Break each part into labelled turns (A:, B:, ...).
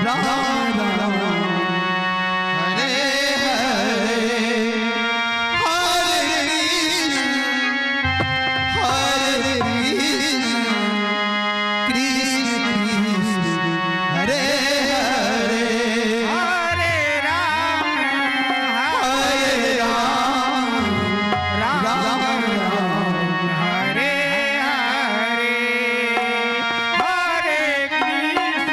A: राम राम हरे हरे हरे कृष्ण कृष्ण हरे हरे
B: हरे राम राम राम हरे हरे हरे कृष्ण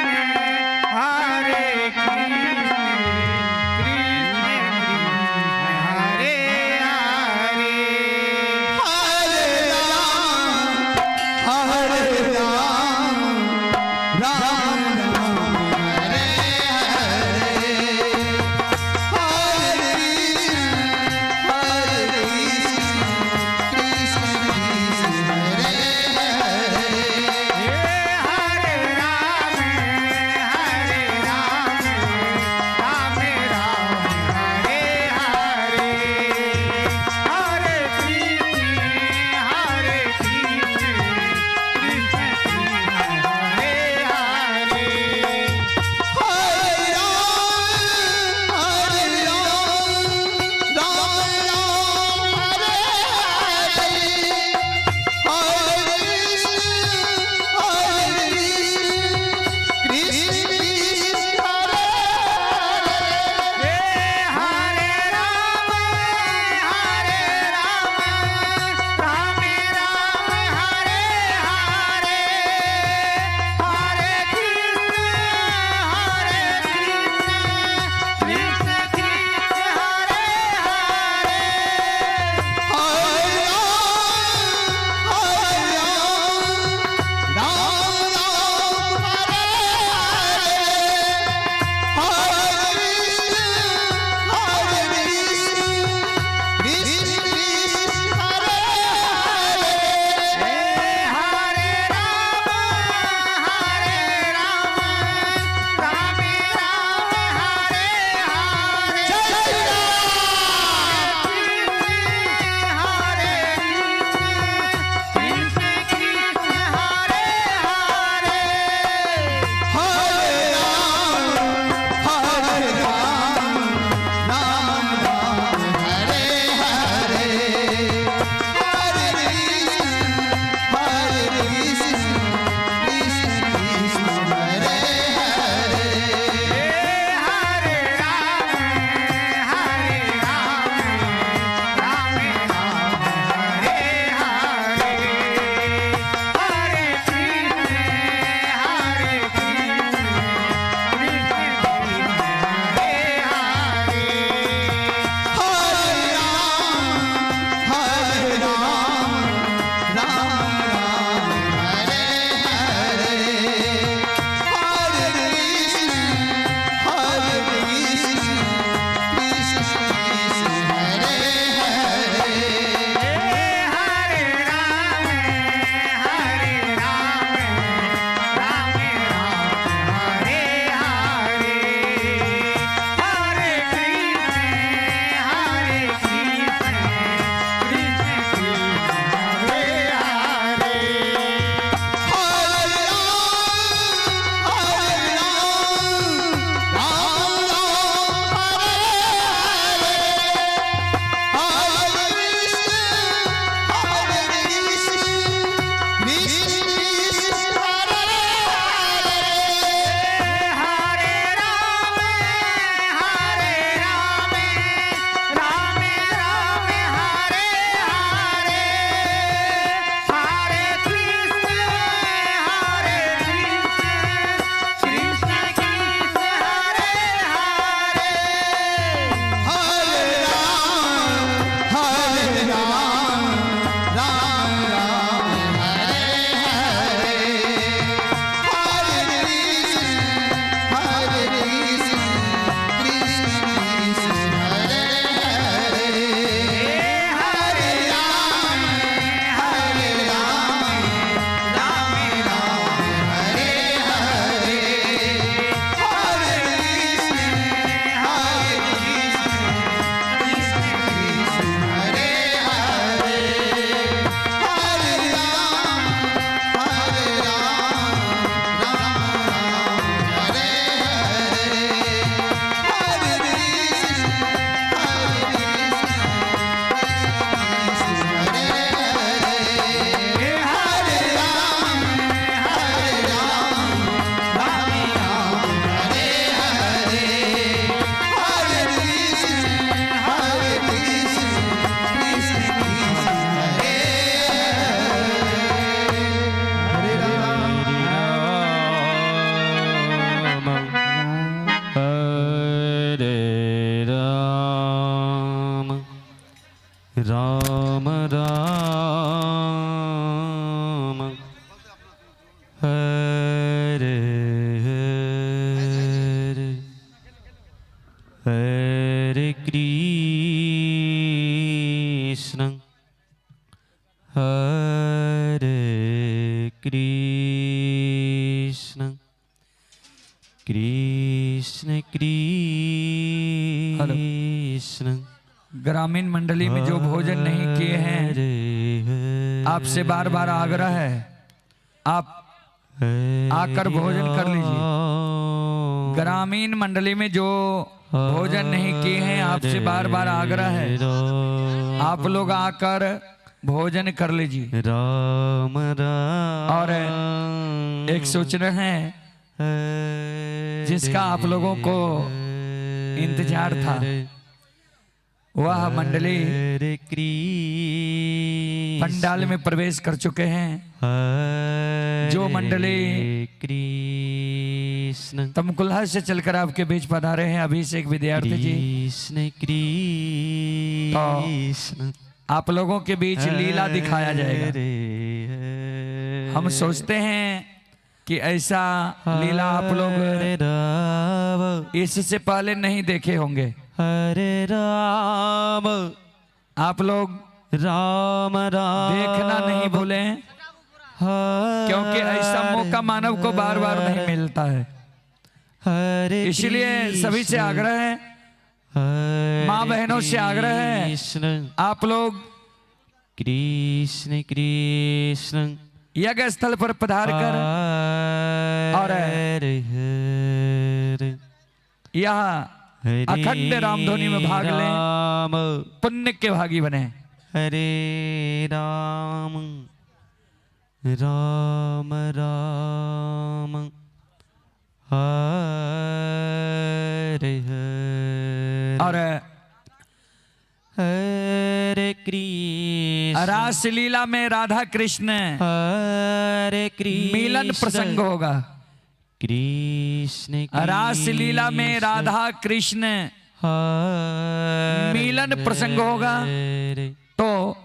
A: कृष्ण कृष्ण।
B: ग्रामीण मंडली में जो भोजन नहीं किए हैं, आपसे बार बार आग्रह है, आप आकर भोजन कर लीजिए। ग्रामीण मंडली में जो भोजन नहीं किए हैं, आपसे बार बार आग्रह है, आप लोग आकर भोजन कर लीजिए।
A: राम राम।
B: और एक सूचना है जिसका आप लोगों को इंतजार था, वह मंडली पंडाल में प्रवेश कर चुके हैं। जो मंडली
A: कृष्ण
B: तमकुल्हा से चलकर आपके बीच पधारे हैं, अभिषेक विद्यार्थी जी,
A: कृष्ण कृष्ण।
B: आप लोगों के बीच लीला दिखाया जाएगा। हम सोचते हैं कि ऐसा लीला आप लोग इससे पहले नहीं देखे होंगे।
A: हरे राम।
B: आप लोग
A: राम राम
B: देखना नहीं भूलें, क्योंकि ऐसा मौका मानव को बार बार नहीं मिलता है।
A: हरे
B: इसलिए सभी से आग्रह है, माँ बहनों से आग्रह है, आप लोग
A: कृष्ण कृष्ण
B: यज्ञ स्थल पर पधार कर और यहाँ अखंड रामधुनी में भाग लें, पुण्य के भागी बने।
A: हरे राम राम राम हरे हरे
B: और
A: हरे कृष्ण।
B: रास लीला में राधा कृष्ण
A: हरे कृष्ण
B: मिलन प्रसंग होगा।
A: कृष्ण
B: रास लीला में राधा कृष्ण मिलन प्रसंग होगा। तो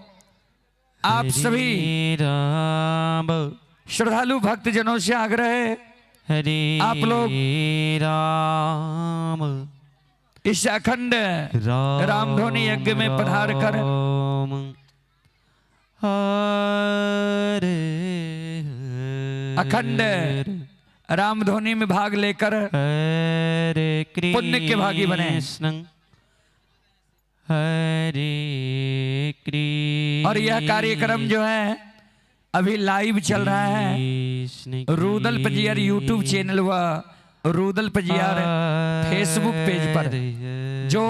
B: आप सभी
A: राम
B: श्रद्धालु भक्त जनों से आग्रह है,
A: हरे
B: आप लोग
A: राम
B: इस अखंड रामधुनी यज्ञ में पधार कर अखंड रामधुनी में भाग लेकर पुण्य के भागी बने।
A: हरे कृष्ण।
B: और यह कार्यक्रम जो है अभी लाइव चल रहा है रूदल पजियार यूट्यूब चैनल व रूदल पजियार फेसबुक पेज पर, जो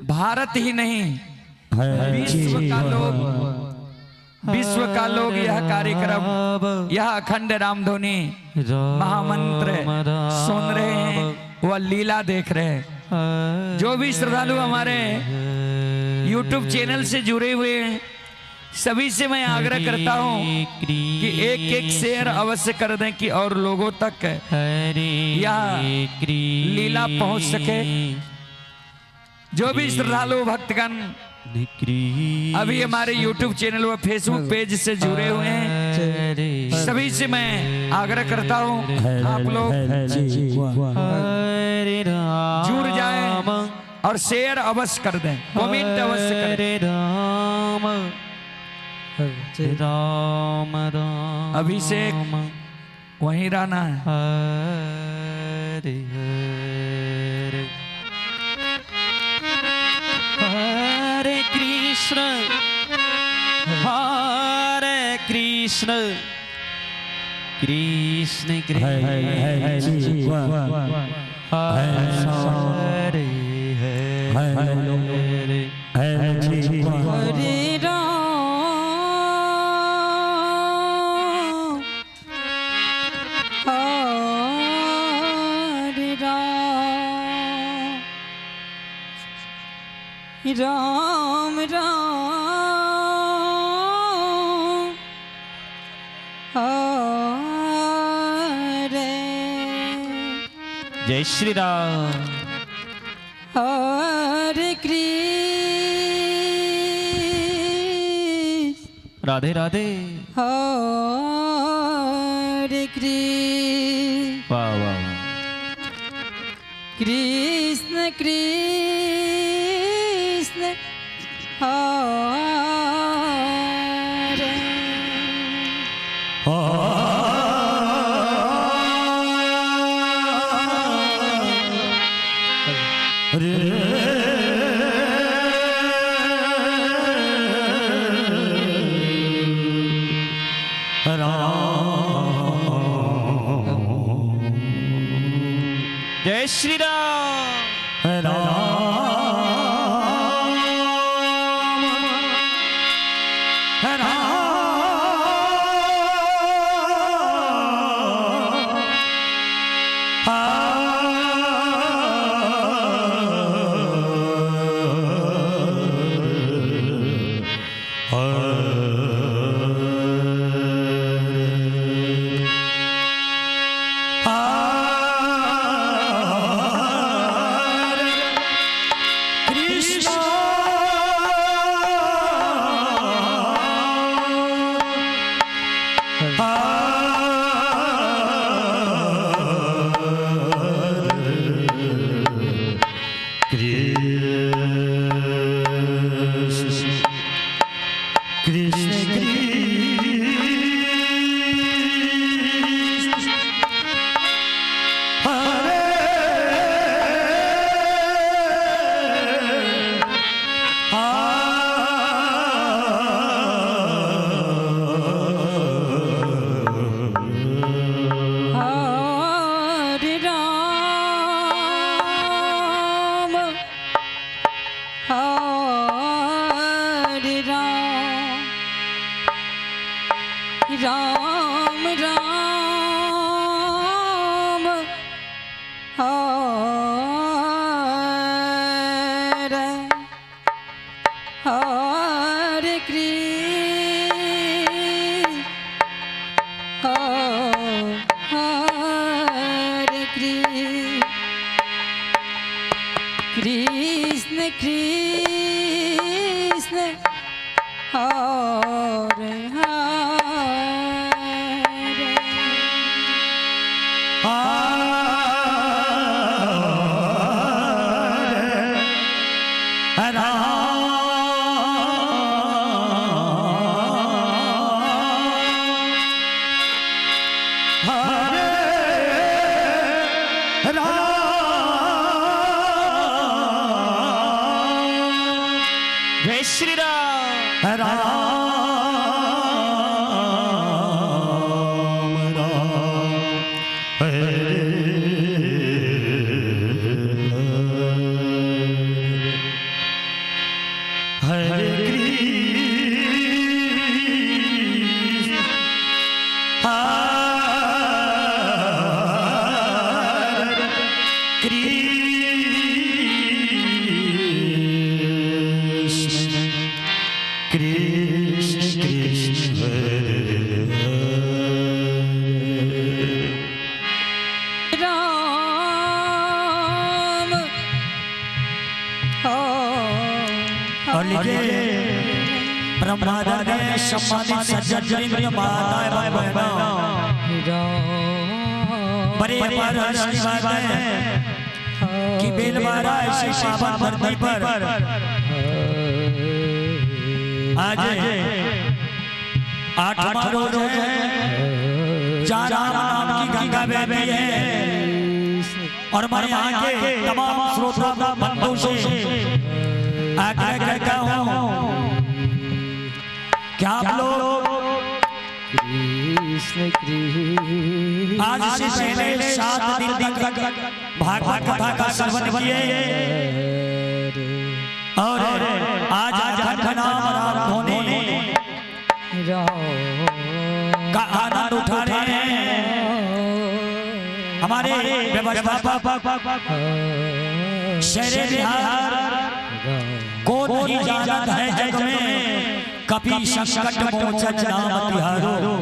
B: भारत ही नहीं विश्व का लोग यह कार्यक्रम, यह अखंड रामधुनी महामंत्र सुन रहे हैं, वह लीला देख रहे हैं। जो भी श्रद्धालु हमारे YouTube चैनल से जुड़े हुए हैं, सभी से मैं आग्रह करता हूं कि एक एक शेयर अवश्य कर दें कि और लोगों तक यह लीला पहुंच सके। जो भी श्रद्धालु भक्तगण अभी हमारे YouTube चैनल व फेसबुक पेज से जुड़े हुए हैं, सभी से मैं आग्रह करता हूं आप लोग जुड़ जाएं और शेयर अवश्य कर दें, कमेंट अवश्य करें।
A: राम राम
B: अभिषेक वहीं रहना है।
A: हरे हरे हरे कृष्ण हरे कृष्ण कृष्ण कृष्ण हरे हरे
C: हरे राम राम हरे
A: जय श्री राम।
C: हरे कृष्ण
A: राधे राधे।
C: हरे कृष्ण
A: वाह वाह
C: कृष्ण कृष्ण हरे
A: जय श्री राम।
C: हरे राम हरे राम राम राम हरे हरे कृष्ण हरे कृष्ण कृष्ण हरे
A: जय श्री राम।
C: राम
D: और लीजिए ब्रह्मादरणीय सम्मानित सज्जन माताएं बहनों, बड़े अपार हर्ष की बात है कि बेलवारा ऐसी पावन धरती पर आज 8वां रोज है जहाँ राम नाम की गंगा बहती है और मैं यहाँ के तमाम श्रोता बंधुओं से आग्रह करता हूँ क्या आप लोग आज से पहले 7 दिन तक भागवत कथा का श्रवण किए और आज का नाम राम धोने का आनंद उठा रहे हैं। हमारे व्यवस्थापक शेरे बिहार को नहीं जानत है जग में कभी संकट मोचन नाम तिहारो।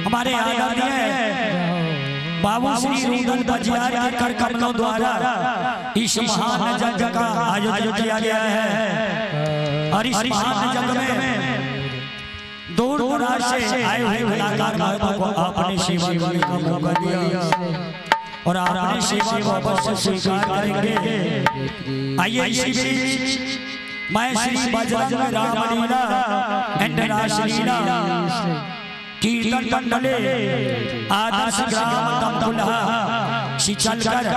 D: हमारे आदरणीय बाबू श्री रुदन बजियार के कर कमलों द्वारा इस महान यज्ञ का आयोजन किया गया है और इस महान यज्ञ में दूर दराज से आए हुए कलाकार महतों को आपने सेवा करने का मौका दिया और आपने सेवा को अवश्य स्वीकार करेंगे। आइए इसी बीच मैं श्री बजरंग रामलीला एंड रासलीला कीर्तन मंडले आदर्श ग्राम दमकुल्हा शिचल कर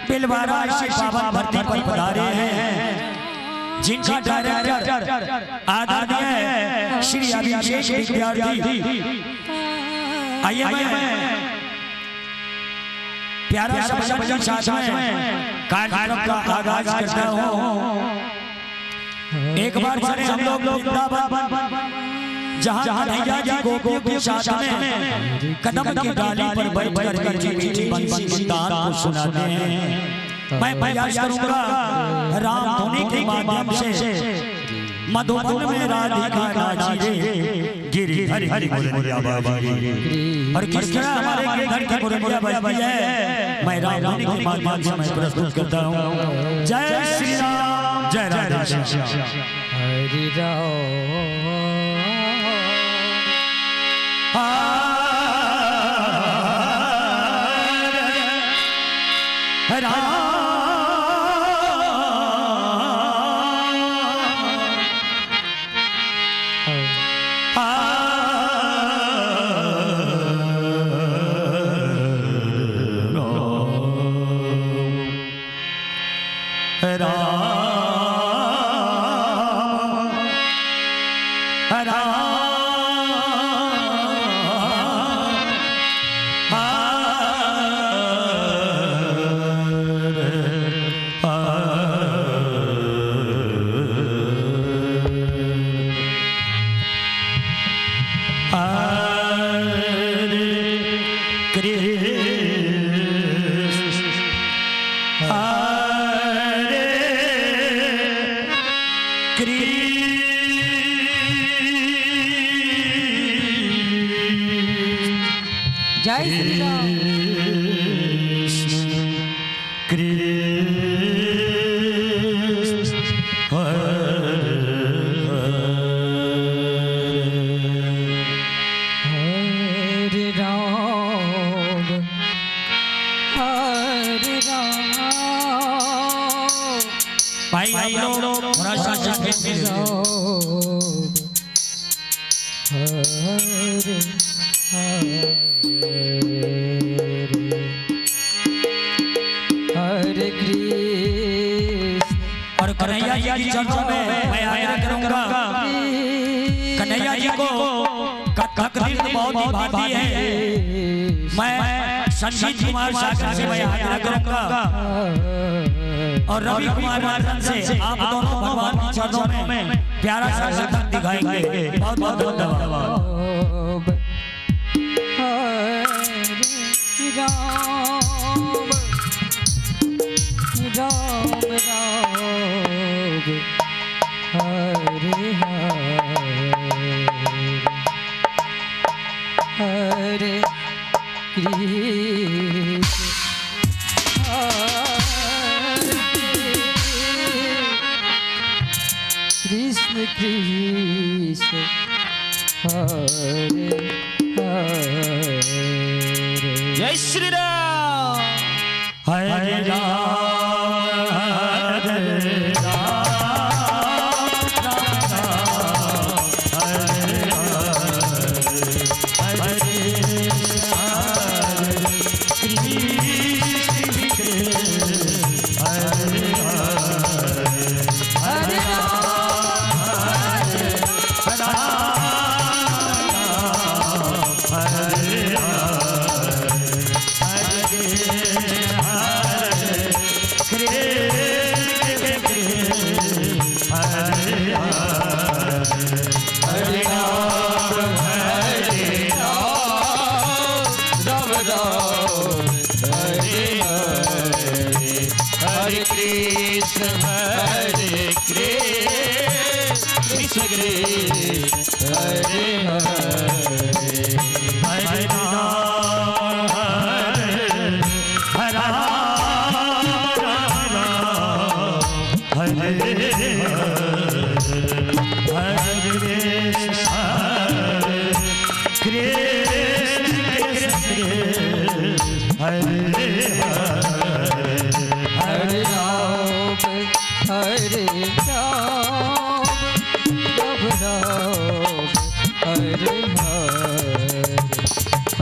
D: बिलवारा से पावन धरती पर पधारे हैं, जिनका डायरेक्टर आदरणीय श्री अभिषेक विद्यार्थी। आइए मैं प्यारा सा भजन साथ में कार्यक्रम का आगाज करता हूँ। एक बार चले हम लोग वृंदावन, जहाँ कन्हैया जी गोपियों के साथ में कदम की डाली पर बैठ कर मीठी बंसी संतान को सुनाते हैं। मैं प्रयास करूंगा राम धुनी के माध्यम से मधुबन में राधिका नाची रे गिरी हरि हरि मुरलिया बाजी। और किस तरह हमारे घर की मुरलिया बजती है, मैं राम धुनी के माध्यम से मैं प्रस्तुत करता हूँ। जय श्री राम, जय राधे श्याम।
C: हरि राम जय श्री राम। हरे राम हरे राम।
D: भाई आप लोग थोड़ा सा
C: हरे कृष्ण।
D: और कन्हैया जी की चर्चा में मैं आया करूंगा। कन्हैया जी को कृष्ण बहुत ही भाती है। मैं संजीत कुमार सागर से मैं आया करूंगा और रवि कुमार मार्गन से आप दोनों भगवान की चरणों में प्यारा सा संगीत दिखाएंगे। बहुत बहुत धन्यवाद।
C: हरे राम राम राम हरे हरे कृष्ण कृष्ण कृष्ण हरे हरे।
A: जय श्री राम।
D: हरे राम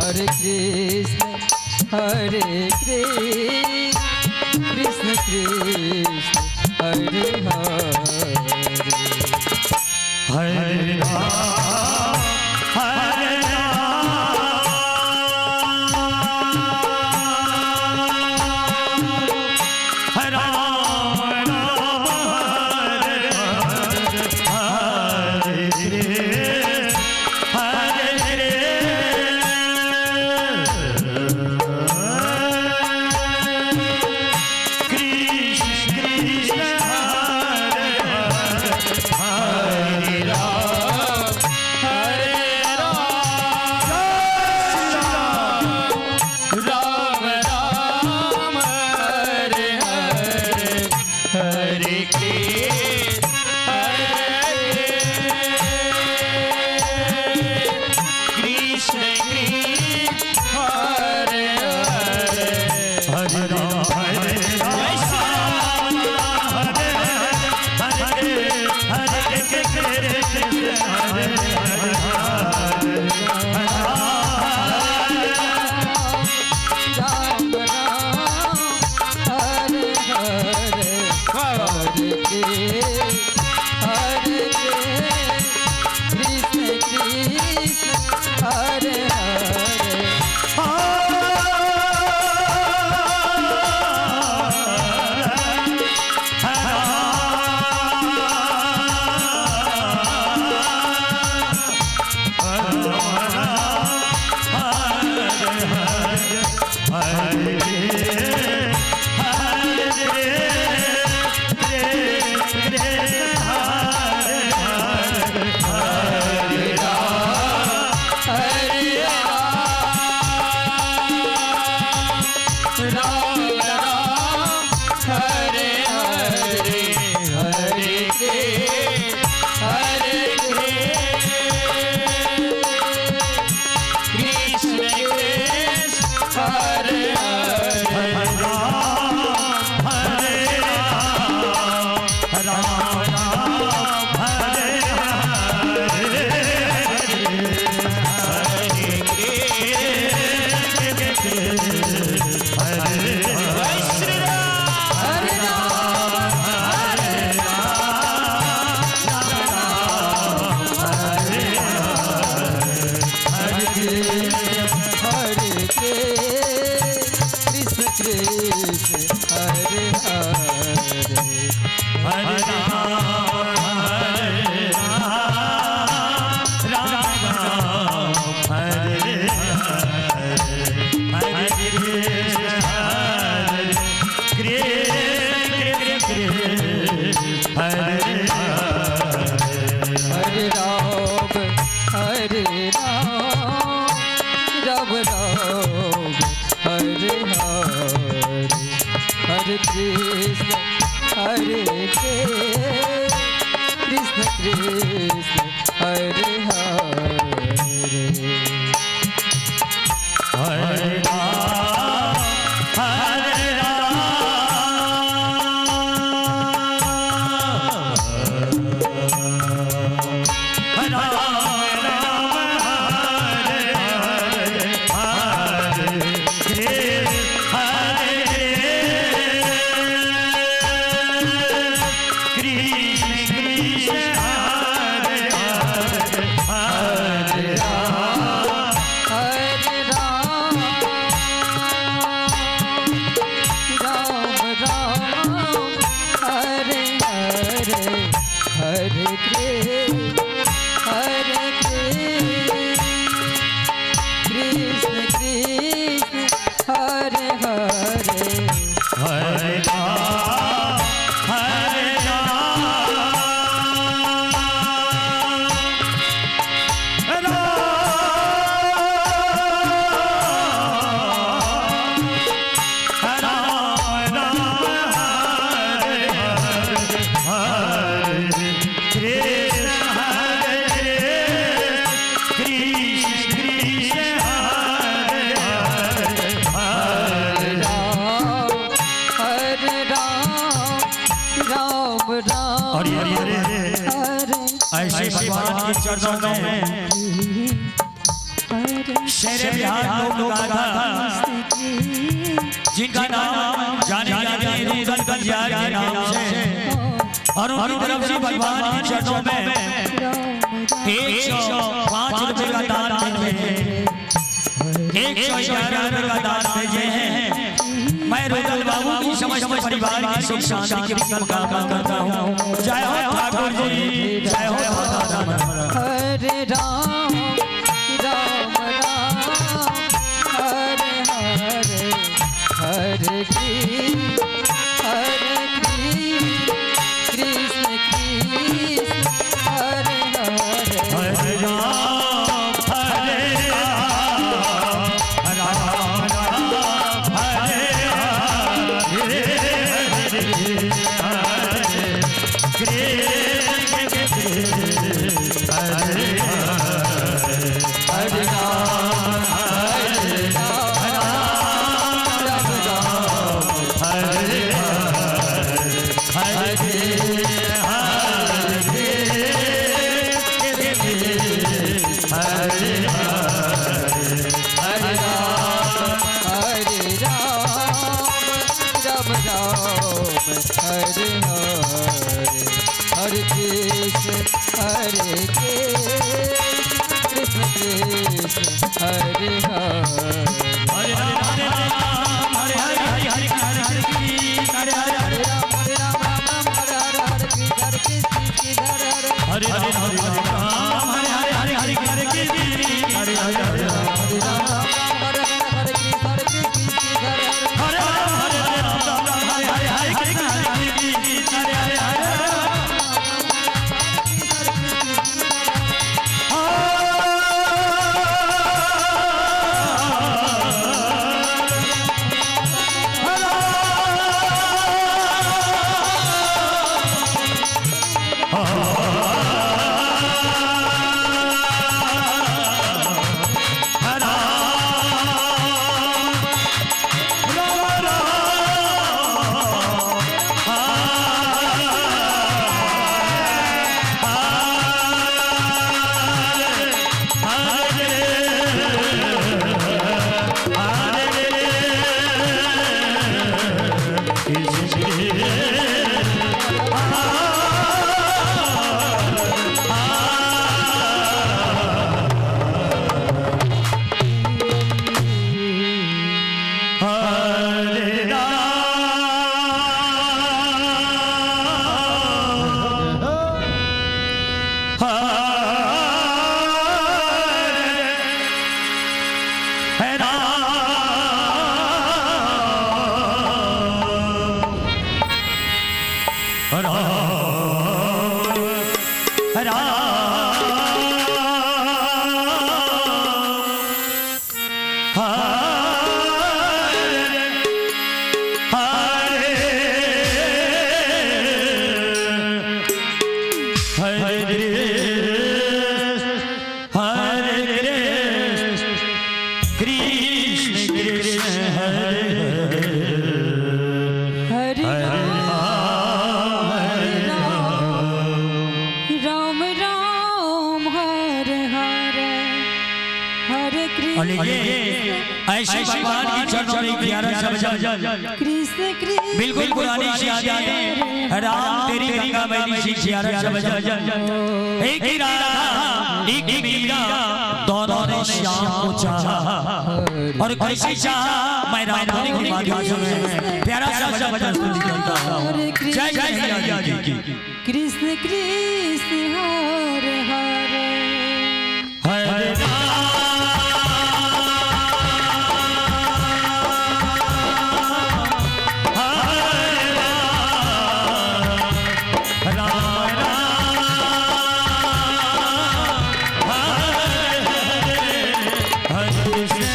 C: हरे कृष्ण हरे कृष्ण कृष्ण हरे हरे हरे
D: ऐसे भगवान के चरणों में शेर बिहार लोग गाथा जिनका नाम जाने जाने रुदन कंजियार के नाम से और उनकी तरफ से भगवान के चरणों में 105 रुपए का दान भेजे 111 रुपए का दान भेजे हैं। मैं रुदन बाबू की समस्त परिवार की सुख शांति की कामना करता हूँ। जय हो ठाकुर जी, जय हो
C: हरे राम राम राम हरे हरे हरे कृष्ण कृष्ण कृष्ण हरे हरे
D: हरे राम हरे राम राम राम हरे हरे
C: हरे हरे हरे कृष्ण हरे कृष्ण कृष्ण हरे हरे
D: हरे राम हरे राम हरे हरे हरे हरे हरे कृष्ण हरे हरे
C: हरे राम हरे राम राम राम हरे हरे हरे कृष्ण कृष्ण हरे हरे
D: हरे राम हरे हरे हरे हरे हरे कृष्ण हरे हरे
C: हरे राम राम राम हरे हरे कृष्ण हरे कृष्ण हरे हरे
D: हरे राम हरे राम हरे हरे हरे कृष्ण हरे हरे हरे ऐसे भगवान की चरणों में 11 शब्द
C: कृष्ण कृष्ण
D: बिल्कुल पुरानी सी यादें राम तेरी गंगा मैली सी 11 शब्द एक ही राधा एक ही मीरा दोनों ने श्याम को चाहा और कैसे चाहा मैं राम धुनी के माध्यम से प्यारा सा भजन स्तुति करता हूं जय जय मैया जी की
C: कृष्ण कृष्ण हरे हरे
D: हरे
C: हरे राम राम राम हरे हरे हरे कृष्ण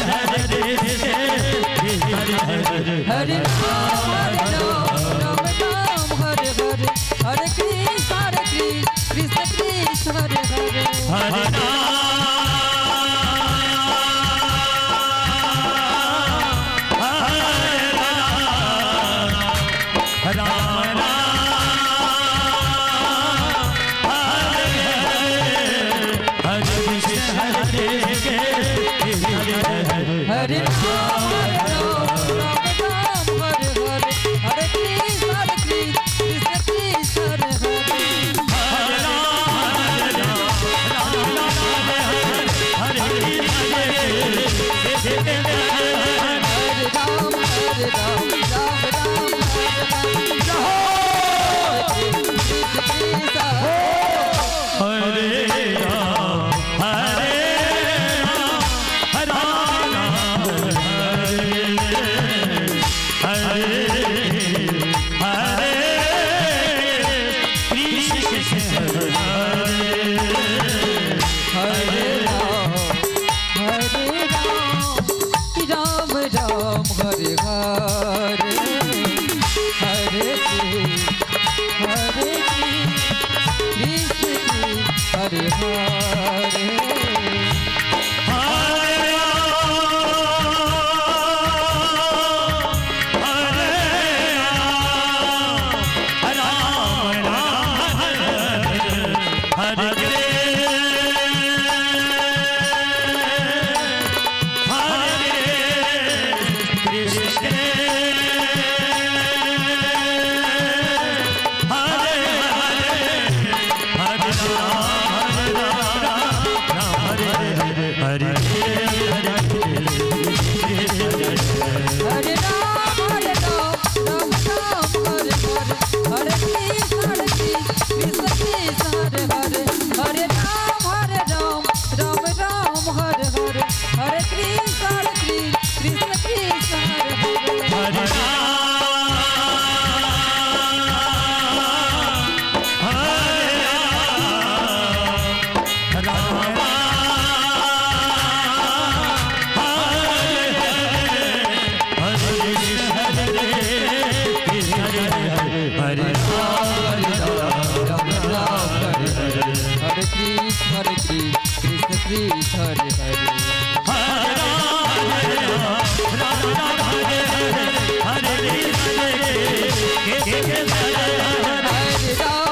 C: कृष्ण कृष्ण हरे हरे
D: हरे
C: हरे राम हरे हरे हरे कृष्ण कृष्ण कृष्ण हरे हरे हरे राम राम राम हरे हरे
D: हरे
C: राम राम राम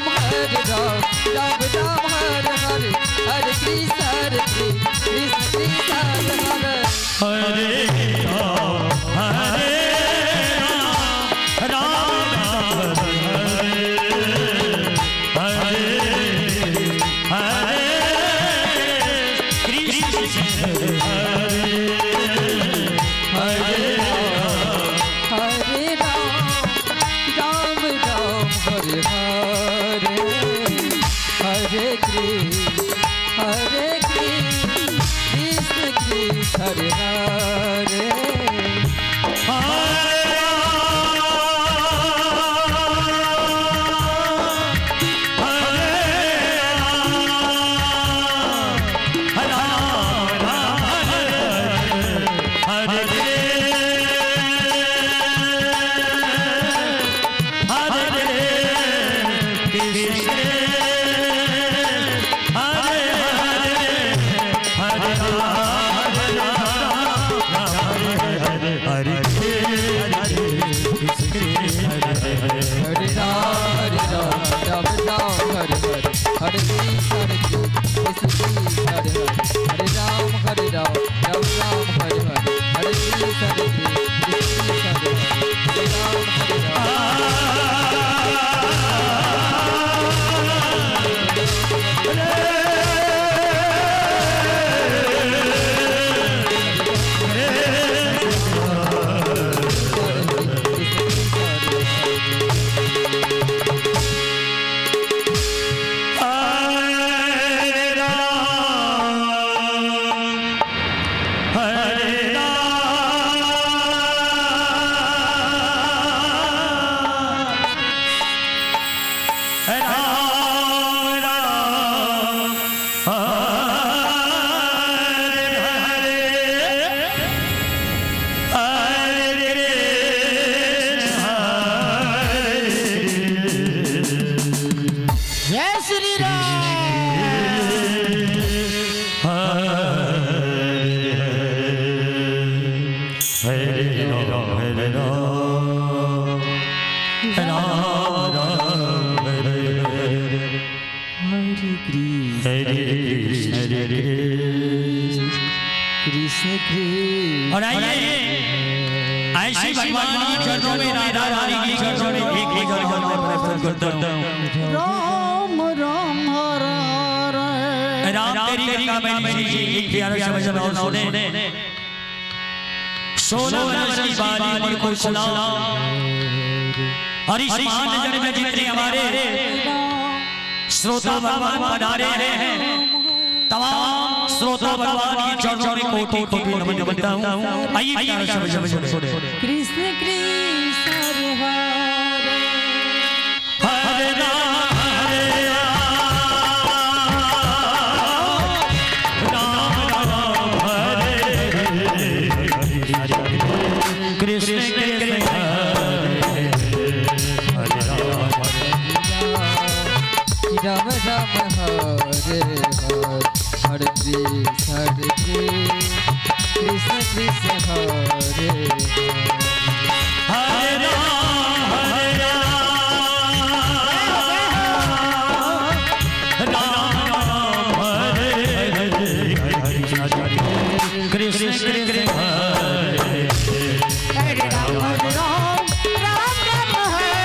C: हरे हरे हरे कृष्ण कृष्ण कृष्ण हरे हरे हरे हरे हरे राम हरे राम राम राम हरे हरे हरे कृष्ण कृष्ण हरे राम हरे
D: और आइए ऐसी भगवान की चरणों में राधा रानी की चरणों में एक एक प्रस्तुत करता हूँ।
C: राम राम हरे
D: राम तेरी का मैंने जी एक प्यारा सा भजन और सुने। 16 वर्ष की बाली को सुना और इस महान नगर में जितने हमारे श्रोता भगवान पधारे हैं तमाम श्रोता भगवान की चरणों में कोटि कोटि नमन करता हूँ। आइए प्यारा सा भजन सुने।
C: कृष्ण कृष्ण हरे
D: हरे राम हरे राम राम हरे कृष्ण कृष्ण
C: राम राम हरे हरे कृष्ण कृष्ण कृष्ण हरे
D: हरे राम राम हरे कृष्ण कृष्ण
E: हरे राम राम हरे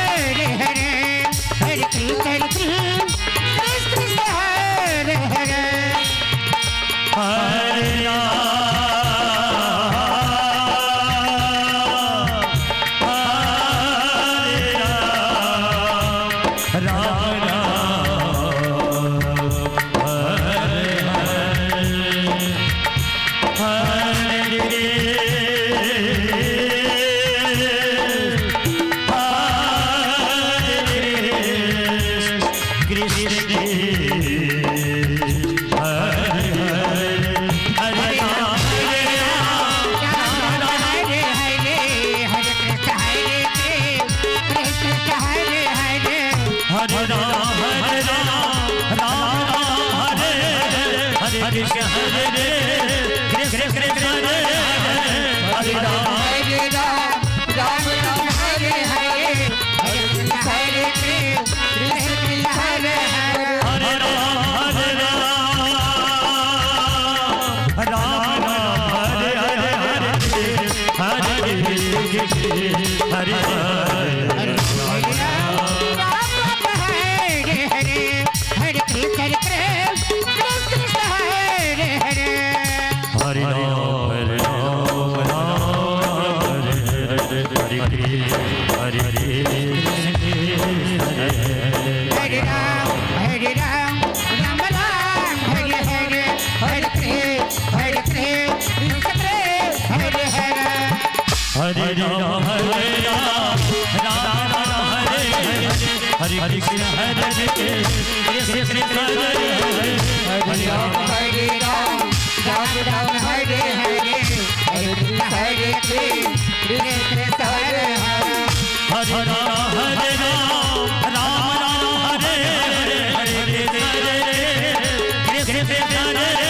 E: हरे हरे कृष्ण कृष्ण हरे हरे
D: हरे
C: राम राम हरे हरे हरे कृष्ण
D: हरे कृष्ण
C: हरे राम राम राम हरे हरे हरे कृष्ण कृष्ण कृष्ण हरे हरे
D: हरे राम राम हरे हरे हरे कृष्ण कृष्ण हरे हरे
C: राम राम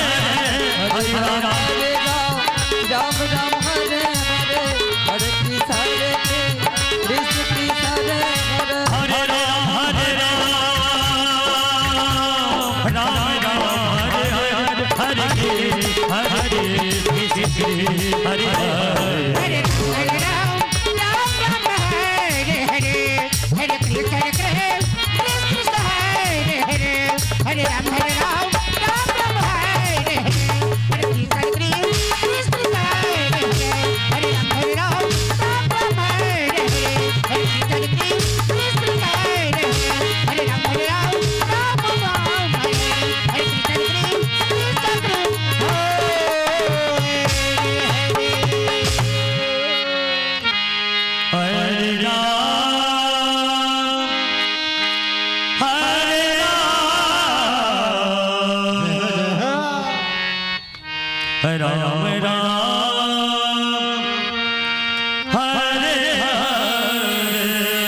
C: हरे हरे हरे कृष्ण कृष्ण कृष्ण हरे हरे
D: हरे राम राम हरे हरे हरे कृष्ण हरे हरे
E: हरे राम राम हरे हरे हरे कृष्ण कृष्ण कृष्ण हरे हरे हरे राम राम राम हरे हरे हरे कृष्ण कृष्ण हरे हरे हरे राम राम हरे हरे हरे कृष्ण कृष्ण हरे हरे राम राम हरे हरे कृष्ण
D: हरे राम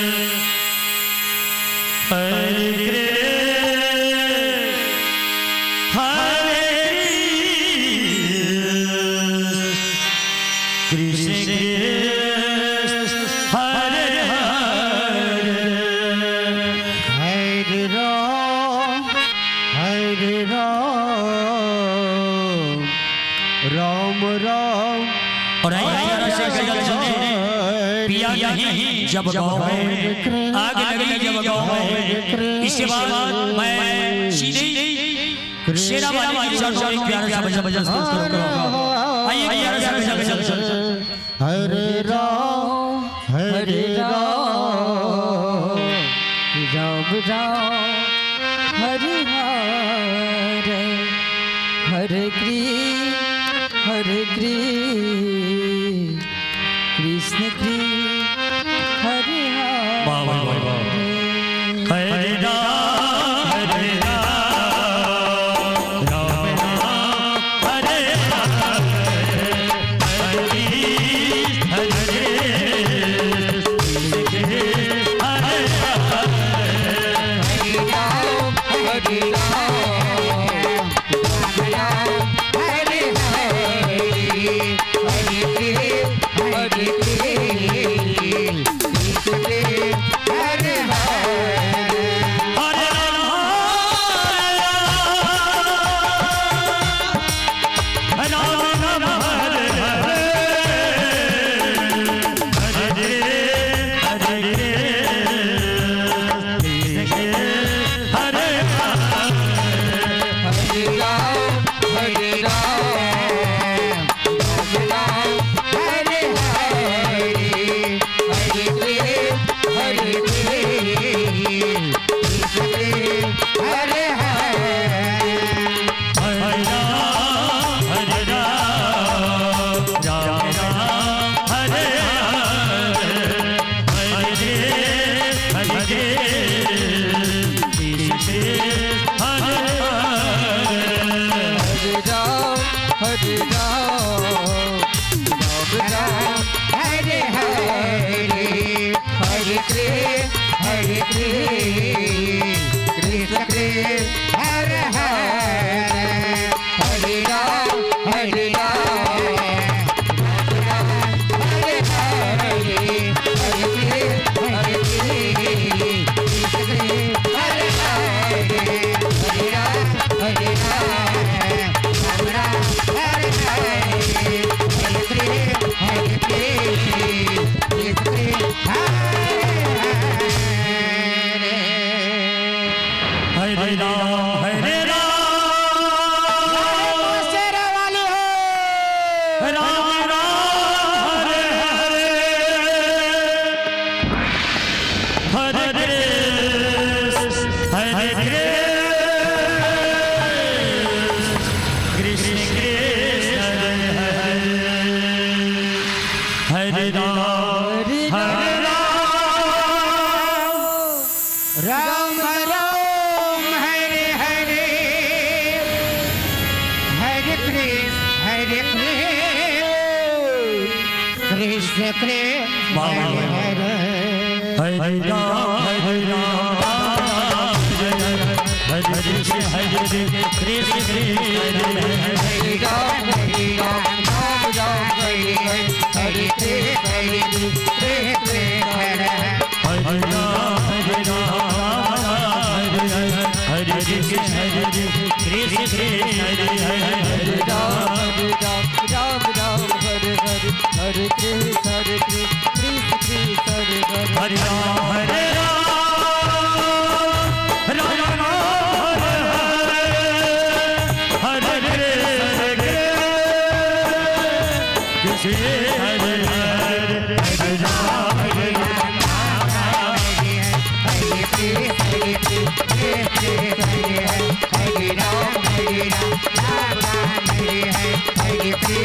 D: हरे हरे कृष्ण हरे
E: हरे राम राम राम
D: और पिया नहीं जब गाँव में आग लगी जब गाँव में इसके बाद मैं सीधे शेरा वाली की चर्चा एक प्यारा सा भजन करूंगा। आइए प्यारा सा भजन
E: हरे राम
C: राम राम हरे हरे हरे कृष्ण कृष्ण हरे
D: वाह वाह वाह वाह। हरे राम हरे राम राम राम हरे
C: राम राम हरे हरे हरे कृष्ण कृष्ण कृष्ण हरे हरे
D: हरे राम हरे राम हरे कृष्ण कृष्ण
C: हरे राम राम राम हरे हरे कृष्ण कृष्ण हरे
D: हरे राम हरे कृष्ण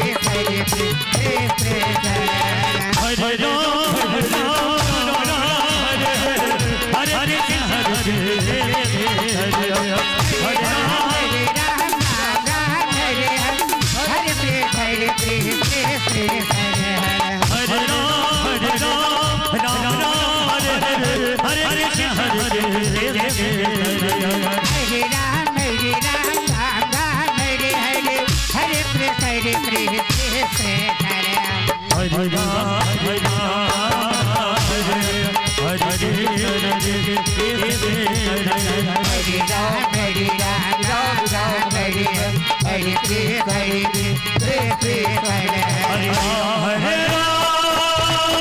D: कृष्ण हरे हरे
C: राम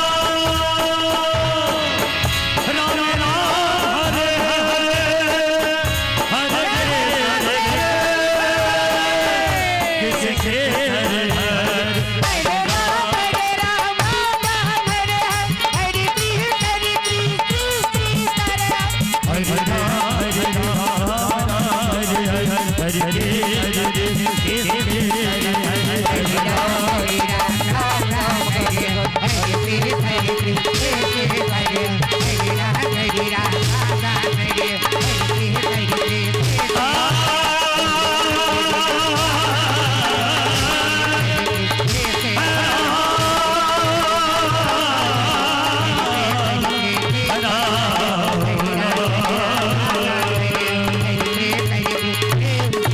C: राम राम हरे हरे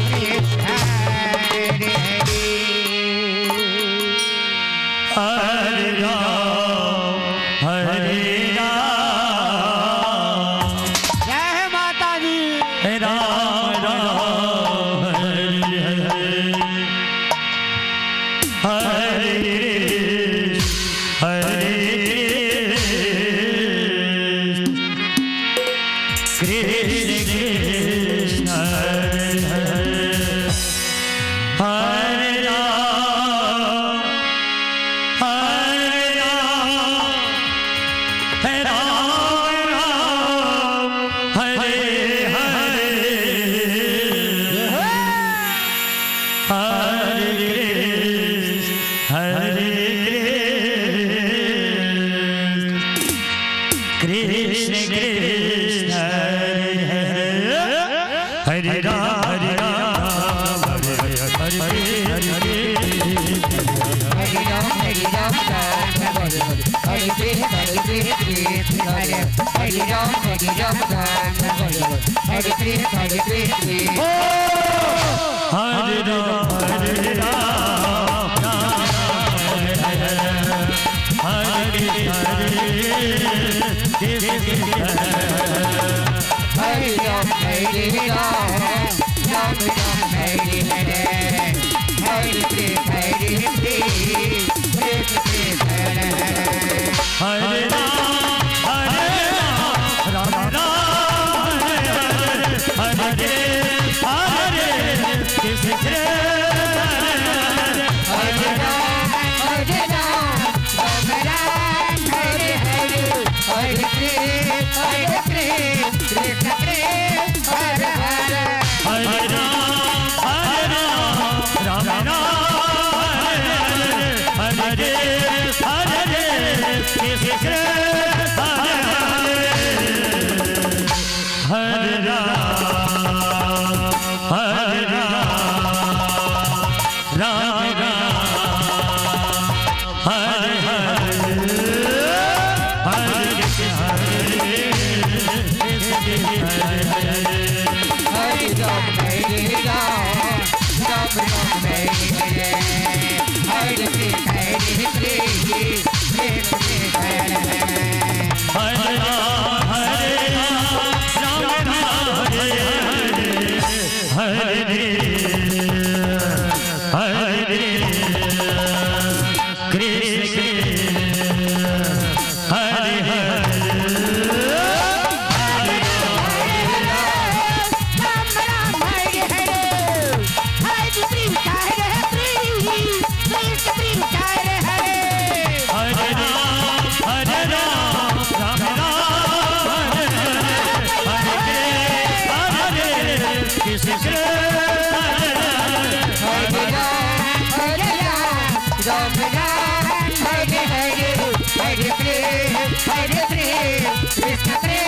C: हरे कृष्ण कृष्ण कृष्ण हरे हरे
D: हरे राम हरे हरे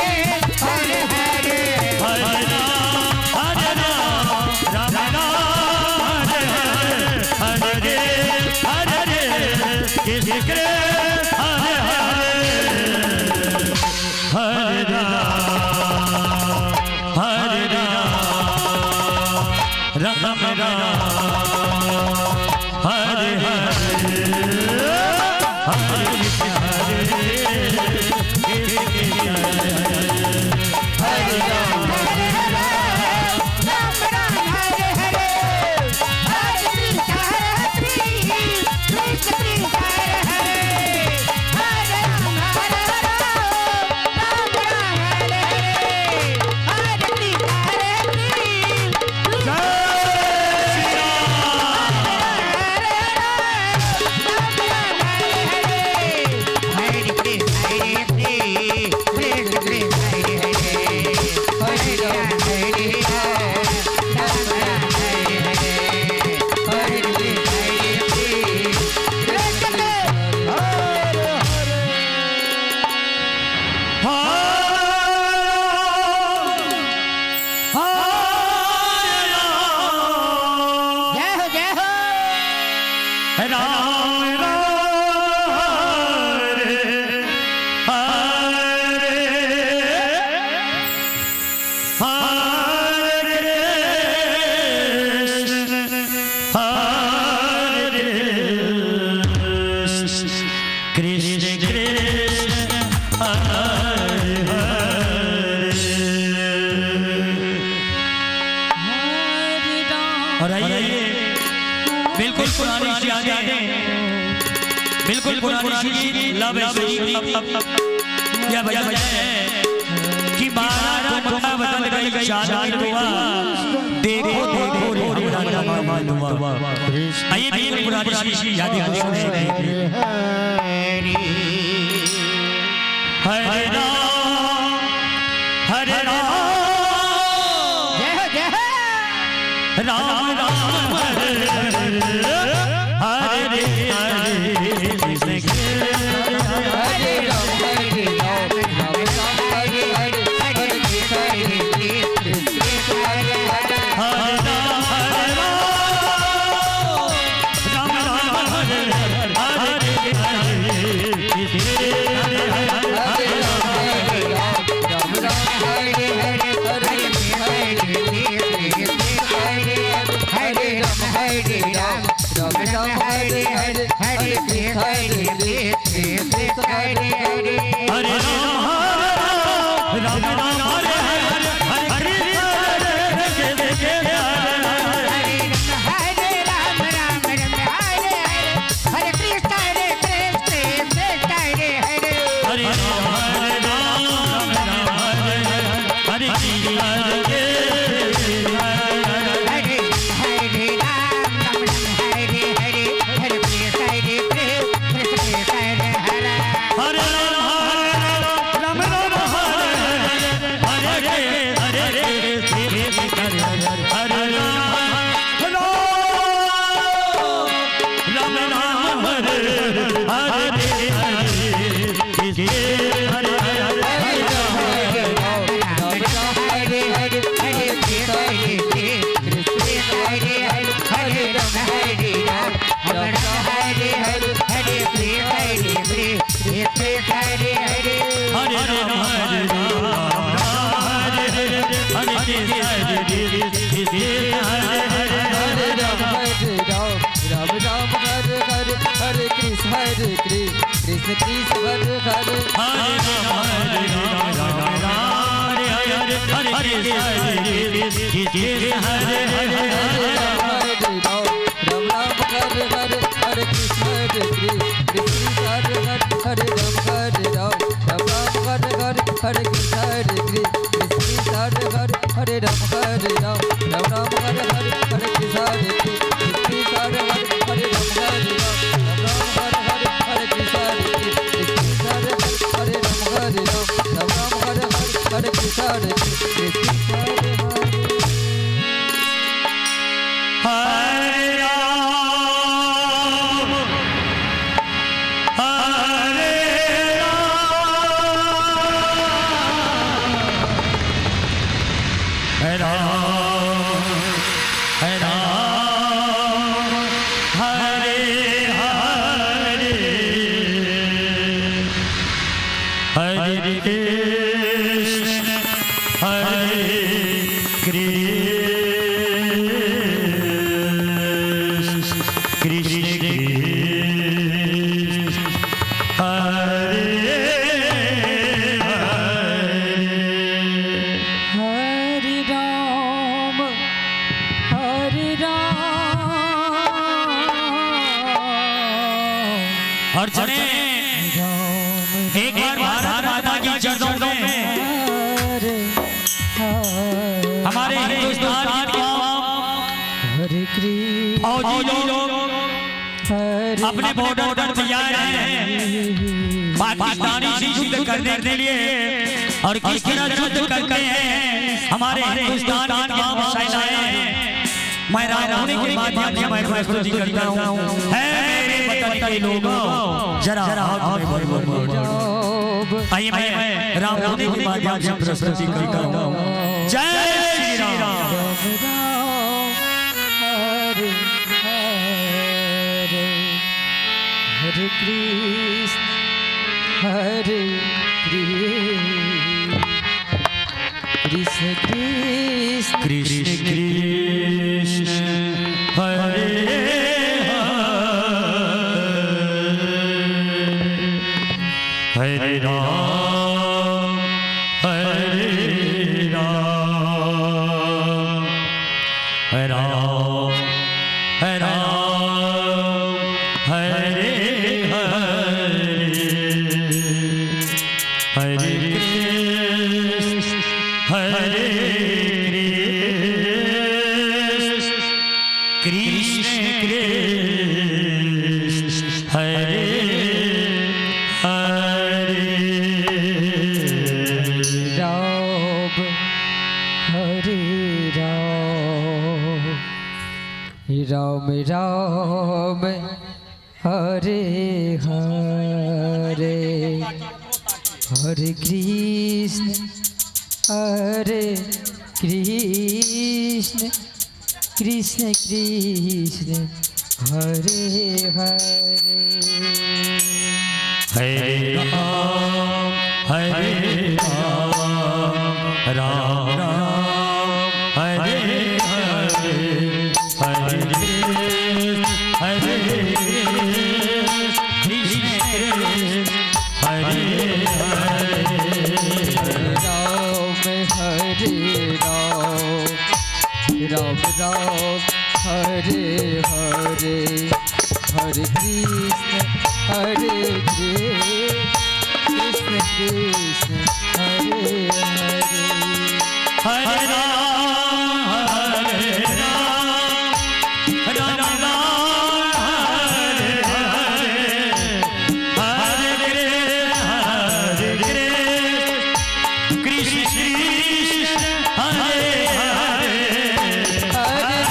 D: हरे हरे हरे राम हरे हरे हरे कृष्ण हरे हरे राम हरे बिल्कुल पुरानी बिल्कुल पुरानी लव या वजह है कि बारह ठुमका बदल गई चांद हुआ देखो देखो रे रामा आइए बिल्कुल पुरानी याद हरे राम हरे राम राम राम हरे हरे हरे कृष्ण कृष्ण कृष्ण हरे
C: हरे राम हरे राम
D: और चले एक बार भारत माता की चरणों में हमारे हिंदुस्तान की
C: हरे कृष्ण
D: फौजी लोग अपने बॉर्डर पर तैयार हैं पाकिस्तानी से युद्ध करने के लिए और किस तरह युद्ध करते हैं हमारे हिंदुस्तान की सेनाएं। मैं राम होने के माध्यम से मैं प्रस्तुति करता हूँ है मेरे वतन के लोगों जरा हाथ में बोल आइए मैं राम होने के माध्यम से प्रस्तुति करता हूँ। जय श्री राम।
C: हरे हरे हरे कृष्ण हरे कृष्ण कृष्ण
D: कृष्ण कृष्ण हरे हरे राम हरे राम हरे राम हरे राम हरे हरे कृष्ण हरे कृष्ण कृष्ण हरे
C: राम हरे राम राम राम हरे हरे हरे कृष्ण कृष्ण कृष्ण कृष्ण हरे हरे
D: हरे राम राम राम हरे हरे हरे कृष्ण हरे
C: राम हरे राम राम हरे हरे हरे कृष्ण कृष्ण कृष्ण हरे हरे
D: हरे राम हरे राम राम राम हरे हरे हरे कृष्ण कृष्ण हरे हरे
C: हरे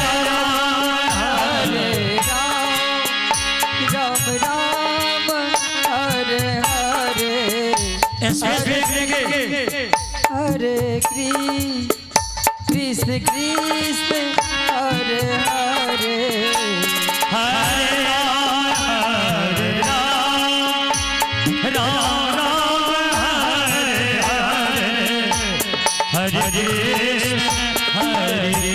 C: राम राम हरे हरे हरे कृष्ण कृष्ण हरे हरे
D: हरे राम राम हरे हरे हरे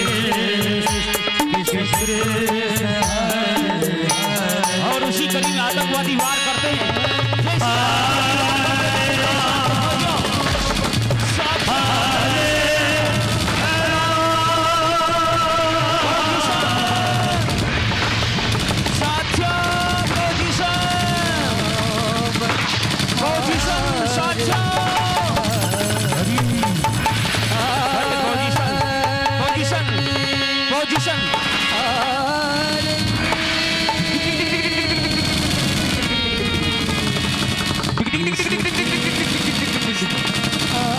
D: कृष्ण कृष्ण
A: और उसी कड़ी में आतंकवादी वार करते हैं।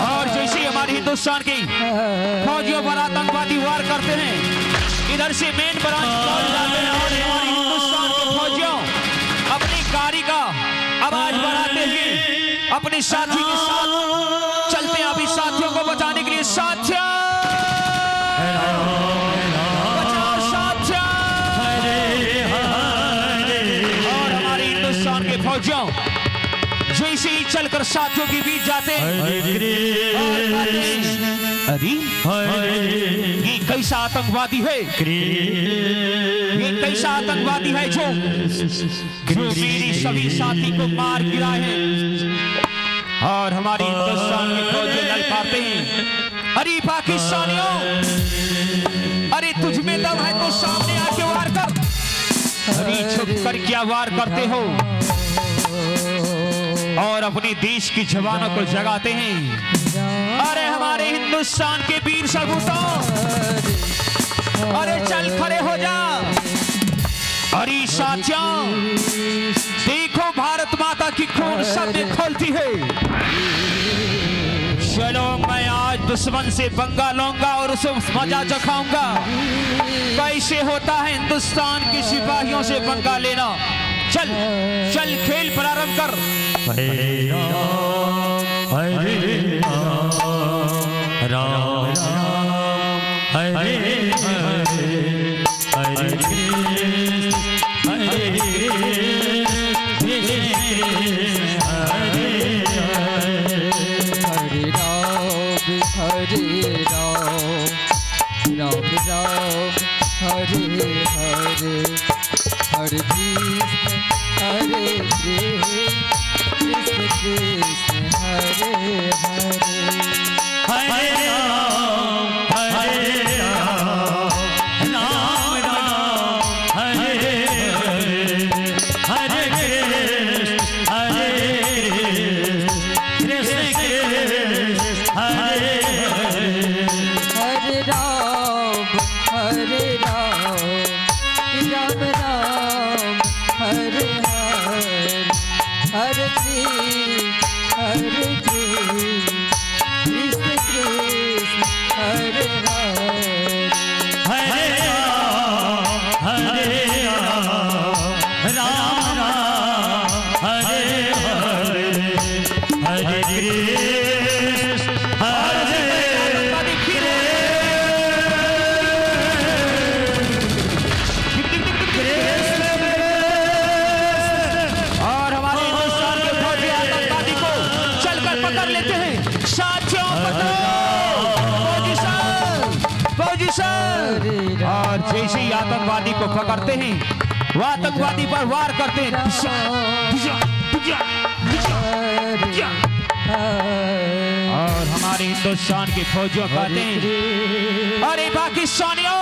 A: और जैसे ही हमारे हिंदुस्तान की फौजियों पर आतंकवादी वार करते हैं, इधर से मेन ब्रांच पहुंच जाते हैं और हमारे हिंदुस्तान के फौजियों अपनी गाड़ी का आवाज बढ़ाते हुए अपने साथी के साथ चलते हैं। अभी साथियों को बचाने के लिए साथियों बचाओ साथियों। और हमारे हिंदुस्तान के फौजियों जैसे ही चलकर साथियों के बीच जाते हैं, आतंकवादी, ये कैसा आतंकवादी है, ये कैसा आतंकवादी है जो मेरी सभी साथी को मार गिरा है और हमारी हिंदुस्तान के फौजी ललकारते हैं। अरे पाकिस्तानियों, अरे तुझ में दम है तो सामने आके वार कर। अरे छुप कर क्या वार करते हो और अपने देश की जवानों को जगाते हैं। अरे हमारे हिंदुस्तान के वीर सपूतों, अरे चल खड़े हो जा। अरे साथियों, देखो भारत माता की खून सब में खोलती है। चलो मैं आज दुश्मन से पंगा लूंगा और उसे मजा चखाऊंगा। कैसे होता है हिंदुस्तान के सिपाहियों से पंगा लेना। चल चल खेल प्रारंभ कर।
D: हरे राम हरे राम हरे हरे हरे कृष्ण हरे कृष्ण
C: हरे राम हरे राम राम राम हरे हरे हरे कृष्ण हरे कृष्ण कृष्ण कृष्ण हरे हरे
D: हरे राम राम राम हरे हरे हरे कृष्ण कृष्ण हरे हरे
C: हरे राम राम राम हरे हरे हरे कृष्ण कृष्ण कृष्ण हरे हरे
D: हरे राम राम हरे हरे हरे कृष्ण हरे
A: और हमारे हिंदुस्तान के फौजी आतंकवादी को चलकर पकड़ लेते हैं। साथियों पकड़ो, फौजी साहब। और जैसे ही आतंकवादी को पकड़ते हैं, वो आतंकवादी पर वार करते हैं। पिछा, पिछा, पिछा, पिछा, पिछा। और हमारे हिंदुस्तान के फौजियों कहते हैं, अरे पाकिस्तानियों,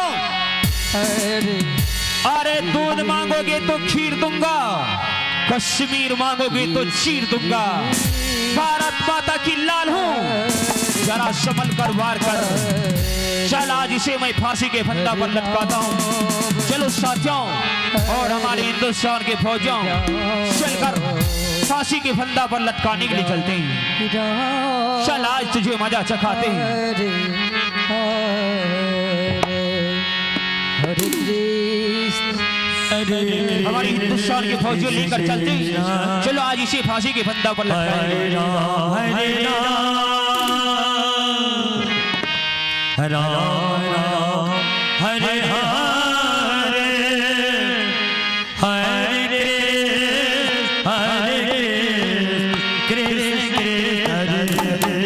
A: अरे दूध मांगोगे तो खीर दूंगा, कश्मीर मांगोगे तो चीर दूंगा। भारत माता की लाल हूं, जरा संभल कर वार कर। चल आज इसे मैं फांसी के फंदा पर लटकाता हूं। चलो साथियों, और हमारे हिंदुस्तान के फौजियों चलकर फांसी के फंदा पर लटकाने के लिए चलते हैं। चल आज तुझे मजा चखाते हैं।
C: हरे कृष्ण
A: हमारे हिंदुस्तान के फौजियों लेकर चलते हैं। चलो आज इसे फांसी के फंदा पर लटकाएंगे।
D: हरे राम राम हरे हरे हरे हरे कृष्ण कृष्ण हरे हरे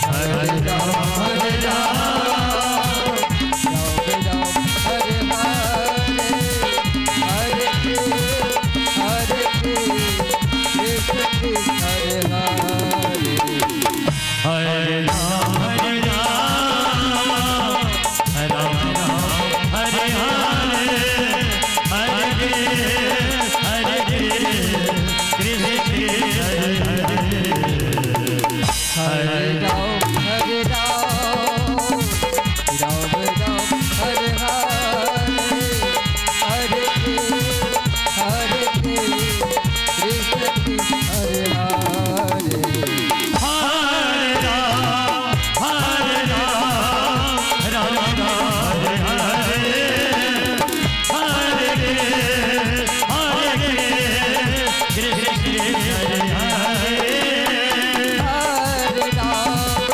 D: हरे राम हरे राम हरे हरे हरे कृष्ण कृष्ण हरे
C: राम हरे Ram Ram Ram Hare Hare Hare Krishna Krishna Hare Hare Hare Ram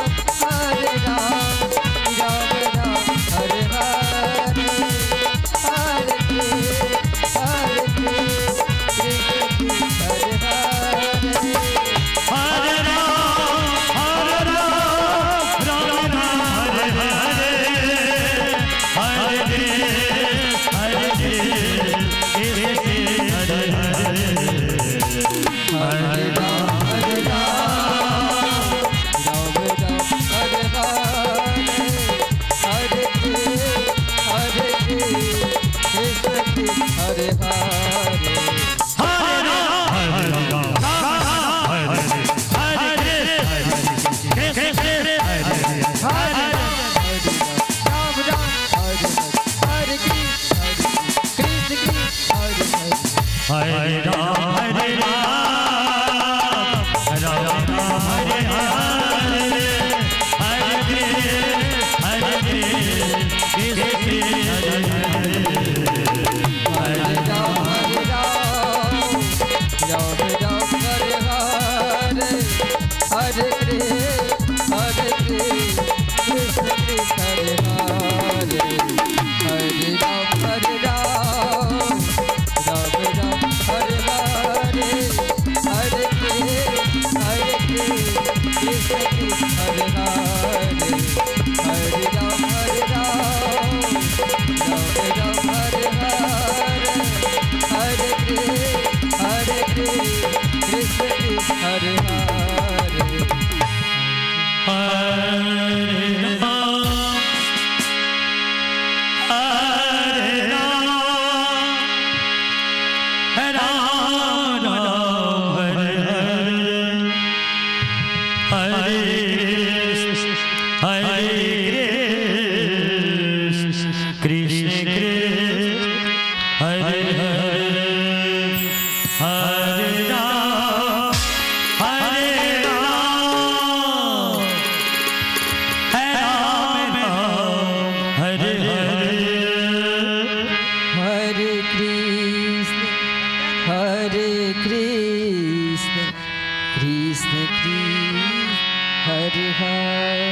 C: Hare Hare, Hare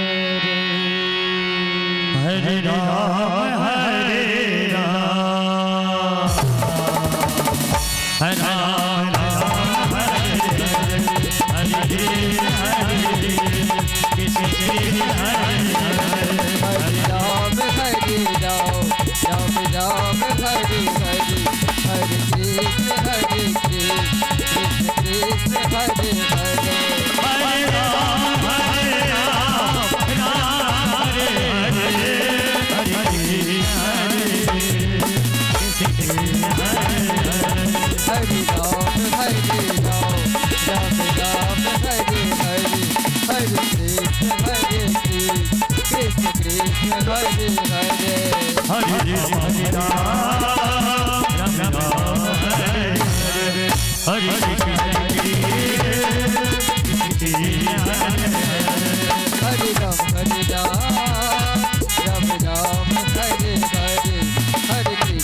C: Ram, Ram Ram, Hare Hare, Hare Krishna,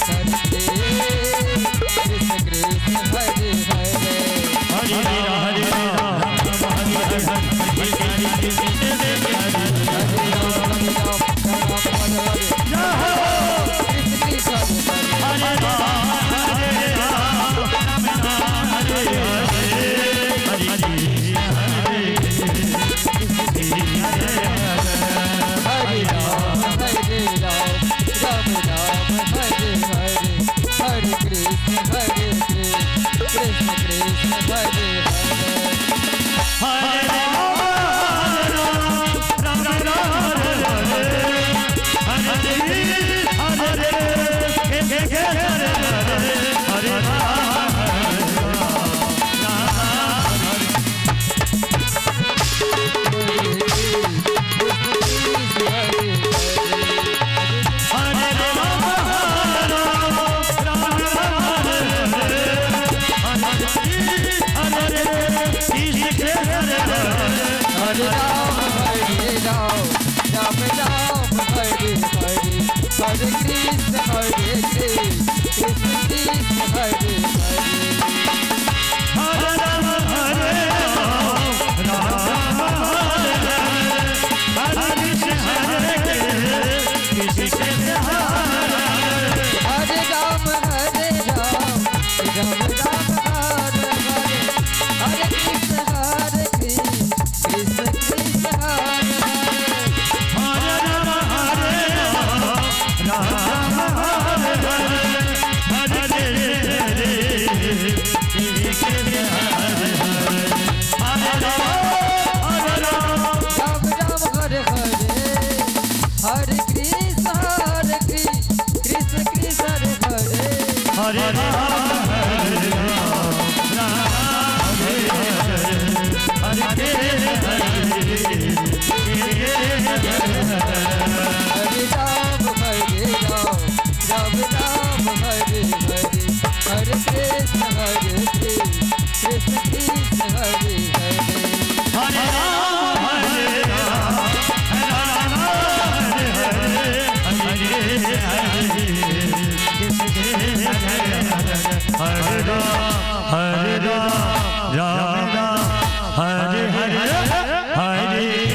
C: Hare Hare.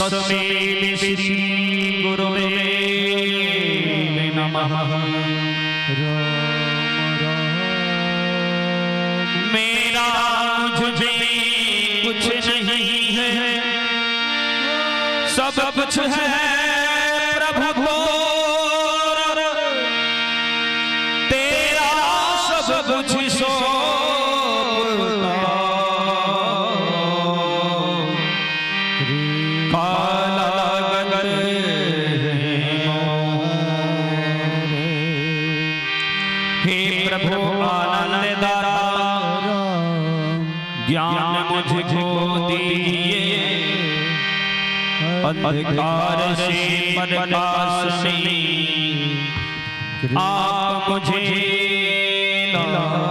A: तस्मै श्री गुरुवे नमः। मेरा मुझे कुछ नहीं है, सब कुछ है प्रभु को अंधकार से प्रकाश में आप मुझे लाए।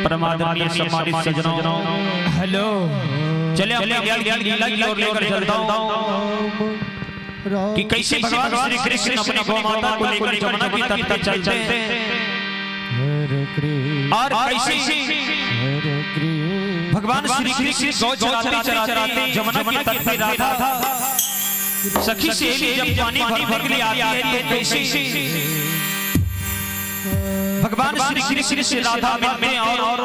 A: परमादरणीय सम्मानित सज्जनों,
B: हेलो,
A: चले अपने लीला की ओर लेकर चलता हूं कि कैसे भगवान श्री कृष्ण अपनी गौ माता को लेकर जमुना की तट पर चलते हैं और कैसे भगवान श्री कृष्ण गौ चराते जमुना की तट पर राधा सखी सहेली जब पानी भरने के लिए आती है तो कैसे भगवान श्री कृष्ण से राधा मिलते हैं और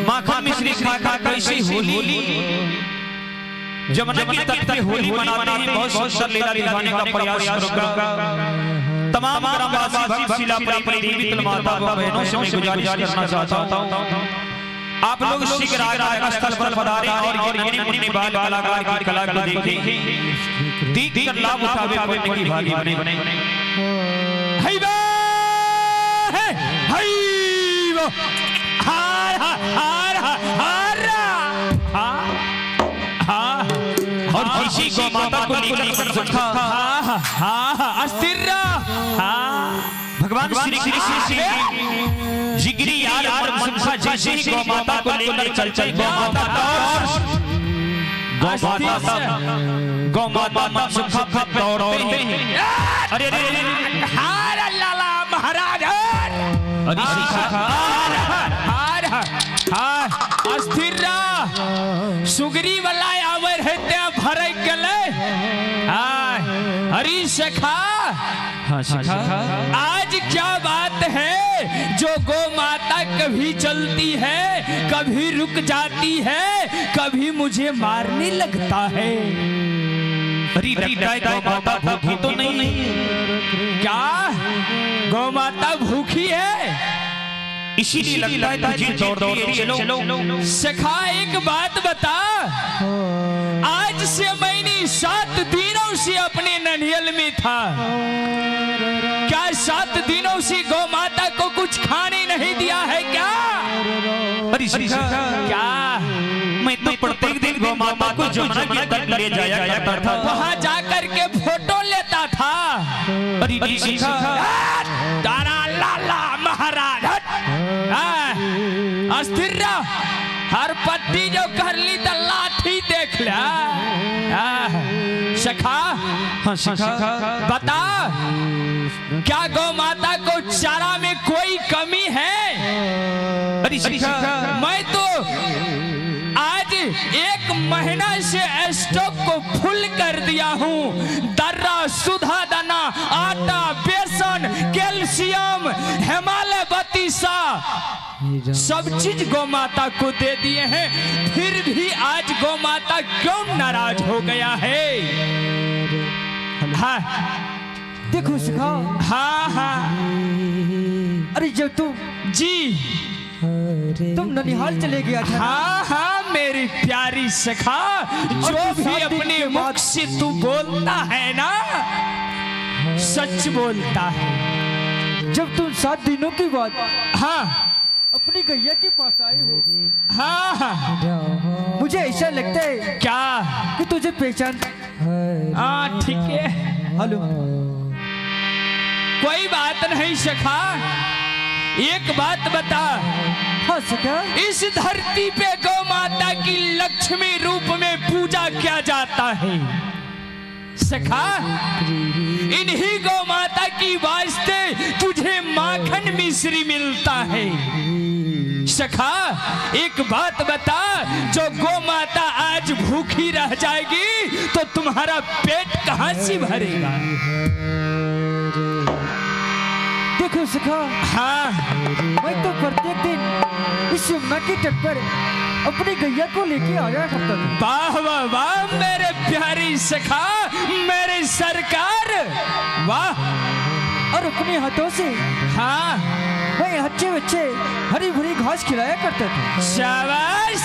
A: माखन मिश्री खाकर कैसे होली जमुना की तट पे होली मनाते हैं। बहुत सुंदर लीला दिखाने का प्रयास करूंगा। तमाम ग्रामवासी भक्त शिला प्रेमी देवी माता बहनों से मैं गुजारिश करना चाहता हूं, आप लोग शीघ्र आकर स्थल पर पधारें और गिने मुन्ने बाल कलाकार की कला को देखें, देख कर लाभ उठावे पुण्य की भागी बने। हाय बा हाय बा हार हार हार और किसी को माता को लेकर सुखा अस्थिर भगवान श्री कृष्ण से जिगरी यार और मनसा जैसे ही गौ माता को लेकर चल गौ माता सुखा दौड़ते हैं। अरे हार लाला महाराज अस्थिर सुगरी वाला आवर है त्या भरे गले हरी सखा। आज क्या बात है जो गौ माता कभी चलती है कभी रुक जाती है कभी मुझे मारने लगता है। अरे गौ माता भूखी तो नहीं? क्या गौ माता भूखी है? इसीलिए लगता है तुझे दौड़ती है। चलो सखा एक बात बता, आज से मैंने 7 दिनों से अपने ननियल में था, क्या 7 दिनों से गौ माता को कुछ खाने नहीं दिया है क्या? अरे क्या मैं तो प्रत्येक दिन गौ माता को जमुना की तट ले जाया करता था, वहां जाकर के फोटो लेता था। अरे लाला महाराज अस्थिर हर पट्टी जो कर ली तो लाठी देख लिया। सखा बता क्या गौ माता को चारा में कोई कमी है? अरे मैं तो आज 1 महीना से स्टॉक को फुल कर दिया हूँ। दर्रा सुधा दाना आटा बेसन कैल्शियम हिमालय बतीसा सब चीज गौ माता को दे दिए हैं, फिर भी आज गौ माता क्यों नाराज हो गया है? हाँ
C: देखो सखा।
A: हाँ
C: अरे जब तुम ननिहाल चले गया था।
A: हाँ मेरी प्यारी सखा, जो भी अपने मुख से तू बोलता है ना सच बोलता है।
C: जब तुम 7 दिनों के बाद
A: हाँ
C: अपनी गैया के पास आए हो,
A: हाँ
C: मुझे ऐसा लगता है
A: क्या
C: कि तुझे पहचान।
A: हाँ ठीक है,
C: हेलो
A: कोई बात नहीं सखा, एक बात बता।
C: हाँ सखा।
A: इस धरती पे गौ माता की लक्ष्मी रूप में पूजा किया जाता है सखा, इन्हीं गौ माता की वास्ते तुझे माखन मिश्री मिलता है सखा। एक बात बता, जो गौ माता आज भूखी रह जाएगी तो तुम्हारा पेट कहां से भरेगा?
C: देखो सखा।
A: हाँ
C: मैं तो प्रत्येक दिन इस यमुना के तट पर अपनी गैया को लेके आया करता था।
A: वाह वाह वाह मेरे प्यारी सखा, मेरे सरकार, वाह।
C: और अपने हाथों से
A: हाँ
C: मैं अच्छे बच्चे हरी भरी घास खिलाया करता था।
A: शाबाश।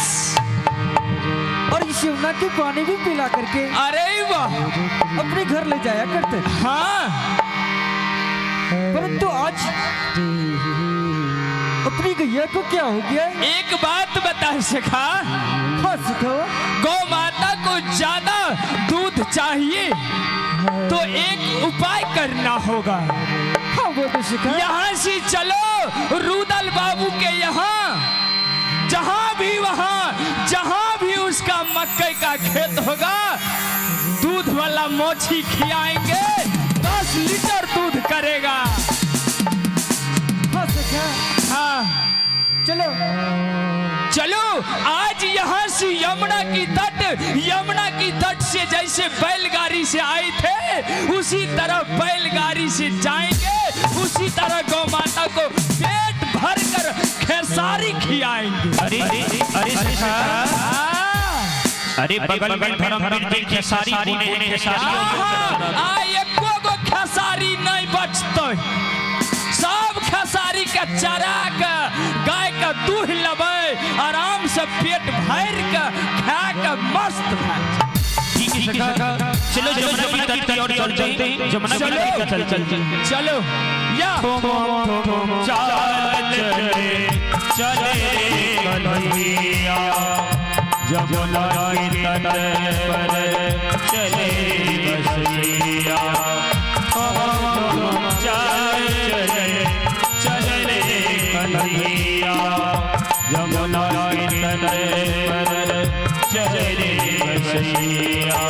C: और इस यमुना के पानी भी पिला करके
A: अरे वाह
C: अपने घर ले जाया करते थे।
A: हाँ
C: परंतु आज अपनी गैया को क्या हो गया?
B: एक बात बता सखा,
C: हाँ सखा।
B: गौ माता को ज्यादा दूध चाहिए तो एक उपाय करना होगा।
C: हाँ वो तो सखा।
B: यहाँ से चलो रुदल बाबू के यहाँ, जहाँ भी उसका मक्के का खेत होगा, दूध वाला मोची खिलाएंगे, 10 लीटर दूध करेगा।
C: हाँ सखा।
B: हाँ
C: चलो
B: चलो, आज यहाँ से यमुना की तट से जैसे बैलगाड़ी से आए थे उसी तरह बैलगाड़ी से जाएंगे, उसी तरह गौ माता को पेट भर कर खेसारी खिलाएंगे।
A: अरे अरे बगल में धर्मवीर जी खेसारी बोले हैं, खेसारी
B: एको गो खेसारी नहीं बचते, सब खेसारी के चरा के गाय का दूध लबे, आराम से पेट भर के खा के मस्त भर।
A: चलो जमुना की तट की ओर चलते हैं, जमुना की तट की चलते
B: चलो या
A: चले कन्हैया, जमुना की तट पर चले बसैया, चले कन्हैया, जमुना की तट पर चले बसैया।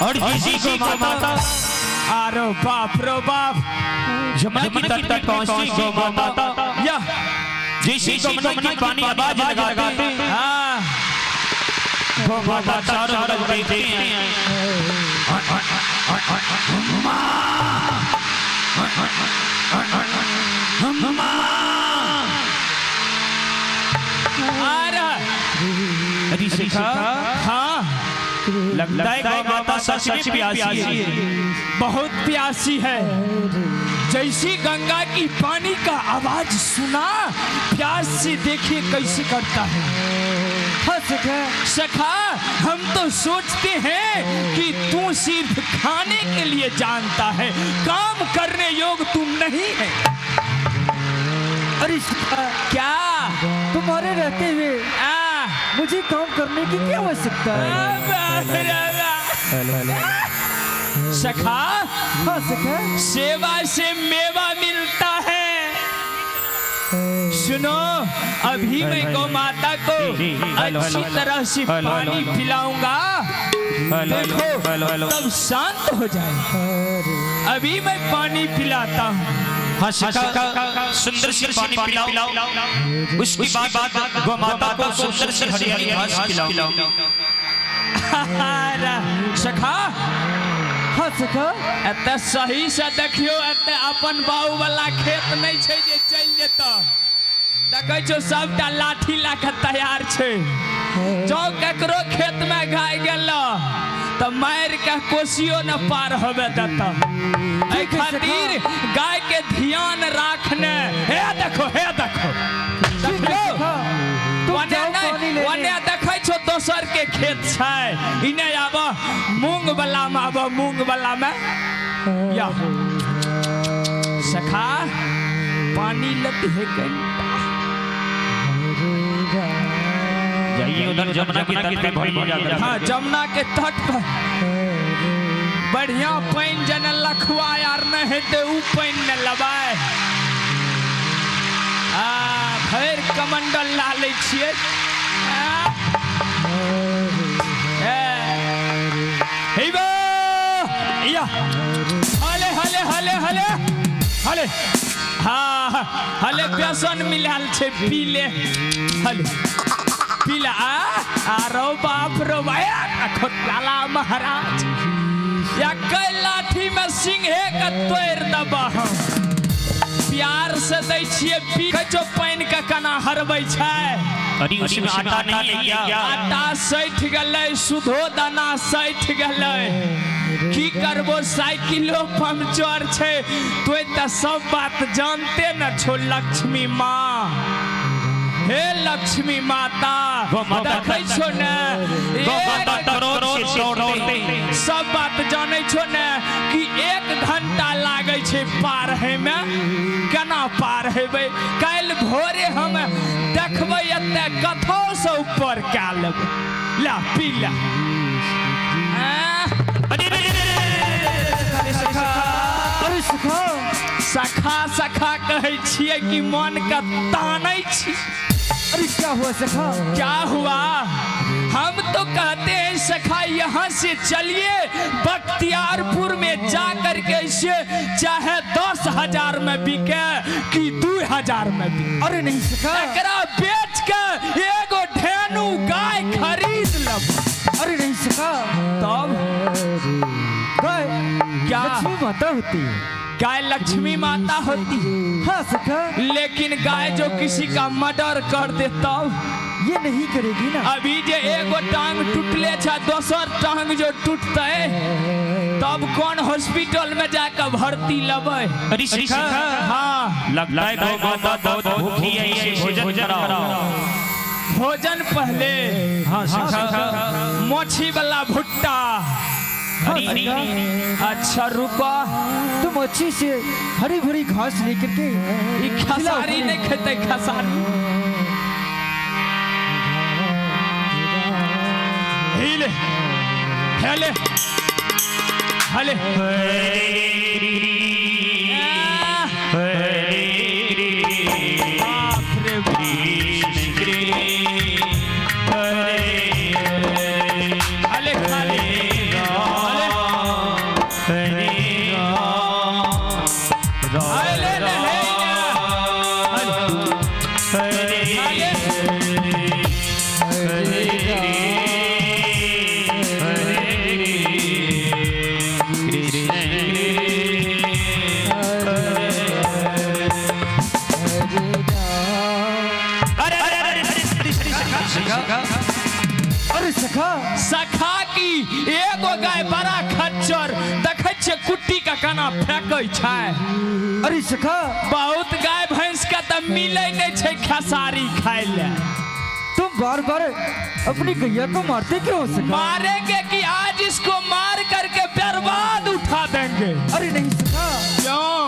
A: और किसी को माता,
B: अरे बाप रो बाप,
A: जमुना की तट तक पहुंची गौ माता,
B: या
A: जैसे जमुना की पानी आवाज लगाते, गौ माता चारों तरफ देखते हैं, अरे शिखा,
B: हाँ
A: लगता है गौ माता सच में प्यासी है,
B: बहुत प्यासी है। जैसी गंगा की पानी का आवाज सुना, प्यास से देखिए कैसे करता है।
C: हाँ सखा।
B: सखा, हम तो सोचते हैं कि तू सिर्फ खाने के लिए जानता है, काम करने योग तुम नहीं है।
C: अरे सखा,
B: क्या
C: तुम्हारे रहते हुए मुझे काम करने की क्या आवश्यकता है?
B: सखा,
C: हाँ सखा।
B: सेवा से मेवा मिलता है। सुनो, अभी मैं गौ माता को अच्छी तरह से पानी पिलाऊंगा, देखो तब शांत हो जाए। अभी मैं पानी पिलाता हूँ।
A: हाँ शिखा, सुंदर से पानी पिलाओ, उसके बाद गौ माता को सुंदर से हरी घास खिलाओ।
B: सखा,
C: हाँ सखा।
B: एते सही से देखियो, एते अपन बाऊ वाला खेत नहीं छे जे चल जेता। देखै छो सबटा लाठी लाके तैयार छे, जो केकरो खेत में गाय गेल तो मार के कोसियो न पार होबे देता। एहि खातिर गाय के ध्यान राखने। हे देखो वने देखै छो दोसर के खेत छै, इने आब मूंग वाला में या सखा पानी लत है घंटा।
A: जाइए उधर जमुना की तट पे भइल।
B: हाँ, जमुना के तट पर बढ़िया पानी जन लखवा यार न हेते उ पानी न लबाय। भैर कमंडल ला लै छियै। हले हले बेसन मिलाल छे, पीले हले पीला। आरो बाप रो भाया खोटाला महाराज, या कै लाठी में सिंहे का तोड़ दबा। प्यार से दै छियै, पी जो पानी के कना हरबै छै।
D: अरे उसमें आटा नहीं है क्या?
B: आटा सैठ गलै, सुधो दाना सैठ गलै, की करबो साइकिलो पंचर छे। तो त सब बात जानते न छो लक्ष्मी माँ। हे लक्ष्मी माता देखै छो न, सब बात जानै छो न कि 1 घंटा लागै छै पार है में। केना पार हेबै? काल्हि भोरे हम देखबै एते कथौ से ऊपर कए लेबै। ला पी ला। सखा सखा कहै छियै कि मन के तानै छी।
C: अरे क्या हुआ सखा?
B: क्या हुआ? हम तो कहते हैं सखा यहाँ से चलिए बख्तियारपुर में जा करके इसे चाहे 10,000 में बिके कि 2,000 में बिके।
C: अरे नहीं सखा।
B: एकरा बेच के एगो धेनु गाय खरीद लब।
C: अरे नहीं सखा।
B: तब
C: गाय
B: क्या
C: लक्ष्मी माता होती है?
B: गाय लक्ष्मी माता होती है।
C: हाँ सखा।
B: लेकिन गाय जो किसी का मर्डर कर दे तब
C: ये नहीं करेगी ना।
B: अभी जे एगो टांग टूटले छा, दोसर टांग जो टूटते तब कौन हॉस्पिटल में जाकर भर्ती लबै?
D: अरे शिखा,
B: हाँ
D: लगता है गौ माता बहुत भूखी है, ये भोजन कराओ।
B: भोजन पहले।
D: हाँ शिखा।
B: मोछी वाला भुट्टा। अच्छा रुको,
C: तुम अच्छी से हरी भरी घास लेकर के
B: ई खसारी नहीं खेते। खसारी हिले हेले हले सखा की एगो गाय बड़ा खच्चर देखे छे कुट्टी का काना फेंकै छै।
C: अरे सखा,
B: बहुत गाय भैंस का तो मिले नहीं छे खसारी खाए ले।
C: तुम बार बार अपनी गैया को मारते क्यों हो सखा?
B: मारेंगे कि आज इसको मार करके बर्बाद उठा देंगे।
C: अरे नहीं सखा।
B: क्यों?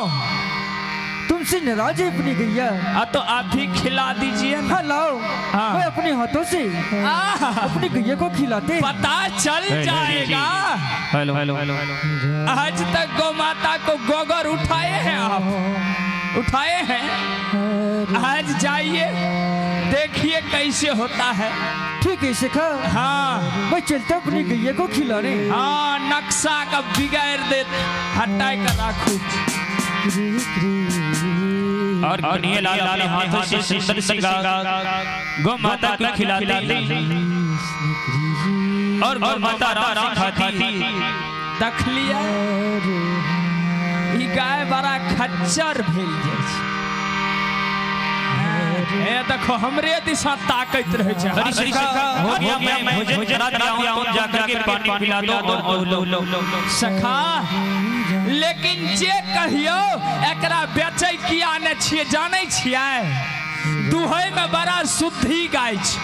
C: तुमसे नाराज है अपनी गैया।
B: तो आप भी खिला दीजिए ना।
C: हाँ लाओ।
B: हाँ।
C: मैं अपने हाथों से अपनी गैया को खिलाते।
B: पता चल जाएगा।
D: Hello hello hello.
B: आज तक गौ माता को गोबर उठाए हैं आप? उठाए हैं? आज जाइए देखिए कैसे होता है।
C: ठीक है सखा।
B: हाँ
C: मैं चलता अपनी गैया को खिलाने।
B: हाँ, नक्शा का बिगाड़ दे, हटाए कर रखू।
D: और कन्हैया लाल अपने हाथों से सुंदर सी गौ माता को खिलाती और गौ माता राम खाती।
B: देख लिया, ई गाय बड़ा खच्चर भेल जाय छै। ए देखो हमरे दिशा ताकत रहे छै।
D: अरे शिखा, हो गया, मैं भोजन करा दिया हूं, तुम जाकर के पानी पिला दो और लो।
B: सखा, लेकिन जे कहियो एकरा बेचै किया न छियै जानै छियै? दुहै में बड़ा शुद्धि गाय छै,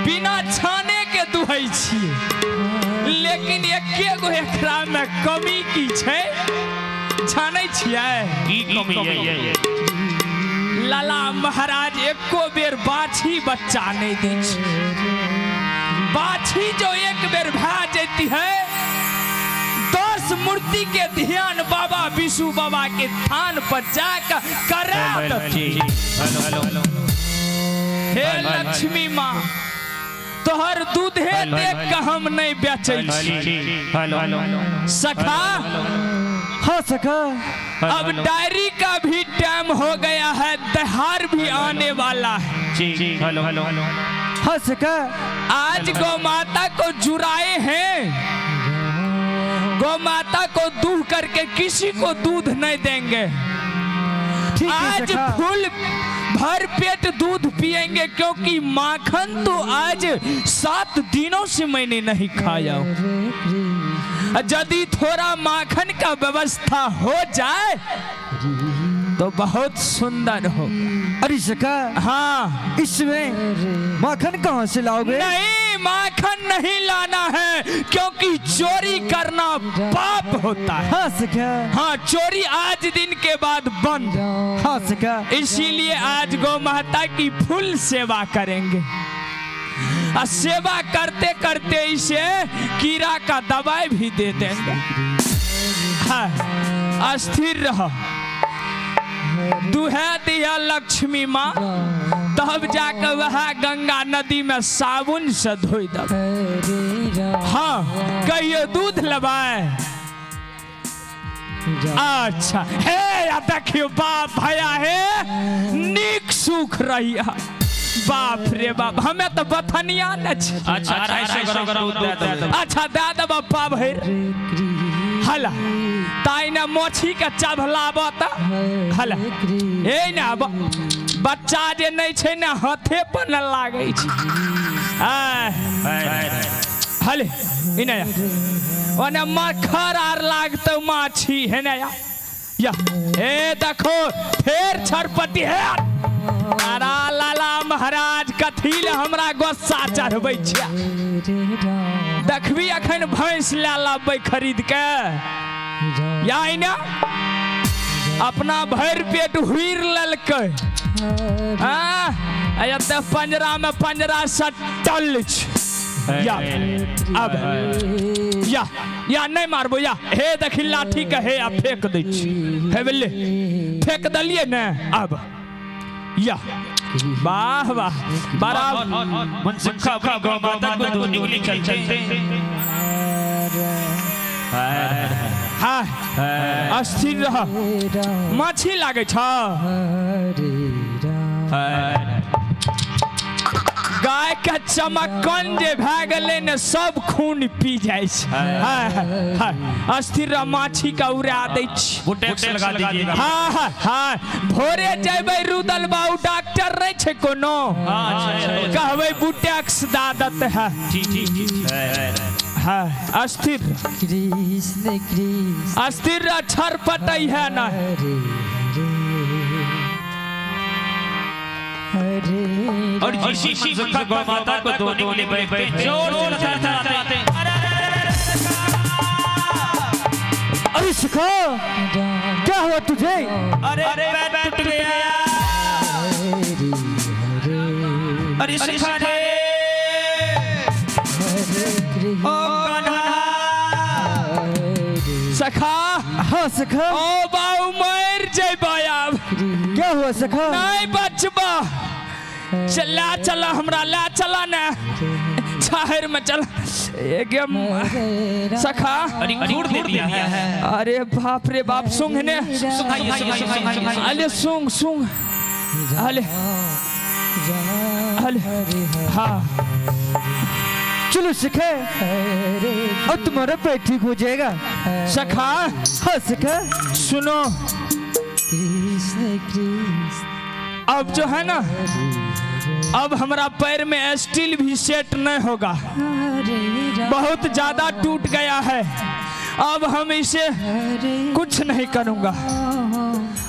B: बिना छाने के दुहै छियै। लेकिन एके गो एकरा में कमी की छै जानै छियै?
D: की कमी है?
B: लाला महाराज एको बेर बाछी बच्चा नहीं दै छै। बाछी जो एक बेर भए जेती है, 10 मूर्ति के ध्यान बाबा विष्णु बाबा के थान पर जाकर करा देती। हे लक्ष्मी माँ, तोहर दूधे देख के हम नहीं बेचै छी। सखा,
C: हाँ सखा।
B: अब डायरी का भी टाइम हो गया है, त्योहार भी आने वाला है।
D: हेलो।
C: हाँ सखा।
B: आज गौ माता को जुराए हैं, गौ माता को दूह करके किसी को दूध नहीं देंगे।
C: ठीक है
B: आज
C: सखा।
B: फुल भर पेट दूध पिएंगे, क्योंकि माखन तो आज 7 दिनों से मैंने नहीं खाया हूं। यदि थोड़ा माखन का व्यवस्था हो जाए तो बहुत सुंदर हो।
C: अरे सखा,
B: हाँ,
C: इसमें माखन कहाँ से लाओगे?
B: नहीं, माखन नहीं लाना है, क्योंकि चोरी करना पाप होता है।
C: हाँ सखा।
B: हाँ, चोरी आज दिन के बाद बंद।
C: हाँ सखा।
B: इसीलिए आज गौ माता की फुल सेवा करेंगे। और सेवा करते करते इसे कीड़ा का दवाई भी दे देंगे। हाँ, स्थिर रहो। दुहे दिया लक्ष्मी माँ, तब जाकर वह गंगा नदी में साबुन से धोई दब। हाँ, कहियो दूध लबाए। अच्छा हे, या देखियो बाप भया है, नीक सुख रही है। बाप रे बाप, हमें तो बथनिया न छ। अच्छा दादा बापा भैर हला ताई ना मोछी के चभलाबत हला ए ना बच्चा जे नहीं छे ना हाथे पर न लागे छै। हले इने ओने मखर आर लागतो माछी है ना या ए देखो फेर छरपटी है। अरा लाला महाराज कथी ले हमरा गुस्सा चढ़बै छिया? देखबी अखन भैंस ले लाबै खरीद के या ना अपना भर पेट हुईर ललकै। एते पंजरा में पंजरा सटल छ। या अब या नहीं मारबो या हे देखी लाठी के हे आ फेंक दै छी। हे बेले फेंक दलिए ने। अब या वाह वाह, बराबर
A: मनसुखा गौ माता को धोने के लिए चलते हैं।
B: हाँ, स्थिर रह। माछी लागे छ। गाय का चमकन जे भए गेलै ने सब खून पी जाइ छै। स्थिर रह, माछी का उड़ा दै छी।
A: बुटेक्स लगा दीजिएगा।
B: हाँ हाँ हाँ, भोरे जेबै रुदल बाबू डॉक्टर नहीं छे कोनो, कहबै बुटेक्स दादत है। हाँ, स्थिर
C: कृष्ण कृष्ण
B: स्थिर छरपटई है ना।
A: और इसी मनसुखा गौ माता को धोने के लिए बैठते हैं। जोर जोर से चलाते हैं।
C: अरे सखा, क्या हुआ तुझे?
A: अरे पैर टूट गया। अरे सखा रे, ओ कान्हा।
B: सखा।
C: हाँ सखा।
B: ओ बाऊ मर जेबै अब।
C: क्या हुआ सखा?
B: नहीं बचबा। चला चला हमरा ला चला ना शहर में चल। एकदम सखा
A: दूर दे दिया है।
B: अरे बाप रे बाप, सुंग ने अले सुंग सुंग अले अले। हाँ
C: चलो सखा, अब तुम्हारा पेट ठीक हो जाएगा।
B: सखा।
C: हाँ सखा।
B: सुनो,
C: कृष्ण कृष्ण
B: अब जो है ना, अब हमारा पैर में स्टील भी सेट नहीं होगा, बहुत ज्यादा टूट गया है। अब हम इसे कुछ नहीं करूंगा,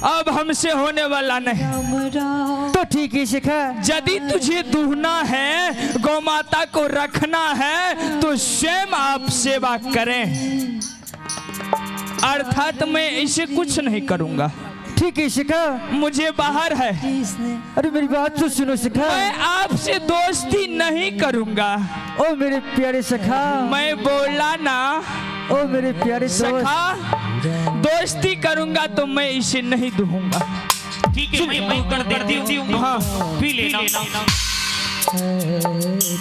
B: अब हमसे होने वाला नहीं।
C: तो ठीक है सखा।
B: यदि तुझे दूहना है, गौ माता को रखना है, तो स्वयं आप सेवा करें, अर्थात मैं इसे कुछ नहीं करूंगा।
C: ठीक है सखा।
B: मुझे बाहर है।
C: अरे मेरी बात तो सुनो सखा।
B: मैं आपसे दोस्ती नहीं करूंगा।
C: ओ मेरे प्यारे सखा।
B: मैं बोला ना,
C: ओ मेरे प्यारे
B: सखा, दोस्ती करूंगा तो मैं इसे नहीं दूंगा।
A: ठीक है, मैं कर देती हूँ।
B: हाँ,
A: पी लेना।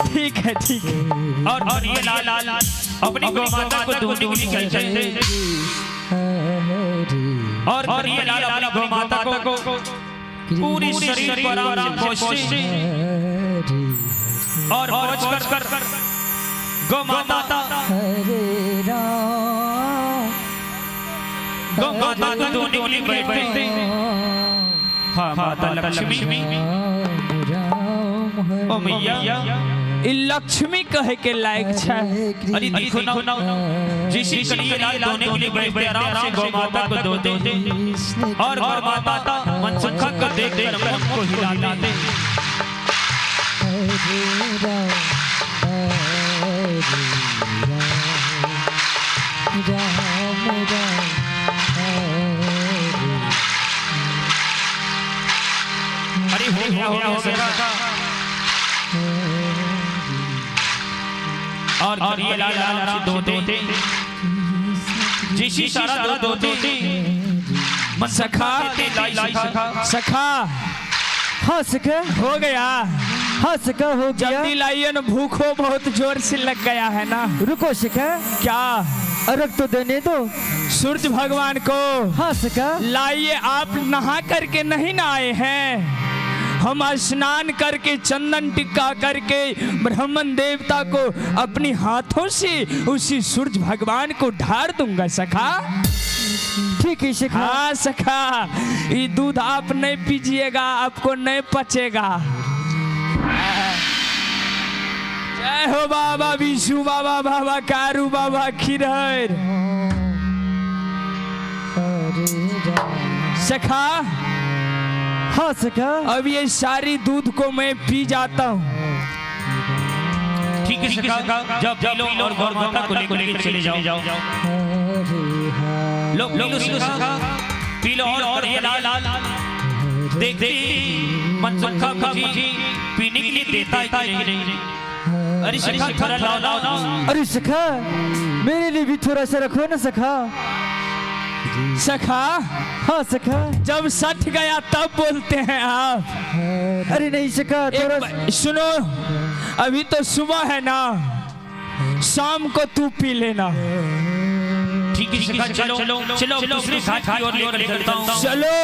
B: ठीक है ठीक है।
A: और ये लाल अपनी गौ माता को धोने के लिए चलते हैं। और ये लाल अपनी गौ माता को पूरी शरीर पर आराम से और पोंछ कर गौ माता को धोने के लिए बैठते हैं। हाँ माता लक्ष्मी ओ मैया
B: ई लक्ष्मी कहे के लायक छै।
A: अरे देखो ना जिस कलिए लाल दोने के लिए बैठते आराम से गौ माता को दो दे और गौ माता मनसुखा को देख कर मन को हिलाते। अरे हो गया और ये लाल लाल दो दे जिसी सारा दो दे मन सखा
B: सखा
C: हाँ सखा
B: हो गया।
C: हाँ सखा हो गया।
B: जल्दी लाइए ना, भूखो बहुत जोर से लग गया है ना।
C: रुको सखा,
B: क्या
C: अर्घ तो देने दो
B: सूरज भगवान को।
C: हाँ सखा
B: लाइए, आप नहा करके नहीं ना आए हैं। हम स्नान करके चंदन टिक्का करके ब्राह्मण देवता को अपनी हाथों से उसी सूरज भगवान को ढार दूंगा सखा।
C: ठीक है सखा।
B: हाँ सखा, ये दूध आप नहीं पीजिएगा, आपको नहीं पचेगा। जय हो बाबा विष्णु बाबा, बाबा कारू, बाबा खिरहर। सखा
C: हाँ सखा,
B: अब ये सारी दूध को मैं पी जाता हूँ।
A: ठीक है सखा, जब लो और गौ माता को लेकर चले जाओ। लो सखा, पी लो और ये लाल देख मनसुखा मुझे पीने के लिए देता है कि नहीं। अरे सखा थोड़ा लाओ।
C: अरे सखा मेरे लिए भी थोड़ा सा रखो ना सखा।
B: सखा
C: हाँ सखा,
B: जब सट गया तब बोलते हैं आप।
C: अरे नहीं सखा थोड़ा
B: सुनो, अभी तो सुबह है ना, शाम को तू पी लेना।
A: ठीक है सखा, चलो दूसरी घाट की ओर लेकर चलता हूँ।
B: चलो।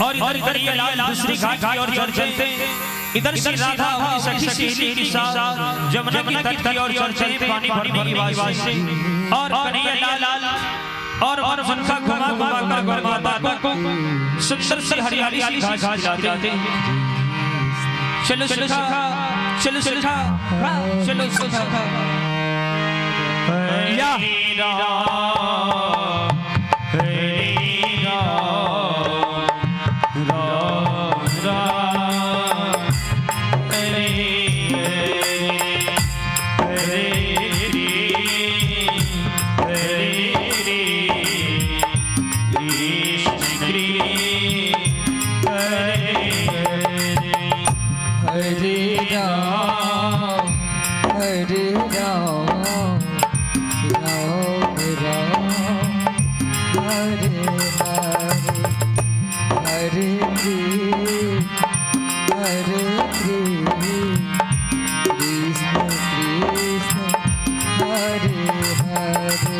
A: और इधर ये लाल दूसरी घाट की ओर चलते हैं। इधर से राधा अपनी सखी सहेली के साथ जमुना की तट की ओर चलते हैं पानी भरने की आवाज से। और कन्हैया लाल और मनसुखा घुमा कर गौ माता को सुंदर सी हरियाली सी घास खिलाते हैं। चलो सखा, चलो सखा, चलो सखा।
B: या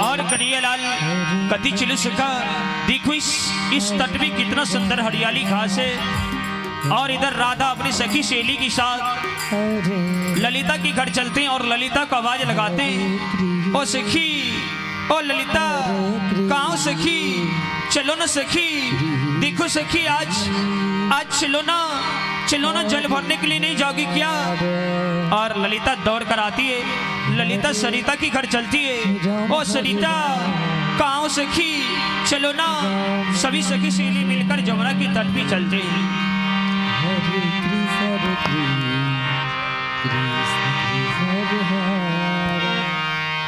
A: और कन्हैया लाल कति चिलु सखा, देखो इस तट में कितना सुंदर हरियाली घास है। और इधर राधा अपनी सखी सहेली के साथ ललिता के घर चलते हैं और ललिता को आवाज लगाते हैं, ओ सखी, ओ ललिता, कहाँ सखी, चलो ना सखी, देखो सखी आज चलो ना जल भरने के लिए नहीं जाओगी क्या। और ललिता दौड़ कर आती है, ललिता सरिता के घर चलती है, ओ सरिता, कहाँ सखी, चलो ना। सभी सखी सहेली मिलकर जमुना की तट पे चलते हैं।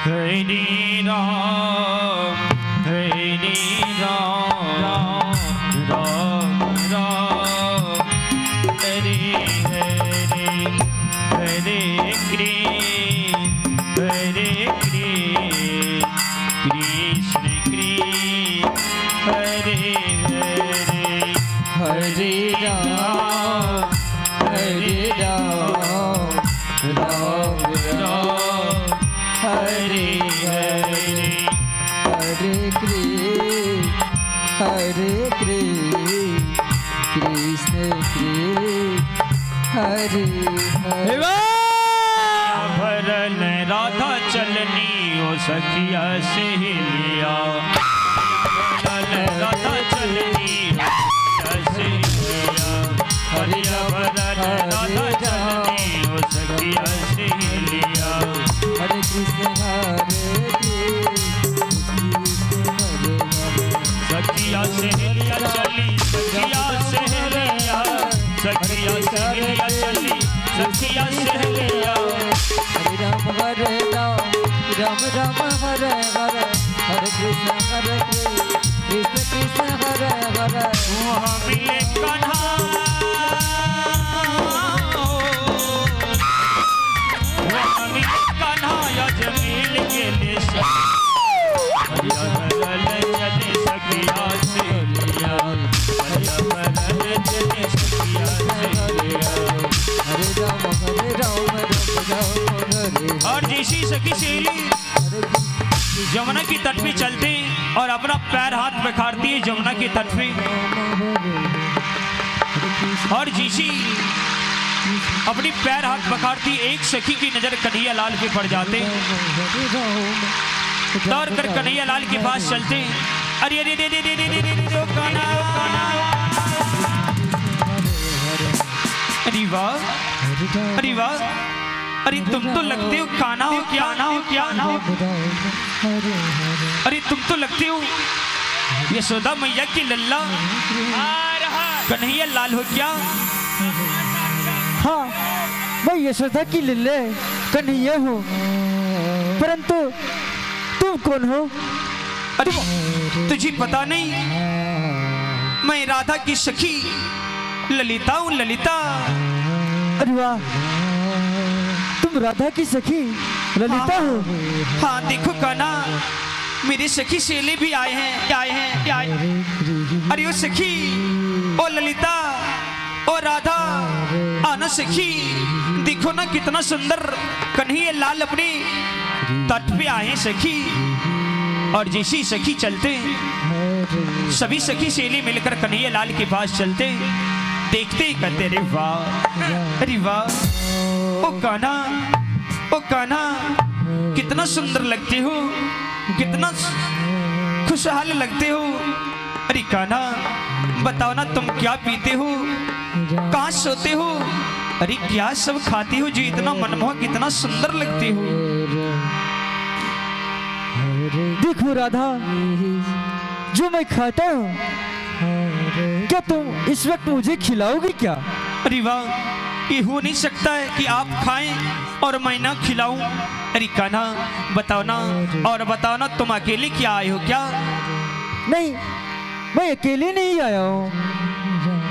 A: हरे राम, हरे राम, राम राम, हरे हरे, हरे कृष्ण, हरे कृष्ण, कृष्ण कृष्ण, हरे हरे,
C: हरे राम, हरे राम, राम राम,
A: हरे हरे,
C: हरे कृष्ण, हरे कृष्ण, कृष्ण कृष्ण, हरे हरे।
A: भरन राधा चलनी ओ सखिया सहेलिया, भरन राधा चलनी ओ सखिया सहेलिया। सखिया सहेलिया
C: हरे कृष्ण
A: सखिया सहेलिया चली सखिया सहेलिया सखिया सहेलिया चली सखिया सहेलिया
C: हरे राम राम राम हरे हरे हरे कृष्ण कृष्ण कृष्ण हरे हरे
A: वहाँ मिले कान्हा वहाँ मिले कान्हा अजमेर के देश हरिया भरल चले सखिया सहेलिया हरिया भरल चले सखिया सहेलिया
C: हरे राम हरे
A: और जैसी सखी सहेली जमुना की तट पे चलते और अपना पैर हाथ पखारती है जमुना के तट पे और जैसी अपनी पैर हाथ पखारती एक सखी की नजर कन्हैया लाल पे पड़ जाते दौड़ कर कन्हैया लाल के पास चलते अरे अरे अरे अरे अरे अरे अरे कान्हा अरे वाह अरे वाह अरे तुम तो लगते हो कान्हा हो क्या ना हो क्या ना हो अरे तुम तो लगते हो यशोदा मैया की लल्ला कन्हैया लाल हो क्या
C: हाँ मैं यशोदा की लिल्ले कन्हैया हूँ परंतु तुम कौन हो
A: अरे तुझे पता नहीं मैं राधा की सखी ललिता हूँ ललिता
C: अरे वाह तुम राधा की सखी ललिता हो
A: हाँ देखो कान्हा मेरी सखी सहेली भी आए हैं अरे ओ सखी ओ ललिता ओ राधा आना सखी देखो ना कितना सुंदर कन्हैया लाल अपने तट पे आए सखी और जैसी सखी चलते सभी सखी सहेली मिलकर कन्हैया लाल के पास चलते देखते ही कहते अरे वाह ओ कान्हा कितना सुंदर लगते हो कितना खुशहाल लगते हो अरे कान्हा बताओ ना तुम क्या पीते हो कहाँ सोते हो अरे क्या सब खाते हो जो इतना मनमोहक इतना सुंदर लगते हो
C: देखो राधा जो मैं खाता हूँ क्या तुम इस वक्त मुझे खिलाओगी क्या
A: अरे वाह ये हो नहीं सकता है कि आप खाएं और मैं ना खिलाऊं अरे कान्हा बताओ ना और बताओ ना तुम अकेले क्या आए हो क्या
C: नहीं मैं अकेले नहीं आया हूँ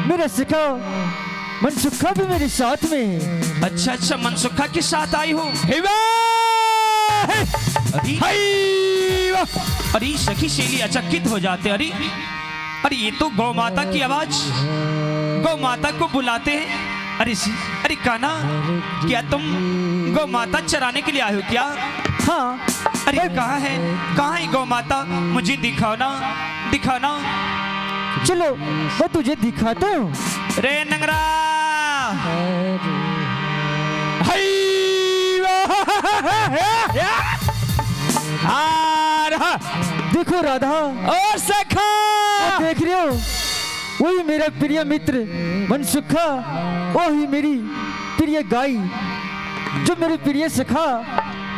C: मेरा सखा मनसुखा भी मेरे साथ में है
A: अच्छा मनसुखा के साथ आई हो अरे सखी सहेली अचकित हो जाते अरे ये तो गौ माता की आवाज गौ माता को बुलाते हैं अरे कान्हा क्या तुम गौ माता चराने के लिए आए हो क्या
C: हाँ
A: अरे कहाँ है गौ माता मुझे दिखाओ ना
C: चलो मैं तुझे दिखाता हूँ
A: रे नंगरा
C: देखो राधा
A: और सखा
C: देख रहे हो वही मेरा प्रिय मित्र मनसुखा वही मेरी प्रिय गाय जो मेरे प्रिय सखा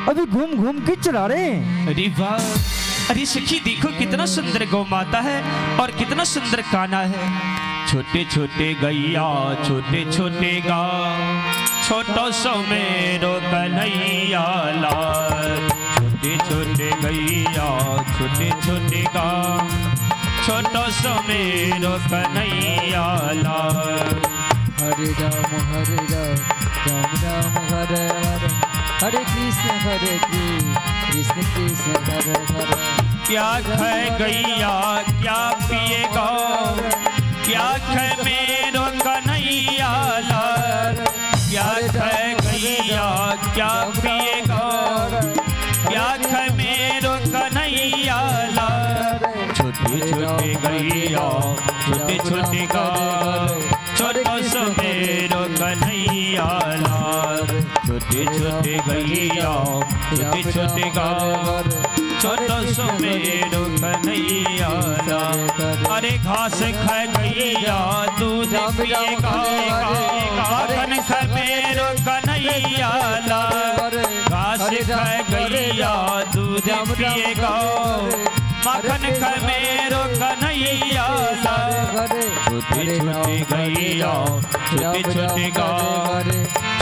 C: अभी घूम घूम के चला रहे हैं
A: अरे वाह अरे सखी देखो कितना सुंदर गौ माता है और कितना सुंदर कान्हा है छोटे छोटे गैया छोटे छोटे गा छोटो सो मेरो कन्हैया लाल छोटे छोटे गैया छोटे छोटे गा छोटो सो मेरो कन्हैया लाल
C: हरे राम राम राम हरे हरे हरे कृष्ण कृष्ण कृष्ण हरे हरे
A: क्या खाए गैया क्या पिएगा क्या खाए मेरो कन्हैया लाल क्या खाए गैया क्या पिएगा क्या खाए मेरो कन्हैया लाल छोटे छोटे गैया छोटे छोटे गा छोटो सो मेरो कन्हैया लाल छोटे छोटे गैया छोटे छोटे गा छोटो सो मेरो कन्हैया लाल अरे घास खाए गैया दूध पिएगा माखन खाए मेरो कन्हैया खाए गैया दूध पिएगा माखन खाए मेरो कन्हैया छोटी छोटी गैया छोटी छोटी गा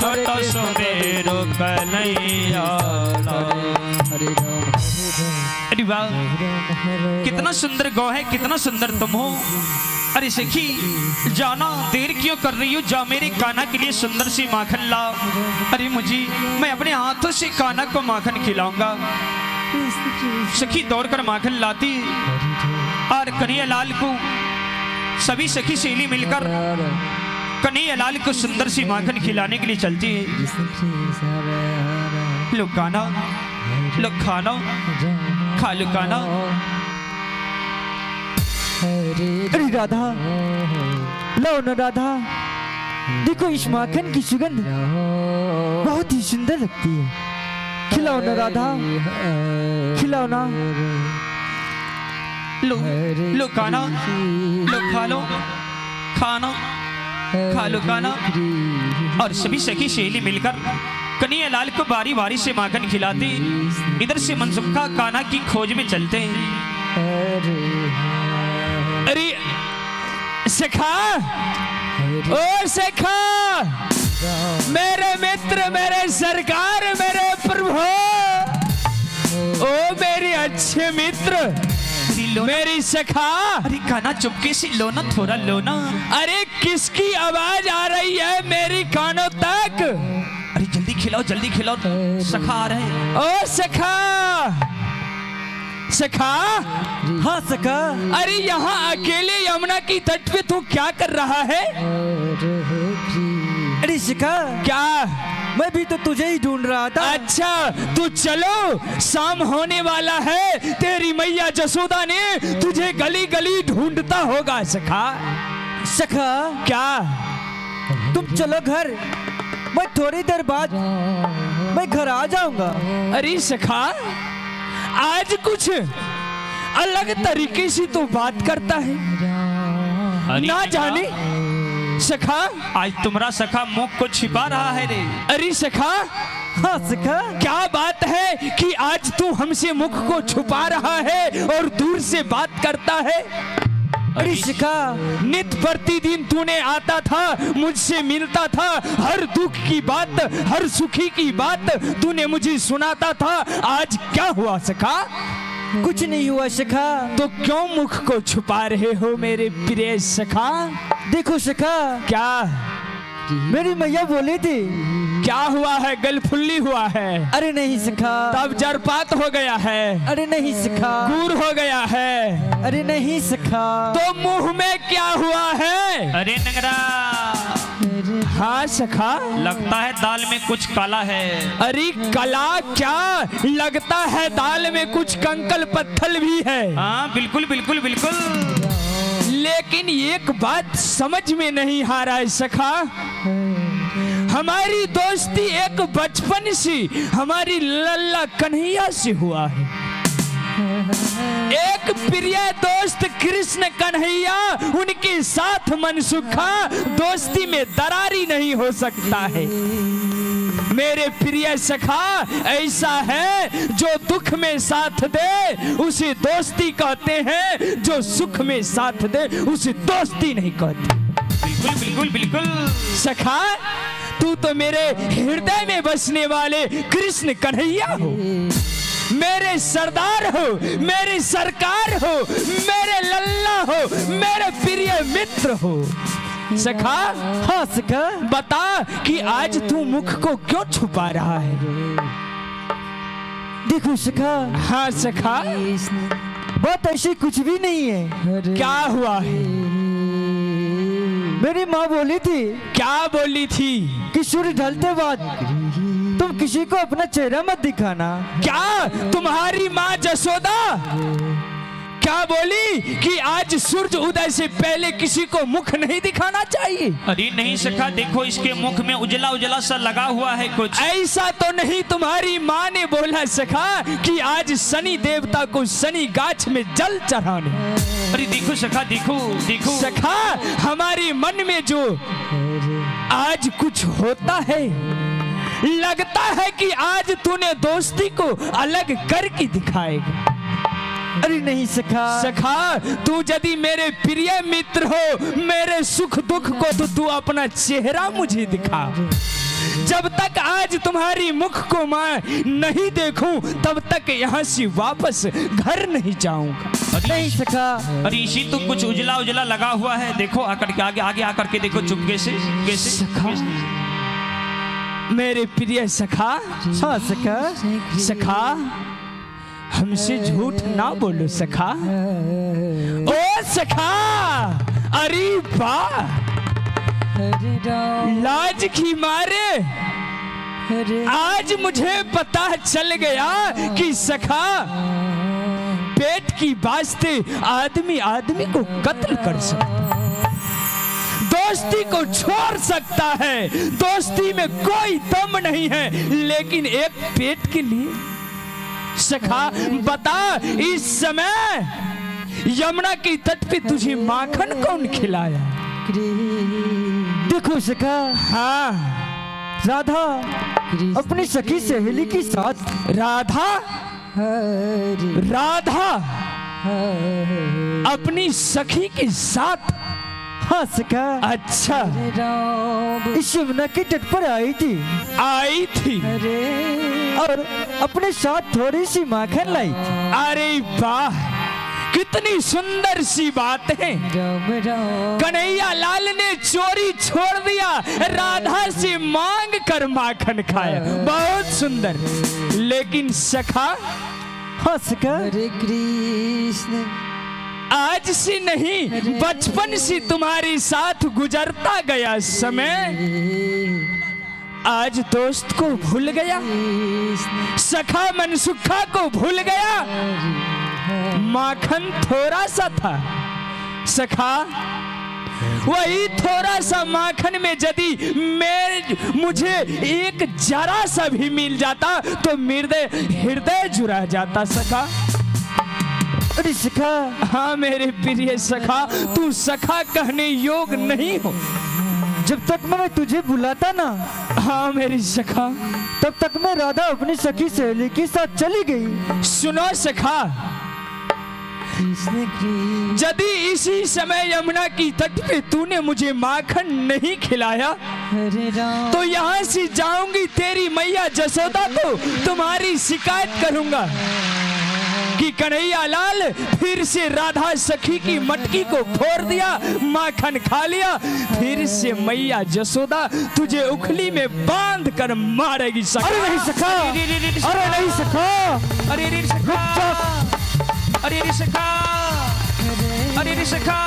A: छोटा सो मेरो कन्हैया। अरे वाह कितना सुंदर गौ है, कितना सुंदर तुम हो। अरे सखी जाना देर क्यों कर रही हो, जा मेरे कान्हा के लिए सुंदर सी माखन ला। अरे मैं अपने हाथों से कान्हा को माखन खिलाऊंगा। सखी दौड़कर माखन लाती और कन्हैया लाल को सभी सखी सहेली मिलकर कन्हैया लाल को सुंदर सी माखन खिलाने के लिए चलती है। लो कान्हा, लो खाना, खा लो कान्हा।
C: अरे राधा, लो ना राधा, देखो इस माखन की सुगंध बहुत ही सुंदर लगती है। खिलाओ ना राधा, खिलाओ ना।
A: लो कान्हा, लो खा लो, खाना खा लो कान्हा। और सभी सखी सहेली मिलकर कन्हैया लाल को बारी बारी से माखन खिलाते। इधर से मनसुखा कान्हा की खोज में चलते हैं।
B: अरे सखा, ओ सखा, मेरे मित्र, मेरे सरकार, मेरे प्रभु, ओ मेरे अच्छे मित्र, मेरी सखा।
A: अरे कान्हा चुपके से लो ना, थोड़ा लो ना।
B: अरे किसकी आवाज आ रही है मेरी कानों तक?
A: अरे जल्दी खिलाओ, जल्दी खिलाओ, सखा आ रहे हैं।
B: ओ सखा, सखा।
C: हाँ सखा।
B: अरे यहाँ अकेले यमुना की तट पे तू क्या कर रहा है?
C: अरे सखा,
B: क्या?
C: मैं भी तो तुझे ही ढूंढ रहा था।
B: अच्छा तू चलो, शाम होने वाला है, तेरी मैया जसोदा ने तुझे गली गली ढूंढता होगा सखा।
C: सखा
B: क्या?
C: तुम चलो घर, मैं थोड़ी देर बाद मैं घर आ जाऊंगा।
B: अरे सखा, आज कुछ अलग तरीके से तू बात करता है, ना जाने सखा।
A: आज तुम्हारा सखा मुख को छिपा रहा है रे।
B: अरे सखा,
C: हाँ सखा।
B: क्या बात है कि आज तू हमसे मुख को छुपा रहा है और दूर से बात करता है?
C: अरे सखा,
B: नित प्रतिदिन तूने आता था, मुझसे मिलता था, हर दुख की बात, हर सुखी की बात तूने मुझे सुनाता था। आज क्या हुआ सखा?
C: कुछ नहीं हुआ सखा।
B: तो क्यों मुख को छुपा रहे हो मेरे प्रिय सखा?
C: देखो सखा,
B: क्या?
C: मेरी मैया बोली थी।
B: क्या हुआ है? गलफुल्ली हुआ है?
C: अरे नहीं सखा।
B: तब जरपात हो गया है?
C: अरे नहीं सखा।
B: गुर हो गया है?
C: अरे नहीं सखा।
B: तो मुंह में क्या हुआ है?
A: अरे नंगरा,
B: हाँ सखा,
A: लगता है दाल में कुछ काला है।
B: अरे कला क्या? लगता है दाल में कुछ कंकल पत्थल भी है।
A: हाँ बिल्कुल बिल्कुल बिल्कुल।
B: लेकिन एक बात समझ में नहीं आ रहा है सखा, हमारी दोस्ती एक बचपन से हमारी लल्ला कन्हैया से हुआ है। एक प्रिय दोस्त कृष्ण कन्हैया, उनके साथ मनसुखा, दोस्ती में दरारी नहीं हो सकता है। मेरे प्रिय सखा, ऐसा है जो दुख में साथ दे उसे दोस्ती कहते हैं, जो सुख में साथ दे उसे दोस्ती नहीं कहते।
A: बिल्कुल बिल्कुल बिल्कुल।
B: सखा, तू तो मेरे हृदय में बसने वाले कृष्ण कन्हैया हो, मेरे सरदार हो, मेरे सरकार हो, मेरे लल्ला हो, मेरे प्रिय मित्र हो। सखा,
C: हाँ सखा।
B: बता कि आज तू मुख को क्यों छुपा रहा है?
C: देखो सखा।
B: हाँ सखा,
C: बात ऐसी कुछ भी नहीं है।
B: क्या हुआ है?
C: मेरी माँ बोली थी।
B: क्या बोली थी?
C: कि सूर्य ढलते बाद तुम किसी को अपना चेहरा मत दिखाना।
B: क्या तुम्हारी माँ जसोदा क्या बोली कि आज सूर्य उदय से पहले किसी को मुख नहीं दिखाना चाहिए?
A: अरे नहीं सखा, देखो इसके मुख में उजला उजला सा लगा हुआ है कुछ।
B: ऐसा तो नहीं तुम्हारी माँ ने बोला सखा कि आज शनि देवता को शनि गाछ में जल चढ़ाने।
A: अरे देखो सखा, देखो देखो
B: सखा, हमारे मन में जो आज कुछ होता है लगता है कि आज तूने दोस्ती को अलग करके दिखाएगा।
C: अरे नहीं सखा,
B: सखा तू यदि मेरे प्रिय मित्र हो, मेरे सुख दुख को तो तू अपना चेहरा मुझे दिखा। जब तक आज तुम्हारी मुख को मैं नहीं देखूं तब तक यहाँ से वापस घर नहीं जाऊंगा।
C: नहीं सखा।
A: अरे इसी तो कुछ उजला उजला लगा हुआ है, देखो आकर के आगे आगे आकर के देखो चुपके से कैसे।
B: सखा मेरे प्रिय सखा,
C: हाँ सखा,
B: सखा हमसे झूठ ना बोलो सखा। ओ सखा, अरे वाह, लाज की मारे आज मुझे पता चल गया कि सखा पेट की वास्ते आदमी आदमी को कत्ल कर सकता, दोस्ती को छोड़ सकता है, दोस्ती में कोई दम नहीं है, लेकिन एक पेट के लिए। सखा बता, इस समय यमुना की तट पे तुझे माखन कौन खिलाया?
C: देखो सखा,
B: हाँ
C: राधा अपनी सखी सहेली के साथ।
B: राधा, राधा अपनी सखी के साथ।
C: हाँ सखा।
B: अच्छा,
C: इस यमुना के तट पर आई थी और अपने साथ थोड़ी सी माखन लाई थी।
B: अरे वाह, कितनी सुंदर सी बात है। कन्हैया लाल ने चोरी छोड़ दिया, राधा से मांग कर माखन खाया, बहुत सुंदर। लेकिन सखा,
C: हाँ सखा,
B: आज से नहीं बचपन से तुम्हारे साथ गुजरता गया समय आज दोस्त को भूल गया, सखा मनसुखा को भूल गया। माखन थोड़ा सा था सखा, वही थोड़ा सा माखन में यदि मुझे एक जरा सा भी मिल जाता तो मेरे हृदय जुड़ा जाता सखा।
C: अरे सखा,
B: हाँ मेरे प्रिय सखा, तू सखा कहने योग नहीं हो।
C: जब तक मैं तुझे बुलाता ना,
B: हाँ मेरी सखा,
C: तब तक मैं राधा अपनी सखी सहेली के साथ चली गई।
B: सुनो सखा, यदि इसी समय यमुना की तट पे तूने मुझे माखन नहीं खिलाया तो यहाँ से जाऊंगी, तेरी मैया जसोदा को तुम्हारी शिकायत करूंगा कि कन्हैया लाल फिर से राधा सखी की मटकी को फोड़ दिया, माखन खा लिया, फिर से मैया जसोदा तुझे उखली में बांध कर मारेगी सखा।
C: अरे नहीं सखा, अरे नहीं सखा,
A: अरे रे सखा, अरे रे सखा, अरे रे सखा,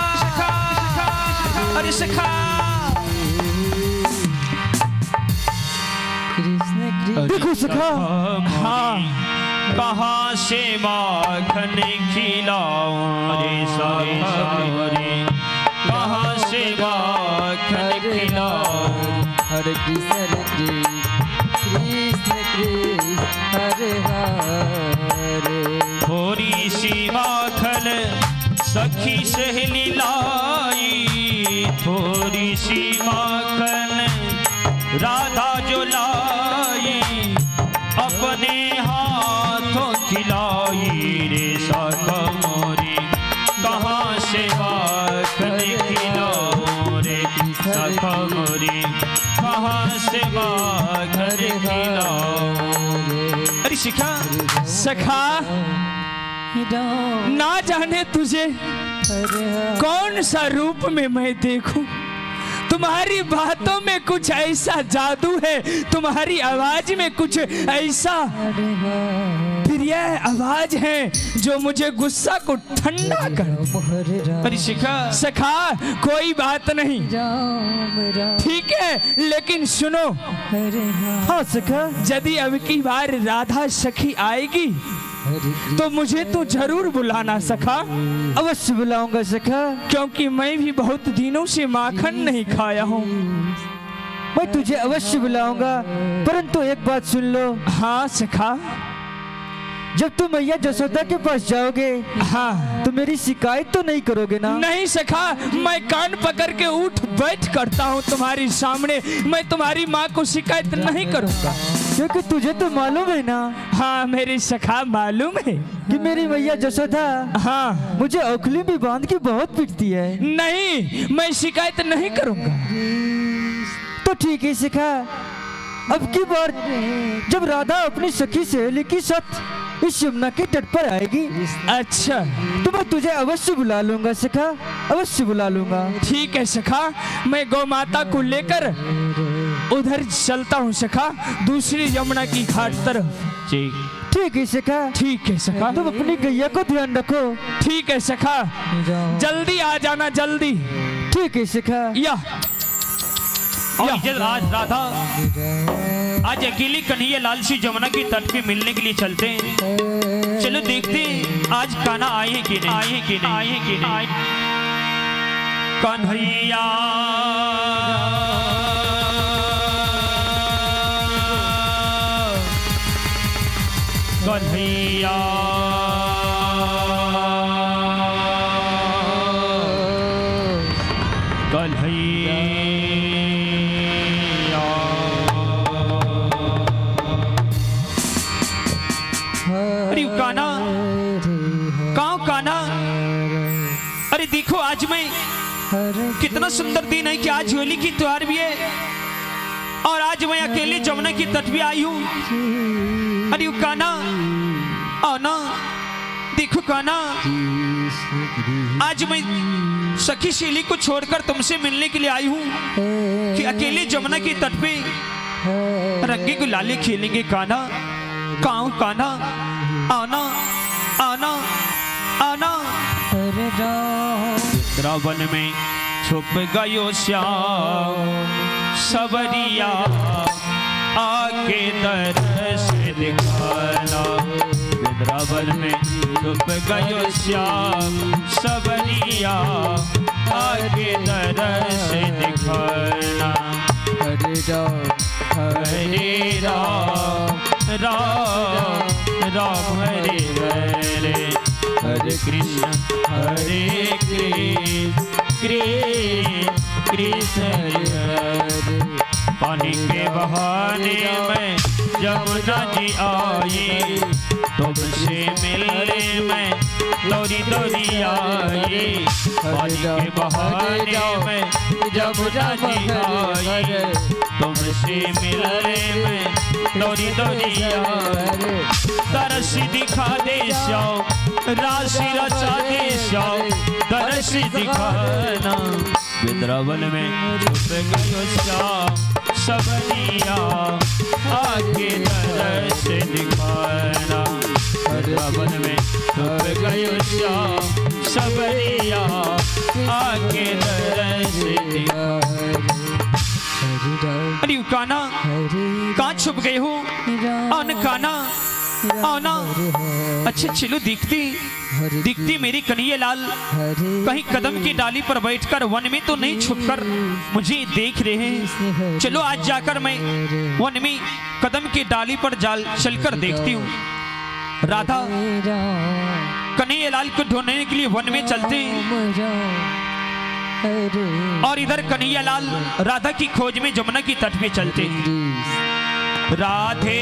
A: अरे सखा।
C: देखो सखा,
B: हाँ
A: कहाँ से माखन खिलाऊं रे सारी, कहाँ से माखन खिलाऊं।
C: हरे कृष्ण कृष्ण कृष्ण हरे हरे।
A: थोड़ी सी माखन सखी सहेली लाई, थोड़ी सी माखन राधा जो लाई, अपने हाथों खिलाई रे सखा मोरी, कहाँ से माखन खिलाऊं रे सखा मोरी, कहाँ से माखन खिलाऊं। अरे शिखा,
B: सखा ना जाने तुझे कौन सा रूप में मैं देखूं, तुम्हारी बातों में कुछ ऐसा जादू है, तुम्हारी आवाज में कुछ ऐसा प्रिय आवाज है जो मुझे गुस्सा को ठंडा कर।
A: अरे शिखा,
B: सखा कोई बात नहीं, ठीक है, लेकिन सुनो,
C: हाँ सखा,
B: यदि अब की बार राधा सखी आएगी तो मुझे तो जरूर बुलाना सखा।
C: अवश्य बुलाऊंगा सखा,
B: क्योंकि मैं भी बहुत दिनों से माखन नहीं खाया हूँ।
C: मैं तुझे अवश्य बुलाऊंगा, परंतु एक बात सुन लो।
B: हाँ सखा।
C: जब तुम मैया जसोदा के पास जाओगे
B: हाँ
C: तो मेरी शिकायत तो नहीं करोगे ना?
B: नहीं सखा, मैं कान पकड़ के उठ बैठ करता हूँ तुम्हारी सामने। मैं तुम्हारी माँ को शिकायत नहीं करूँगा,
C: क्योंकि तुझे तो मालूम है ना
B: हाँ मेरी सखा मालूम है
C: कि मेरी मैया जसोदा
B: हाँ।
C: मुझे औखली में बांध के बहुत पीटती है।
B: नहीं, मैं शिकायत नहीं करूँगा।
C: तो ठीक है शिखा, अब की बार जब राधा अपनी सखी सहेली के साथ इस यमुना के तट पर आएगी
B: अच्छा
C: तो मैं तुझे अवश्य बुला लूंगा शिखा, अवश्य बुला लूंगा।
B: ठीक है सखा, मैं गौ माता को लेकर उधर चलता हूँ सखा, दूसरी यमुना की घाट तरफ।
C: ठीक है शिखा,
B: ठीक है सखा,
C: तुम अपनी गैया को ध्यान रखो।
B: ठीक है सखा, जल्दी आ जाना जल्दी।
C: ठीक है शिखा।
B: या
A: और आज राधा आज अकेली कन्हैया लाल सी जमुना की तट पे मिलने के लिए चलते हैं। चलो देखते हैं आज कान्हा आए हैं कि नहीं, आए हैं कि नहीं, आए हैं कि नहीं। कन्हैया कन्हैया अरे कान्हा, कहाँ कान्हा? अरे देखो आज मैं कितना सुंदर दिन है कि आज होली की त्योहार भी है और आज मैं अकेले जमुना की तट भी आई हूँ। अरे कान्हा आओ ना, देखो कान्हा आज मैं सखी सहेली को छोड़कर तुमसे मिलने के लिए आई हूँ कि अकेले जमुना की तट पे रंगे गुलाले खेलेंगे। कान्हा कहाँ कान्हा? आना आना आना। रावण में छुप गयो श्याम सबरिया आके दर्श दिखाना। वृंदावन में छुप गयो श्याम सबरिया आके दर्श दिखाना। हरे राम राम राम हरे हरे, हरे कृष्ण कृष्ण हरे हरे। पानी के बहाने में जमुना जी आई, तुमसे मिलने में दौड़ी दौड़ी आई। पानी के बहाने में जमुना जी आई, तुमसे मिलने में दौड़ी दौड़ी आई। तरस दिखा दे श्याम, राशि रचा दे श्याम, तरस दिखाना। वृंदावन में छुप गयो श्याम सबरिया आके तरस दिखाना। वृंदावन में छुप गयो श्याम सबरिया आके तरस दिखाना। अरे कान्हा कहाँ छुप गए हो? आना कान्हा आना। अच्छा चलो दिखती मेरी कन्हैया लाल कहीं कदम की डाली पर बैठकर वन में तो नहीं छुपकर मुझे देख रहे हैं। चलो आज जाकर मैं वन में कदम की डाली पर चलकर देखती हूँ। राधा कन्हैया लाल को ढूंढने के लिए वन में चलते हैं और इधर कन्हैया लाल राधा की खोज में जमुना की तट पे चलते हैं। राधे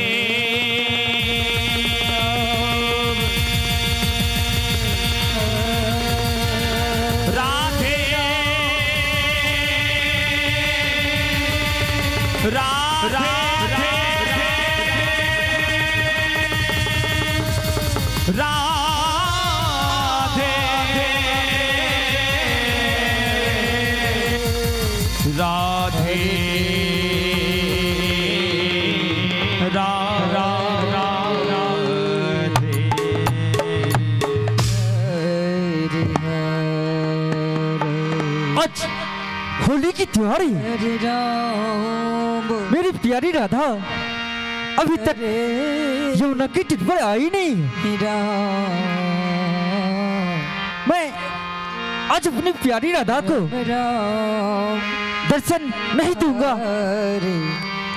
A: राधे राधे राधे
C: आज होली की त्योहार है। मेरी प्यारी राधा अभी तक यमुना की तट पर आई नहीं। मैं आज अपनी प्यारी राधा को दर्शन नहीं दूंगा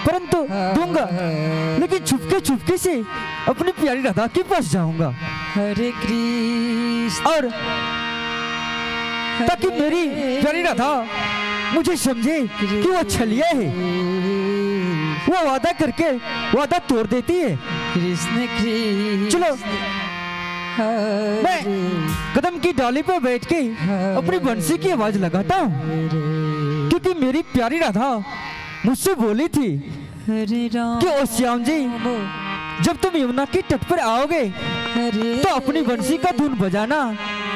C: परंतु दूंगा, लेकिन छुपके से अपनी प्यारी राधा के पास जाऊंगा
B: हरे कृष्ण।
C: और ताकि मेरी प्यारी राधा मुझे समझे कि वो छलिया है। वो वादा करके वादा तोड़ देती है।
B: कृष्ण कृष्ण।
C: चलो मैं कदम की डाली पर बैठ के अपनी बंसी की आवाज लगाता हूँ, क्योंकि मेरी प्यारी राधा मुझसे बोली थी
B: हरे राम
C: कि ओ श्याम जी, जब तुम यमुना के तट पर आओगे तो अपनी बंसी का धुन बजाना।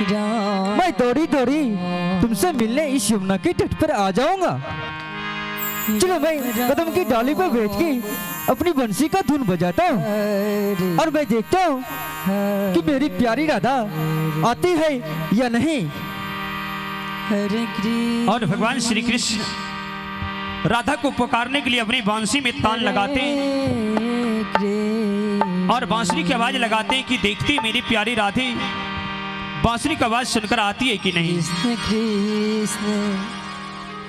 B: राम।
C: मैं दौड़ी दौड़ी तुमसे मिलने इस यमुना के तट पर आ जाऊंगा। चलो मैं कदम की डाली पर बैठ के अपनी बंसी का धुन बजाता हूँ और मैं देखता हूँ कि मेरी प्यारी राधा आती है या नहीं।
B: हरे कृष्ण।
A: और भगवान श्री कृष्ण राधा को पुकारने के लिए अपनी बांसुरी में तान लगाते और बांसुरी की आवाज लगाते कि देखती मेरी प्यारी राधे बांसुरी की आवाज सुनकर आती है कि नहीं।
B: कृष्ण कृष्ण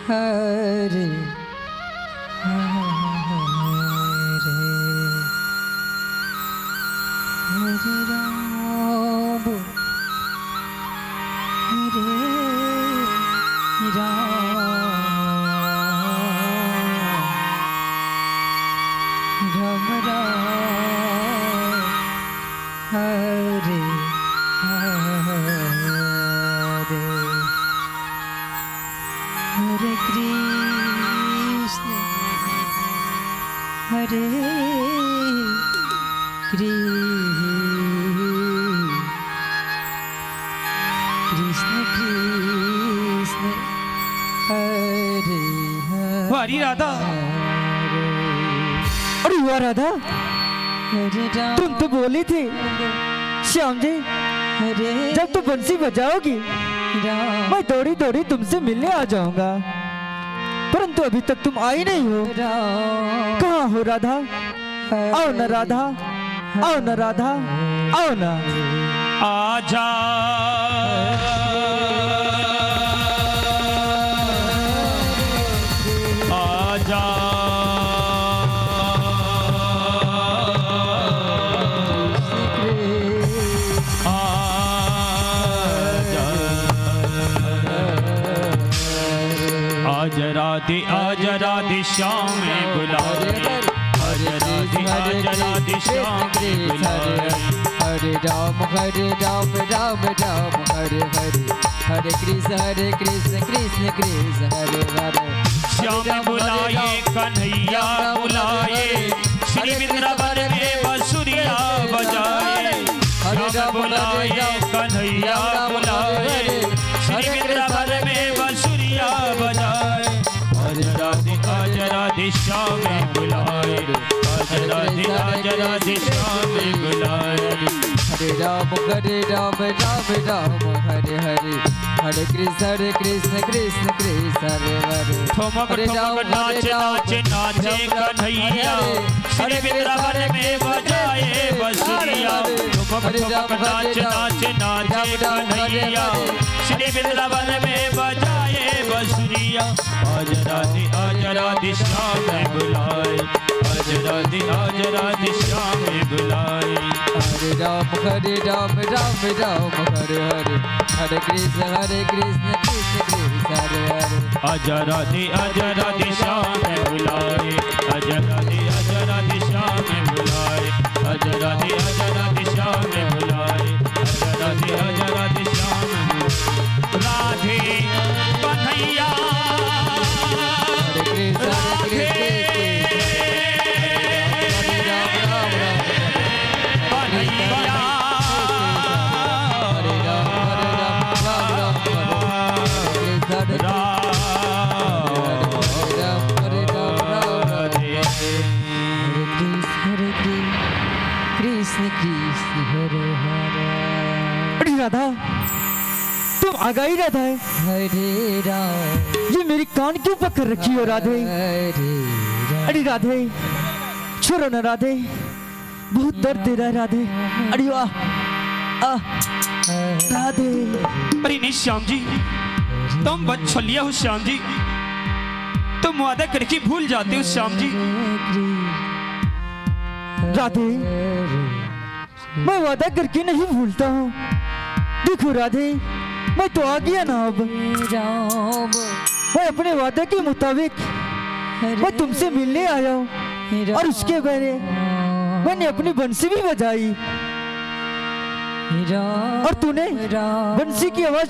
B: हरे हरे राम हरे राम राम राम हरे हरे हरे कृष्ण हरे कृष्ण कृष्ण हरे
A: हरी राधा,
C: अरे वाह राधा,
B: हरे राम
C: तुम तो बोली थी श्याम जी,
B: हरे
C: जब तुम बंसी बजाओगी
B: राम
C: मैं दौड़ी दौड़ी तुमसे मिलने आ जाऊंगा, परंतु अभी तक तुम आई नहीं हो।
B: राम
C: कहाँ हो राधा? आओ न राधा, आओ न राधा, आओ न।
A: आजा आजा आज राधे श्याम में बुला रे। आज राधे श्याम में बुला रे।
B: हरे राम राम राम हरे हरे हरे कृष्ण कृष्ण कृष्ण हरे हरे
A: श्याम बुलाए कन्हैया बुलाए, श्री वृंदावन में बांसुरिया बजाए। श्याम बुलाए कन्हैया बुलाए, श्री वृंदावन में बांसुरिया बजाए। आज राधे श्याम में बुलाए, आज राधे श्याम में बुलाए।
B: हरे राम राम राम हरे हरे हरे कृष्ण कृष्ण कृष्ण हरे हरे
A: ठुमक ठुमक नाच नाच नाचे कन्हैया, श्री वृंदावन में बजाए बांसुरिया। ठुमक ठुमक नाच नाच नाचे कन्हैया, श्री वृंदावन में बजाए बांसुरिया। आज राधे श्याम में बुलाए, आज राधे श्याम में बुलाए।
B: हरे राम राम राम हरे हरे हरे कृष्ण कृष्ण हरे हरे
A: आज राधे श्याम में बुलाए, आज राधे श्याम में बुलाए। आज राधे श्याम में बुलाए, आज राधे श्याम में बुलाए। राधे कन्हैया
B: हरे कृष्ण कृष्ण कृष्ण हरे हरे
C: अरे राधा, तुम आ गई राधा है।
B: हरे राम
C: ये मेरी कान क्यों पकड़ रखी हो राधे?
B: हरे
C: अरे राधे छोड़ो न राधे, बहुत दर्द दे रहा है राधे। अरे वाह राधे।
A: अरे नहीं श्याम जी, तुम बच छलिया हो श्याम जी, तुम वादा करके भूल जाते हो श्याम जी।
C: राधे, मैं वादा करके नहीं भूलता हूँ। देखो राधे, मैं तो आ गया ना अब। मैं अपने वादे के मुताबिक मैं तुमसे मिलने आया हूँ और उसके पहले मैंने अपनी बंसी भी बजाई और तूने बंसी की आवाज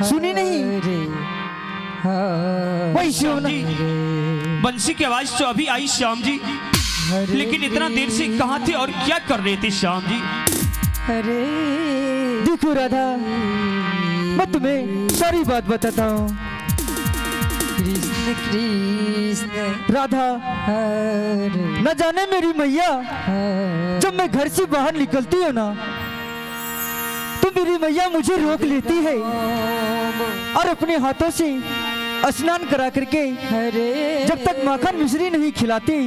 C: सुनी नहीं। वही
A: श्याम जी, बंसी की आवाज तो अभी आई श्याम जी, लेकिन इतना देर से कहाँ थे और क्या कर रहे थे श्याम जी?
C: देखो राधा, मैं तुम्हें सारी बात बताता हूँ।
B: कृष्ण कृष्ण
C: राधा, न जाने मेरी मैया जब मैं घर से बाहर निकलती हूँ ना, तो मेरी मैया मुझे रोक लेती है और अपने हाथों से स्नान करा करके जब तक माखन मिश्री नहीं खिलाती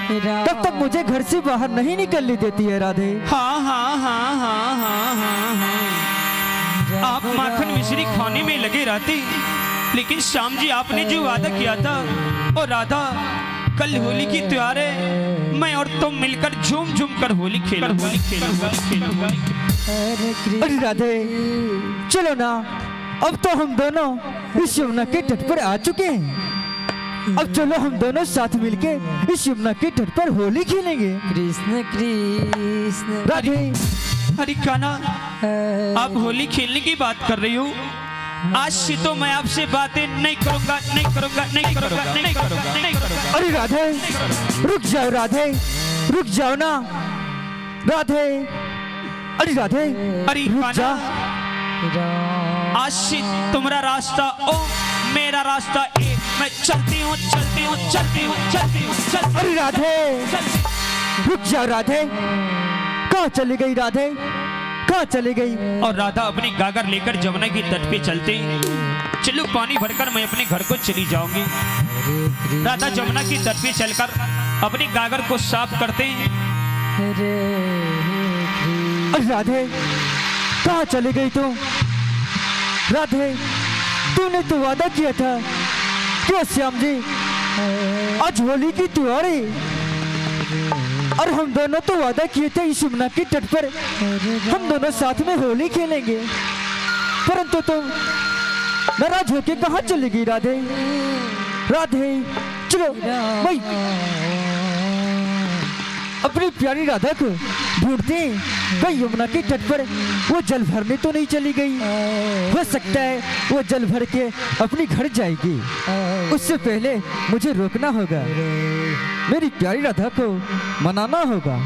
C: तब तक मुझे घर से बाहर नहीं निकलने देती है राधे।
A: हाँ हाँ हाँ हाँ हाँ हाँ हाँ, आप माखन मिश्री खाने में लगे रहते, लेकिन श्याम जी आपने जो वादा किया था, और राधा कल होली की त्योहार है, मैं और तुम मिलकर झूम झूम कर होली खेलेंगे।
C: अरे राधे, चलो ना, अब तो हम दोनों इस यमुना के तट पर आ चुके हैं। अब चलो हम दोनों साथ मिलके इस यमुना के तट पर होली खेलेंगे।
B: कृष्ण कृष्ण
C: राधे,
A: अरे कान्हा, आप होली खेलने की बात कर रही हो? आज से तो मैं आपसे बातें नहीं करूंगा, नहीं करूंगा, नहीं करूंगा, नहीं करूंगा, नहीं करूंगा।
C: अरे राधे, रुक जाओ राधे, रुक जाओ ना राधे। अरे राधे,
A: अरे
C: रुक जा।
A: आज से तुम्हारा रास्ता ओ, मेरा रास्ता ए, मैं चलती हूँ चलती हूँ चलती हूँ चलती हूँ चलती
C: अरे राधे, रुक जाओ राधे। कहाँ चली गई राधे, कहाँ चली गई?
A: और राधा अपनी गागर लेकर जमुना की तट पे चलते, चलो पानी भरकर मैं अपने घर को चली जाऊंगी। राधा जमुना की तट पे चलकर अपनी गागर को साफ करते।
C: अरे राधे, कहाँ चली गई तू? राधे, तूने तो वादा किया था कि श्याम जी आज होली की त्योहार है, और हम दोनों तो वादा किए थे इस यमुना के तट पर हम दोनों साथ में होली खेलेंगे, परंतु तुम नाराज होके कहाँ चली गई राधे? राधे, चलो भाई अपनी प्यारी राधा को ढूंढते हैं, कहीं यमुना के तट पर वो जल भरने तो नहीं चली गई। हो सकता है वो जल भर के अपनी घर जाएगी, उससे पहले मुझे रोकना होगा, मेरी प्यारी राधा को मनाना होगा,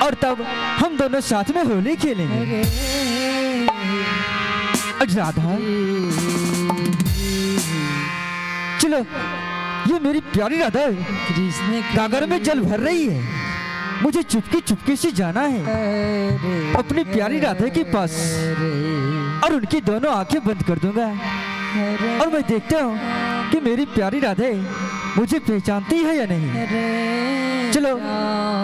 C: और तब हम दोनों साथ में होली खेलेंगे। राधा, चलो, ये मेरी प्यारी राधा है, गागर में जल भर रही है, मुझे चुपके चुपके से जाना है अपनी प्यारी राधा के पास, और उनकी दोनों आंखें बंद कर दूंगा और मैं देखता हूँ कि मेरी प्यारी राधा मुझे पहचानती है या नहीं। चलो,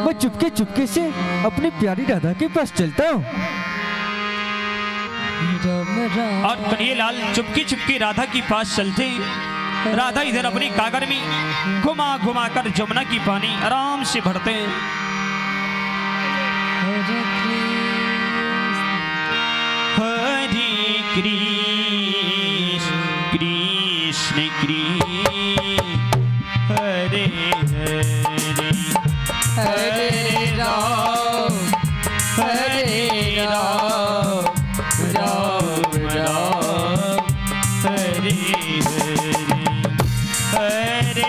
C: मैं चुपके चुपके से अपनी प्यारी राधा के पास चलता हूँ।
A: और कन्हैयालाल चुपके चुपके राधा के पास चलते। राधा इधर अपनी गागर में घुमा घुमा कर जमुना की पानी आराम से भरते। हरे कृष्ण कृष्ण कृष्ण हरे हरे हरे राम राम राम हरे हरे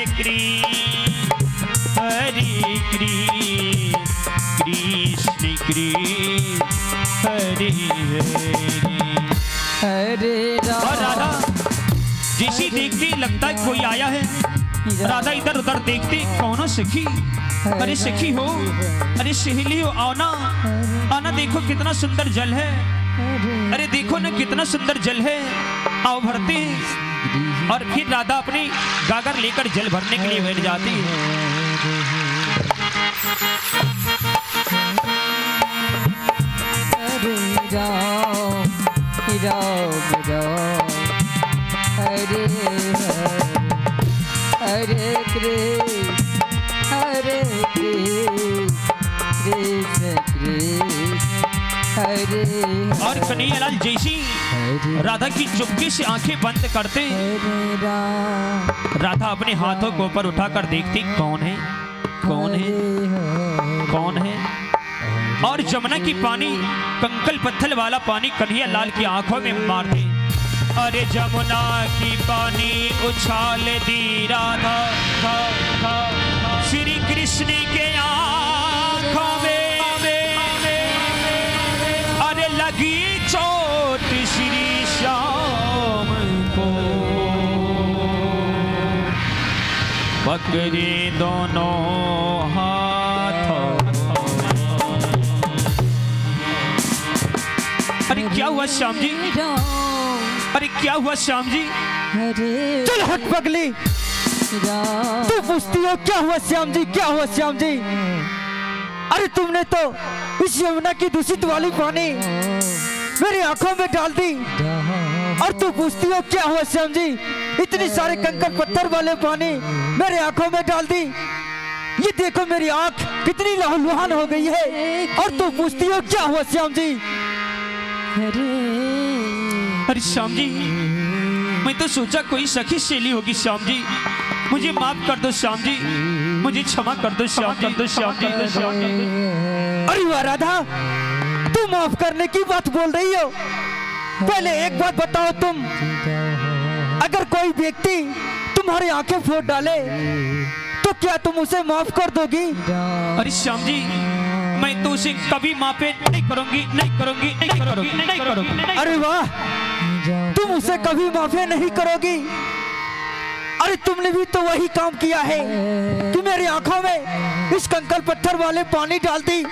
A: हरे कृष्ण कृष्ण कृष्ण हरे हरे। और राधा जैसी देखती लगता है कोई आया है, राधा इधर उधर देखती, कौन सखी? अरे सखी हो, अरे सहेली हो, आओ ना, आना, देखो कितना सुंदर जल है, अरे देखो ना कितना सुंदर जल है, आओ भरते हैं। और फिर राधा अपनी गागर लेकर जल भरने के लिए बैठ जाती है।
B: राम राम राम
C: हरे हरे कृष्ण हरे कृष्ण हरे
A: और कन्हैयालाल जैसी राधा की चुपके से आंखें बंद करते, राधा अपने हाथों को ऊपर उठाकर देखती, कौन है, कौन है, कौन है। और जमुना की पानी, कंकल पत्थर वाला पानी कन्हैयालाल की आंखों में मारते। अरे जमुना की पानी उछाल दी राधा श्री कृष्ण के आंखों में, अरे लगी चोट श्री श्याम को, पकड़े दोनों हाथों। अरे क्या हुआ श्याम जी, अरे क्या हुआ श्याम जी।
C: चल हट पगली, तू पूछती हो क्या हुआ श्याम जी, क्या हुआ श्याम जी। अरे तुमने तो इस यमुना की दूषित वाली पानी मेरी आंखों में डाल दी, और तू पूछती हो क्या हुआ श्याम जी। इतनी सारे कंकड़ पत्थर वाले पानी मेरे आंखों में डाल दी, ये देखो मेरी आंख कितनी लहूलुहान हो गई है, और तू पूछती हो क्या हुआ श्याम जी।
A: अरे श्याम जी, मैं तो सोचा कोई सखी सहेली होगी श्याम जी, मुझे माफ कर दो श्याम जी, मुझे क्षमा कर दो श्याम जी, श्याम जी, श्याम जी।
C: अरे वाह राधा, तू माफ करने की बात बोल रही हो। पहले एक बात बताओ, तुम अगर कोई व्यक्ति तुम्हारी आंखें फोड़ डाले तो क्या तुम उसे माफ कर दोगी।
A: अरे श्याम जी, मैं तो उसे कभी माफे नहीं करूंगी, नहीं करूंगी, नहीं करूंगी, नहीं करूंगी।
C: अरे वाह, तुम उसे कभी माफी नहीं करोगी। अरे तुमने भी तो वही काम किया है कि मेरी आंखों में इस कंकड़ पत्थर वाले पानी डाल दी,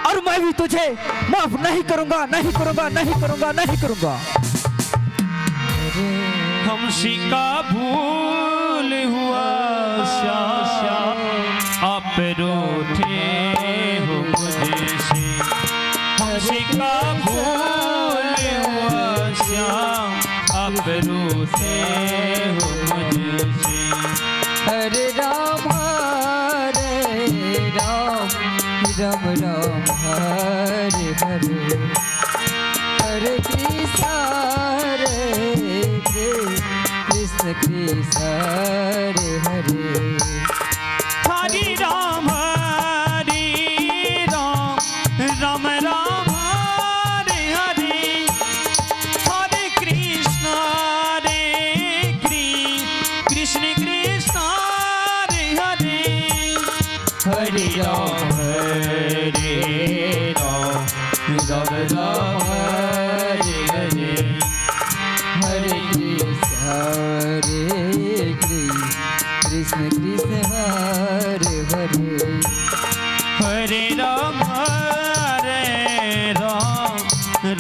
C: और मैं भी तुझे माफ नहीं करूंगा, नहीं करूंगा, नहीं करूंगा, नहीं करूंगा।
A: हमसे का भूल हुआ श्याम, आप रूठे हो मुझसे। हमसे का भूल हुआ श्याम, आप रूठे हो मुझसे।
C: हरे राम राम राम राम हरे हरे, हरे कृष्ण कृष्ण कृष्ण हरे हरे।
A: हरे राम राम राम हरे हरे, हरे कृष्ण कृष्ण कृष्ण हरे हरे। हरे राम राम राम हरे हरे,
C: हरे कृष्ण कृष्ण हरे हरे।
A: हरे राम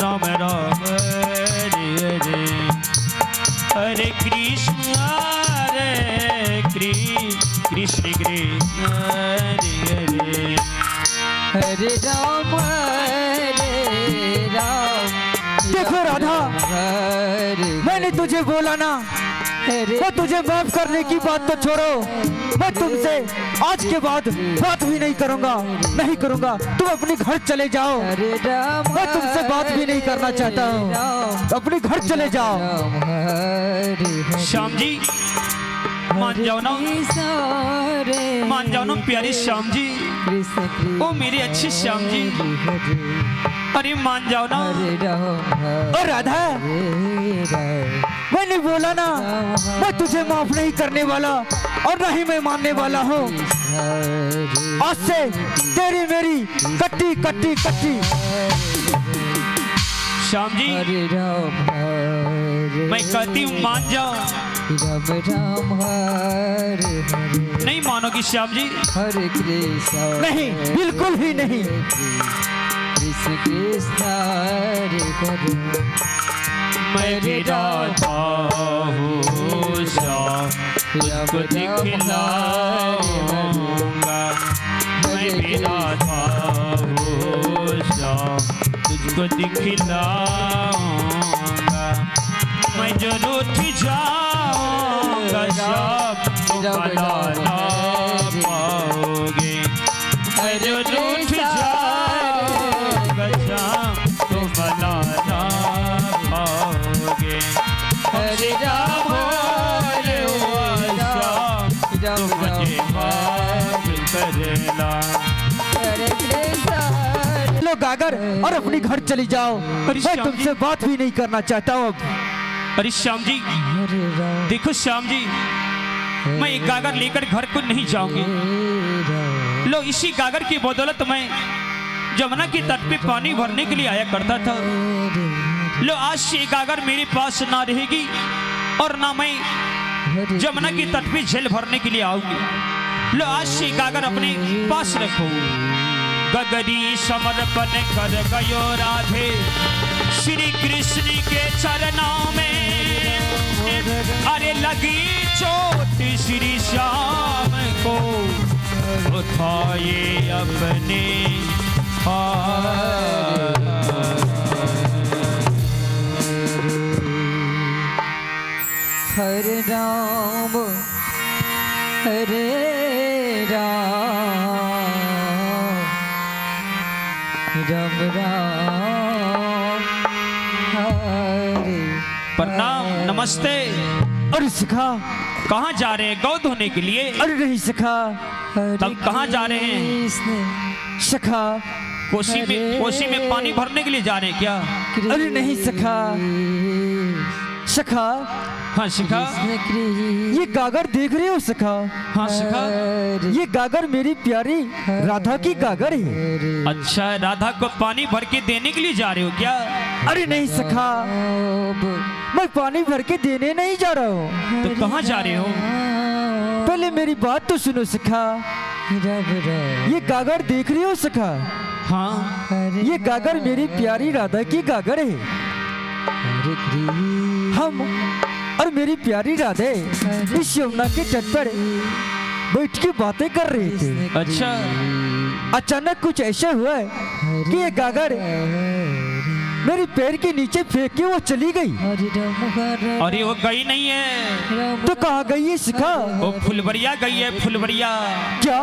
A: राम राम हरे हरे, हरे कृष्ण कृष्ण कृष्ण हरे हरे।
C: हरे राम देखो राधा, मैंने तुझे बोला ना, मैं तुझे माफ करने की बात तो छोड़ो, मैं तुमसे आज के बाद बात भी नहीं करूंगा, नहीं करूंगा। तुम अपने घर चले जाओ, मैं तुमसे बात भी नहीं करना चाहता हूँ, अपने घर चले जाओ।
A: श्याम जी मान जाओ ना, मान जाओ ना प्यारे श्याम जी, ओ मेरे अच्छे श्याम जी, अरे मान जाओ ना।
C: और राधा, मैंने बोला ना, मैं तुझे माफ नहीं करने वाला और न ही मैं मानने वाला हूँ। आज से तेरी मेरी कट्टी कट्टी कट्टी।
A: श्याम जी मैं कहती हूँ मान जाओ। नहीं मानोगी श्याम जी?
C: हरे कृष्ण नहीं, बिल्कुल ही नहीं। कृष्ण कृष्ण हरे हरे,
A: मैं भी राधा हूँ श्याम, तुझको दिखलाऊंगा। मैं भी राधा हूँ श्याम, तुझको दिखलाऊंगा। मैं जो रूठ जाऊंगा शाम तुम मना ना पाओगे। मैं जो रूठ जाऊंगा शाम तुम मना ना पाओगे। हमसे जा बोले हुआ शाम तुम मुझे माफ करना।
C: लो गागर और अपनी घर चली जाओ, मैं
A: श्याम
C: तुमसे बात भी नहीं करना चाहता हूँ अब।
A: अरे श्याम जी, देखो श्याम जी, मैं एक गागर लेकर घर को नहीं जाऊंगी। लो इसी गागर की बदौलत मैं जमुना के तट पे पानी भरने के लिए आया करता था। लो आज से ये गागर मेरे पास ना रहेगी और ना मैं जमुना के तट पे जल भरने के लिए आऊंगी। लो आज से गागर अपने पास रखो। गगरी समर्पण कर गयो राधे श्री कृष्ण के चरणों में। अरे लगी चोट श्री श्याम को उठाए अपने हाथ।
C: हरे राम हरे राम राम राम हरे।
A: प्रणाम, नमस्ते।
C: अरे सखा,
A: कहाँ जा रहे हैं? गौ धोने के लिए?
C: अरे नहीं सखा।
A: तब कहाँ जा रहे हैं?
C: सखा,
A: कोसी में पानी भरने के लिए जा रहे हैं क्या?
C: अरे नहीं सखा। सखा,
A: हाँ शिखा।
C: ये गागर देख रहे हो सखा?
A: हाँ शिखा।
C: ये गागर मेरी प्यारी राधा की गागर है।
A: अच्छा, राधा को पानी भर के देने के लिए जा रहे हो क्या?
C: अरे नहीं सखा, मैं पानी भर के देने नहीं जा रहा हूँ।
A: तो कहाँ जा रहे हो?
C: पहले मेरी बात तो सुनो सखा। ये गागर देख रहे हो सखा?
A: हाँ।
C: ये गागर मेरी प्यारी राधा की गागर है। हम और मेरी प्यारी राधे इस यमुना के तट पर बैठ के बातें कर रहे थे।
A: अच्छा।
C: अचानक कुछ ऐसा हुआ कि ये गागर मेरे पैर के नीचे फेंक के वो चली गई।
A: अरे वो गई नहीं है।
C: तो कहाँ गई है शिखा?
A: वो फुलवरिया गई है, फुलवरिया।
C: क्या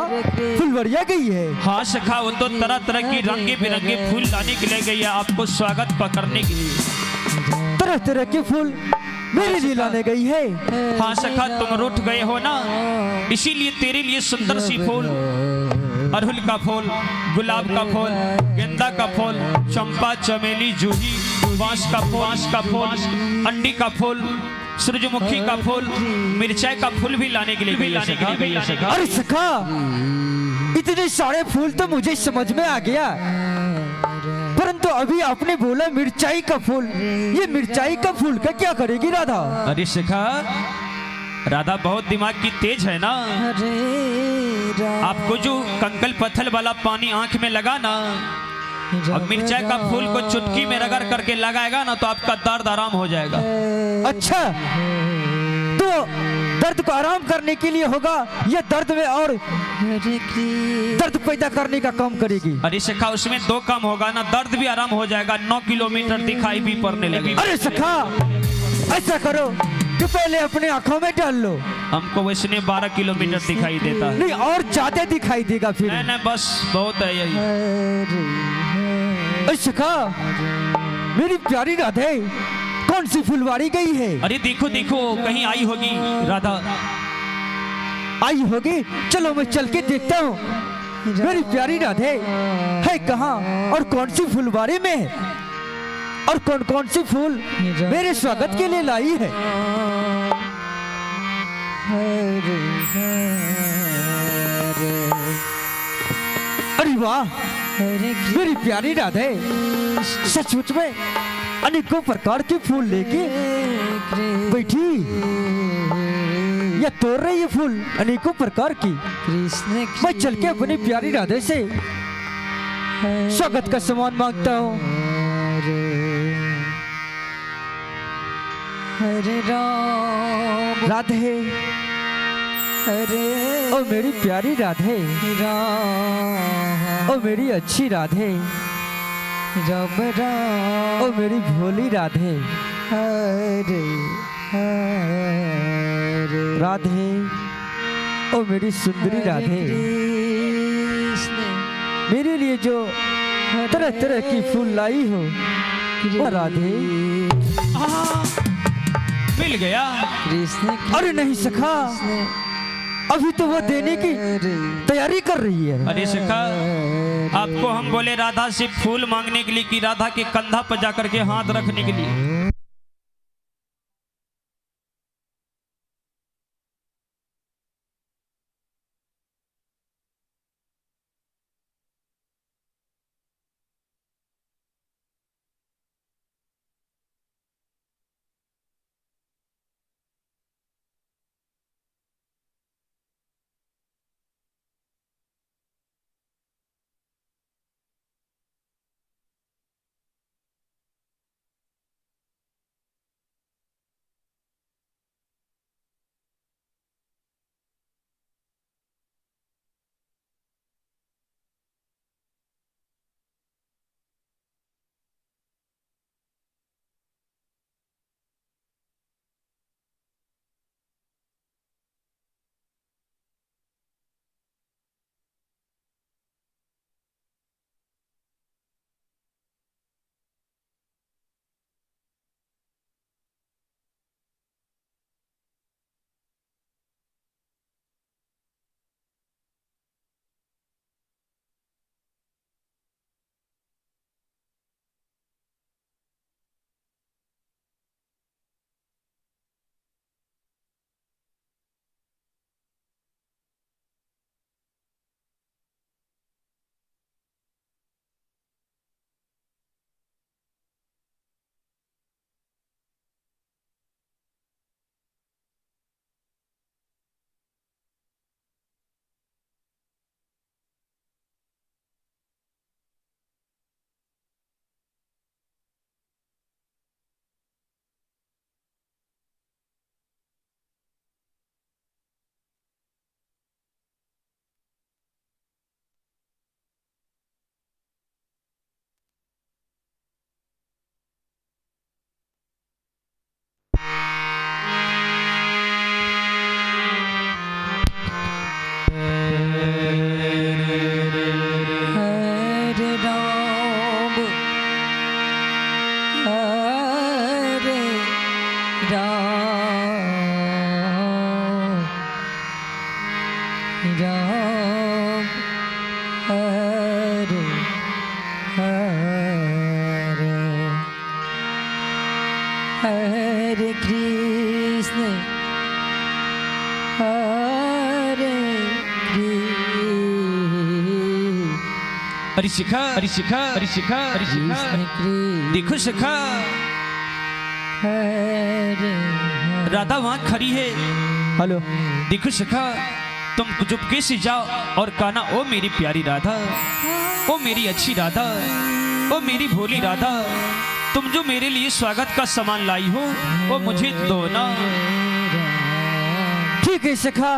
C: फुलवरिया गई है?
A: हाँ शिखा, वो तो तरह तरह की रंगे बिरंगे फूल लाने के लिए गई है, आपको स्वागत पकड़ने के लिए।
C: तरह तरह के फूल मेरे लिए लाने गई है?
A: हाँ सखा, तुम रूठ गए हो ना, इसीलिए तेरे लिए सुंदर सी फूल, अड़हुल का फूल, गुलाब का फूल, गेंदा का फूल, चंपा, चमेली, जूही, बांस का फूल, अंडी का फूल, सूरजमुखी का फूल, मिर्चाई का फूल भी लाने के लिए गई है।
C: अरे सखा, इतने सारे फूल तो मुझे समझ में आ गया, परंतु अभी आपने बोला मिर्चाई का फूल। ये मिर्चाई का फूल का क्या करेगी राधा?
A: अरे शिखा, राधा बहुत दिमाग की तेज है ना। आपको जो कंकल पत्थर वाला पानी आंख में लगा ना, अब मिर्चाई का फूल को चुटकी में रगड़ करके लगाएगा ना तो आपका दर्द आराम हो जाएगा।
C: अच्छा, तो दर्द को आराम करने के लिए होगा या दर्द में और दर्द पैदा करने का काम करेगी?
A: अरे सखा, उसमें दो काम होगा ना, दर्द भी आराम हो जाएगा, 9 किलोमीटर दिखाई भी पड़ने लगी।
C: अरे सखा, ऐसा करो कि पहले अपने आंखों में डाल लो।
A: हमको वैसे 12 किलोमीटर दिखाई देता है।
C: नहीं, और ज्यादा दिखाई देगा फिर।
A: नहीं, बस बहुत है यही।
C: अरे सखा, मेरी प्यारी राधे कौन सी फुलवारी गई है?
A: अरे देखो देखो, कहीं आई होगी राधा।
C: आई होगी, चलो मैं चल के देखता हूँ मेरी प्यारी राधे है कहाँ और कौन सी फुलवारी में है और कौन कौन सी फूल मेरे स्वागत के लिए लाई है। अरे वाह, मेरी प्यारी राधे सचमुच में अनेकों प्रकार के फूल लेके बैठी या तोड़ रही है फूल अनेकों प्रकार की। मैं चल के अपनी प्यारी राधे से स्वागत का सम्मान मांगता हूँ। हरे राम राधे, हरे ओ मेरी प्यारी राधे, राम ओ मेरी अच्छी राधे, राम राम ओ मेरी भोली राधे, हरे हरे। राधे, ओ मेरी सुंदरी राधे, मेरे लिए जो तरह तरह की फूल लाई हो, ओ राधे।
A: मिल गया।
C: अरे नहीं सखा, अभी तो वो देने की तैयारी कर रही है।
A: अरे सखा, आपको हम बोले राधा से फूल मांगने के लिए कि राधा के कंधा पर जाकर के हाथ रखने के लिए।
C: हरे कृष्ण हरे
A: अरे शिखा, अरे शिखा, अरे शिखा, अरे शिखा, देखो शिखा, राधा वहां खड़ी है।
C: हेलो,
A: देखो शिखा, तुम चुपके से जाओ और कहना, ओ मेरी प्यारी राधा, ओ मेरी अच्छी राधा, ओ मेरी भोली राधा, तुम जो मेरे लिए स्वागत का सामान लाई हो वो मुझे दो ना।
C: ठीक है सखा,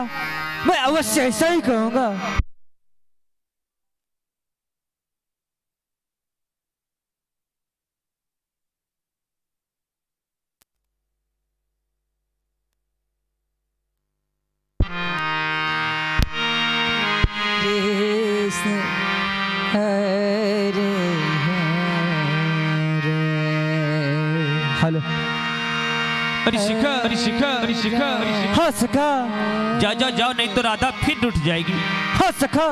C: मैं अवश्य ऐसा ही कहूँगा। हेलो,
A: अरे शिखा, अरे शिखा, अरे शिखा, अरे शिखा,
C: हाँ सखा,
A: जाओ जाओ जाओ, नहीं तो राधा फिर उठ जाएगी।
C: हाँ सखा,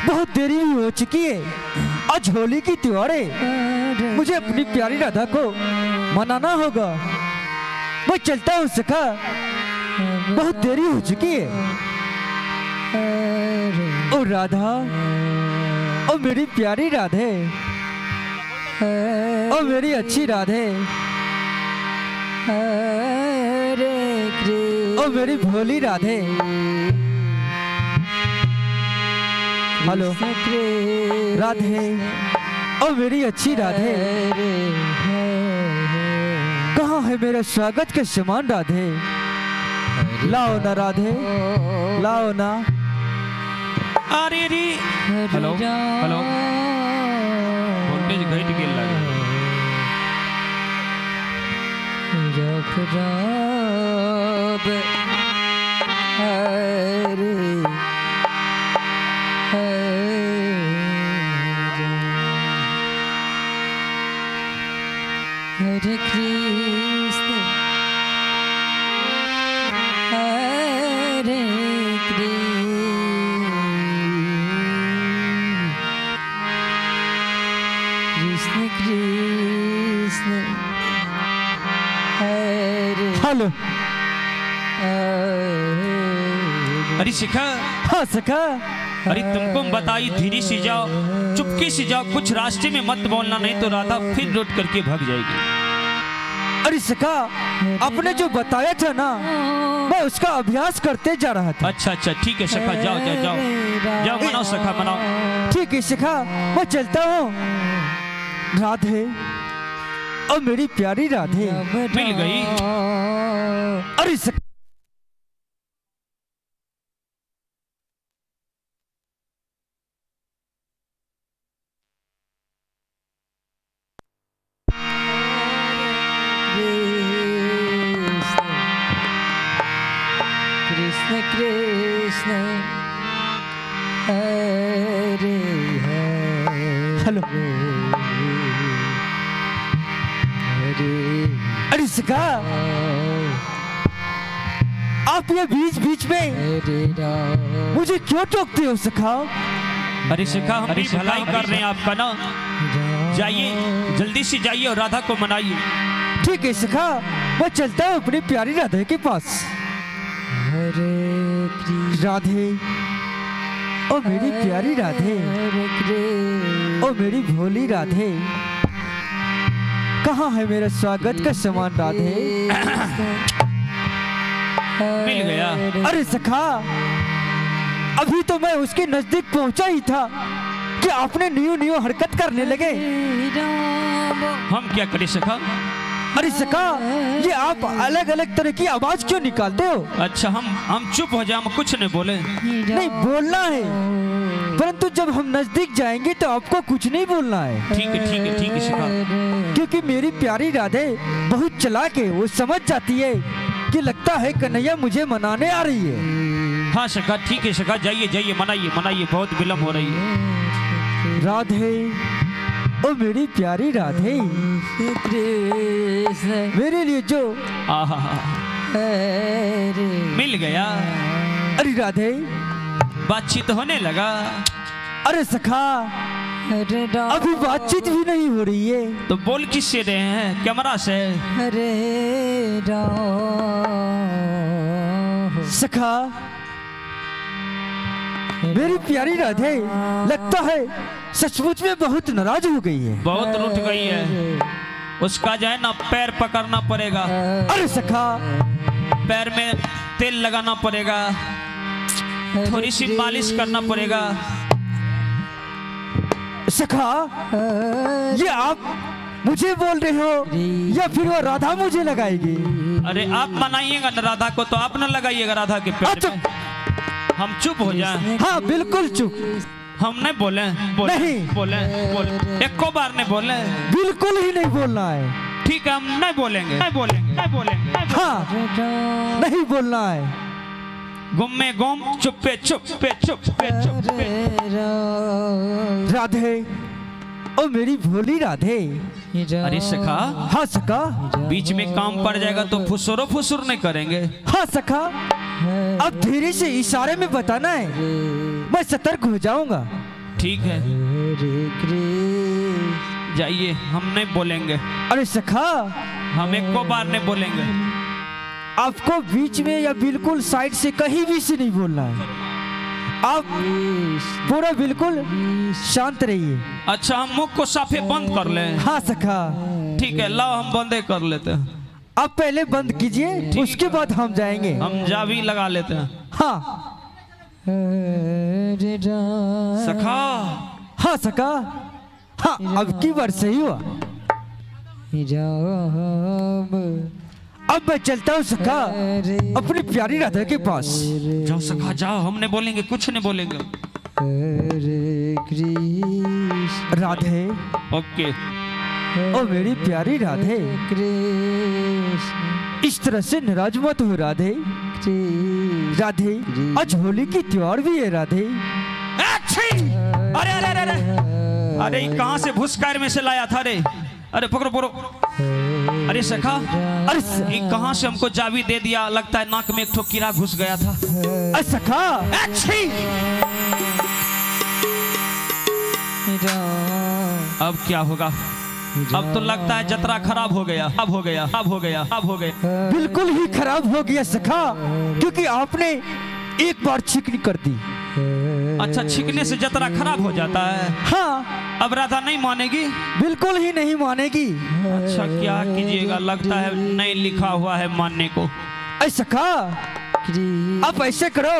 C: बहुत देरी भी हो चुकी है। आज होली की त्योहार है, मुझे अपनी प्यारी राधा को मनाना होगा। मैं चलता हूँ सखा, बहुत देरी हो चुकी है। ओ राधा, ओ मेरी प्यारी राधे, ओ मेरी अच्छी राधे, ओ मेरी भोली राधे। हेलो राधे, ओ मेरी अच्छी राधे, कहाँ है मेरे स्वागत के समान राधे? लाओ ना राधे, लाओ ना।
A: अरे रे, हेलो हेलो, वोल्टेज घट गेल लगे।
C: रब हरे हरे कृष्ण हरे कृष्ण कृष्ण हरे
A: हेलो। अरे शिखा,
C: हाँ सखा।
A: अरे तुमको बताई धीरे से जाओ, चुपके से जाओ, कुछ रास्ते में मत बोलना, नहीं तो राधा फिर लौट करके भाग जाएगी।
C: अरे सखा, आपने जो बताया था ना, मैं उसका अभ्यास करते जा रहा था।
A: अच्छा अच्छा ठीक है सखा, जाओ जाओ जाओ जाओ, मनाओ सखा मनाओ।
C: ठीक है सखा, मैं चलता हूँ। राधे, और मेरी प्यारी राधे
A: मिल गई।
C: अरे सखा, कृष्ण कृष्ण हरे हेलो। अरे सखा, आप ये बीच बीच में मुझे क्यों टोकते हो सखा?
A: अरे शिखा, हम भी भलाई कर रहे हैं आपका ना। जाइए, जल्दी से जाइए और राधा को मनाइए।
C: ठीक है सखा, मैं चलता हूँ अपनी प्यारी राधे के पास। राधे, ओ मेरी प्यारी राधे, ओ मेरी भोली राधे, कहाँ है मेरा स्वागत का समान राधे?
A: मिल गया।
C: अरे सखा, अभी तो मैं उसके नजदीक पहुंचा ही था कि आपने न्यू न्यू हरकत करने लगे।
A: हम क्या करें सखा?
C: अरे सखा, ये आप अलग अलग तरह की आवाज क्यों निकालते हो?
A: अच्छा, हम चुप हो जाए, हम कुछ नहीं बोले।
C: नहीं बोलना है, परंतु जब हम नजदीक जाएंगे तो आपको कुछ नहीं बोलना है।
A: ठीक है ठीक है ठीक है सखा।
C: क्योंकि मेरी प्यारी राधे बहुत चालाक है, वो समझ जाती है कि लगता है कन्हैया मुझे मनाने आ रही है।
A: हाँ सखा, ठीक है सखा, जाइए जाइए, मनाइए मनाइए, बहुत विलम्ब हो रही है।
C: राधे, ओ मेरी प्यारी राधे, मेरे लिए जो
A: आहा, मिल गया।
C: अरे राधे,
A: बातचीत होने लगा।
C: अरे सखा, अभी बातचीत भी नहीं हो रही है।
A: तो बोल किससे रहे हैं? कैमरा से।
C: सखा, मेरी प्यारी राधे लगता है सचमुच में बहुत नाराज हो गई है।
A: बहुत रूठ गई है, उसका जो है ना पैर पकड़ना पड़ेगा।
C: अरे सखा,
A: पैर में तेल लगाना पड़ेगा, थोड़ी सी मालिश करना पड़ेगा।
C: सखा, ये आप मुझे बोल रहे हो या फिर वो राधा मुझे लगाएगी?
A: अरे आप मनाइएगा ना राधा को, तो आप न लगाइएगा राधा के पैर में। हम चुप हो जाएं।
C: हाँ बिल्कुल चुप।
A: हम नहीं बोले, बोले
C: नहीं।
A: बोले बोले, एको बार नहीं बोले।
C: बिल्कुल ही नहीं बोलना है।
A: ठीक है, हम नहीं बोलेंगे, नहीं बोलेंगे, नहीं बोलेंगे।
C: हाँ, नहीं बोलना है।
A: गुम में गुम, चुप पे चुप पे चुप पे चुप पे।
C: राधे, ओ मेरी भोली राधे।
A: अरे सखा,
C: हाँ सखा।
A: बीच में काम पड़ जाएगा तो फुसुरो फुसुर नहीं करेंगे।
C: हाँ सखा, अब धीरे से इशारे में बताना है, मैं सतर्क हो जाऊंगा।
A: ठीक है, जाइए, हम नहीं बोलेंगे।
C: अरे सखा,
A: हम एको बार नहीं बोलेंगे।
C: आपको बीच में या बिल्कुल साइड से कहीं भी से नहीं बोलना है। आप पूरा बिल्कुल शांत रहिए।
A: अच्छा, हम मुख को साफे बंद कर लें?
C: हाँ सखा।
A: ठीक है, लाओ हम बंदे कर लेते हैं।
C: आप पहले बंद कीजिए, उसके बाद हम जाएंगे।
A: हम जावी लगा लेते हैं।
C: हाँ
A: सखा,
C: हाँ सखा। हाँ, अब की बार सही हुआ। अब मैं चलता हूँ सखा अपनी प्यारी राधा के पास।
A: जाओ सखा जाओ, हम नहीं बोलेंगे, कुछ नहीं बोलेंगे।
C: राधे,
A: ओके।
C: ओ मेरी प्यारी राधे, इस तरह से नाराज मत हो राधे। राधे, आज होली की त्योहार भी है राधे।
A: अरे अरे अरे अरे अरे ये कहाँ से भूसकार में से लाया था रे? अरे पकड़ो पकड़ो। अरे सखा,
C: अरे
A: ये कहाँ से हमको चाबी दे दिया? लगता है नाक में एक ठो कीड़ा घुस गया था।
C: अरे सखा,
A: अब क्या होगा? अब तो लगता है जतरा खराब हो गया। अब हो गया, अब हो गया, अब हो गया।
C: बिल्कुल ही खराब हो गया सखा, क्योंकि आपने एक बार चिकनी कर दी।
A: अच्छा, छिकने से जतरा खराब हो जाता है?
C: हाँ,
A: अब राधा नहीं मानेगी?
C: बिल्कुल ही नहीं मानेगी।
A: अच्छा, क्या कीजिएगा? लगता है नहीं लिखा हुआ है मानने को।
C: अरे सखा, आप ऐसे करो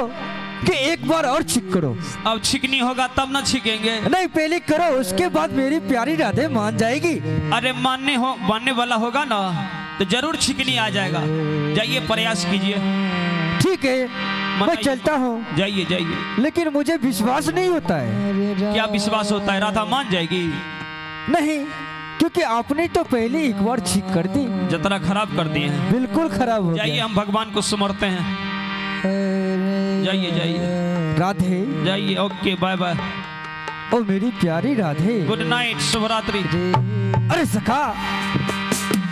C: कि एक बार और छिक करो।
A: अब छिकनी होगा तब ना छिकेंगे।
C: नहीं, पहले करो, उसके बाद मेरी प्यारी राधे मान जाएगी।
A: अरे मानने वाला होगा ना तो जरूर छिकनी आ जाएगा। जाइए, प्रयास कीजिए।
C: ठीक है, मैं चलता हूँ।
A: जाइए जाइए।
C: लेकिन मुझे विश्वास नहीं होता है।
A: क्या विश्वास होता है? राधा मान जाएगी?
C: नहीं, क्योंकि आपने तो पहले एक बार छिक कर दी,
A: जतरा खराब कर दिए हैं।
C: बिल्कुल खराब हो
A: जाइए,
C: गया।
A: हम भगवान को सुमरते हैं। जाइए जाइए
C: राधे,
A: जाइए। Okay, bye bye.
C: ओ मेरी प्यारी राधे,
A: गुड नाइट, शुभ रात्रि।
C: अरे सखा,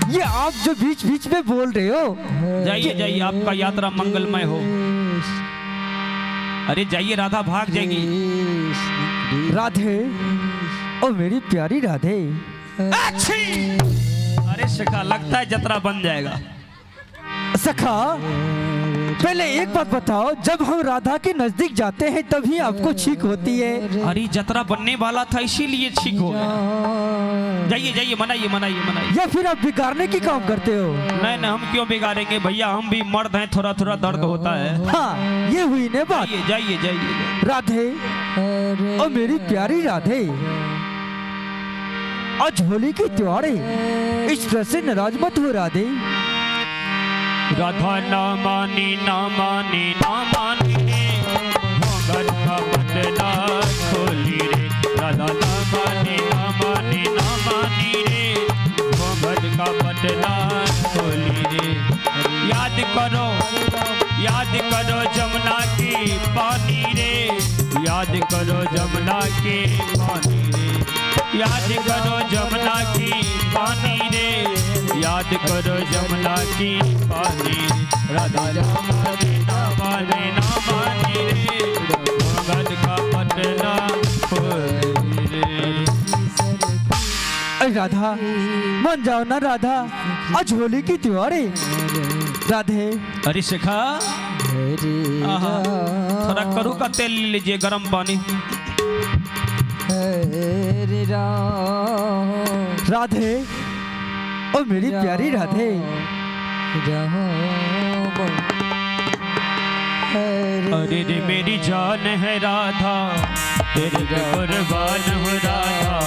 C: ये आप जो बीच बीच में बोल रहे हो,
A: जाइए जाइए, आपका यात्रा मंगलमय हो। अरे जाइए, राधा भाग जाएगी।
C: राधे, ओ मेरी प्यारी राधे।
A: अरे सखा, लगता है जतरा बन जाएगा।
C: सखा, पहले एक बात बताओ, जब हम राधा के नजदीक जाते हैं तभी आपको छींक होती है?
A: अरे जतरा बनने वाला था, इसीलिए ठीक हो गया। जाइए जाइए, मनाइए मनाइए मनाइए।
C: या फिर आप बिगाड़ने की काम करते हो?
A: नहीं नहीं, हम क्यों बिगाड़ेंगे भैया, हम भी मर्द हैं, थोड़ा थोड़ा दर्द होता है।
C: हाँ, ये हुई ने बात।
A: जाइए जाइए जाइए।
C: राधे, ओ मेरी प्यारी राधे, आज होली की त्योहार है, इस तरह से नाराज मत हो राधे।
A: राधा ना मानी ना मानी ना मानी रे, भगत का बदला खोली रे। राधा ना मानी ना मानी ना मानी रे, भगत का बदला खोली रे। याद करो जमुना की पानी रे, याद करो जमुना की पानी रे। याद करो जमुना की पानी रे, याद करो जमुना की पानी। राधा ना माने ना माने ना मानी रे, भगत का पटना खोली रे।
C: अरे राधा, मान जाओ ना राधा, आज होली की त्योहार है। राधे,
A: अरे शिखा, थोड़ा करू का तेल ले लीजिए, गर्म पानी।
C: राधे, ओ मेरी प्यारी राधे।
A: अरे रे मेरी जान है राधा, तेरे पे कुर्बान हो राधा,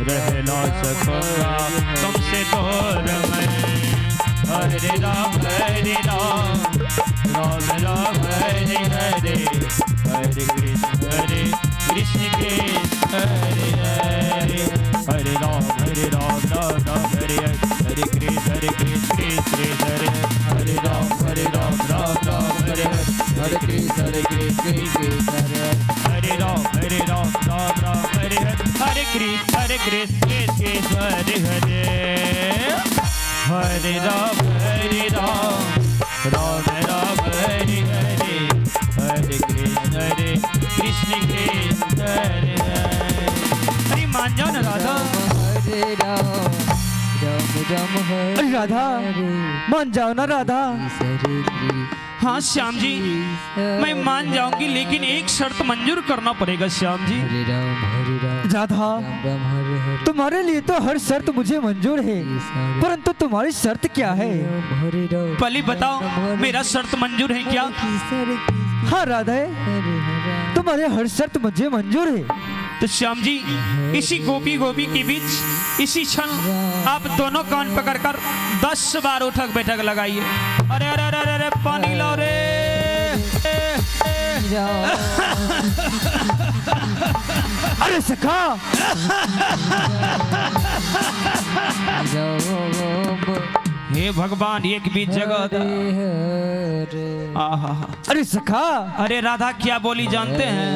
A: रह ना सकूंगा तुमसे दूर मैं। हरे राम हरे राम, राम राम हरे हरे, हरे कृष्ण कृष्ण हरे हरे। हरे राम राम राम हरे हरे, हरे कृष्ण कृष्ण हरे हरे। हरे राम राम राम हरे हरे, हरे कृष्ण कृष्ण हरे हरे। हरे राम राम राम हरे हरे, हरे कृष्ण कृष्ण हरे हरे। हरे राम राम राम हरे हरे, हरे कृष्ण कृष्ण हरे हरे। अरे मान जाओ ना राधा।
C: अरे राधा, मान जाओ ना राधा।
A: हाँ श्याम जी, मैं मान जाऊंगी, लेकिन एक शर्त मंजूर करना पड़ेगा श्याम जी।
C: राधा, तुम्हारे लिए तो हर शर्त मुझे मंजूर है, परंतु तुम्हारी शर्त क्या है?
A: पहले बताओ, मेरा शर्त मंजूर है क्या?
C: हाँ राधा, तुम्हारे हर शर्त मुझे मंजूर है।
A: तो श्याम जी, इसी गोपी के बीच इसी क्षण आप दोनों कान पकड़कर 10 बार उठक बैठक लगाइए। अरे अरे अरे अरे पानी लो रे।
C: अरे सखा
A: हे भगवान एक भी जगह दा। आहा।
C: अरे सखा
A: अरे राधा क्या बोली जानते हैं?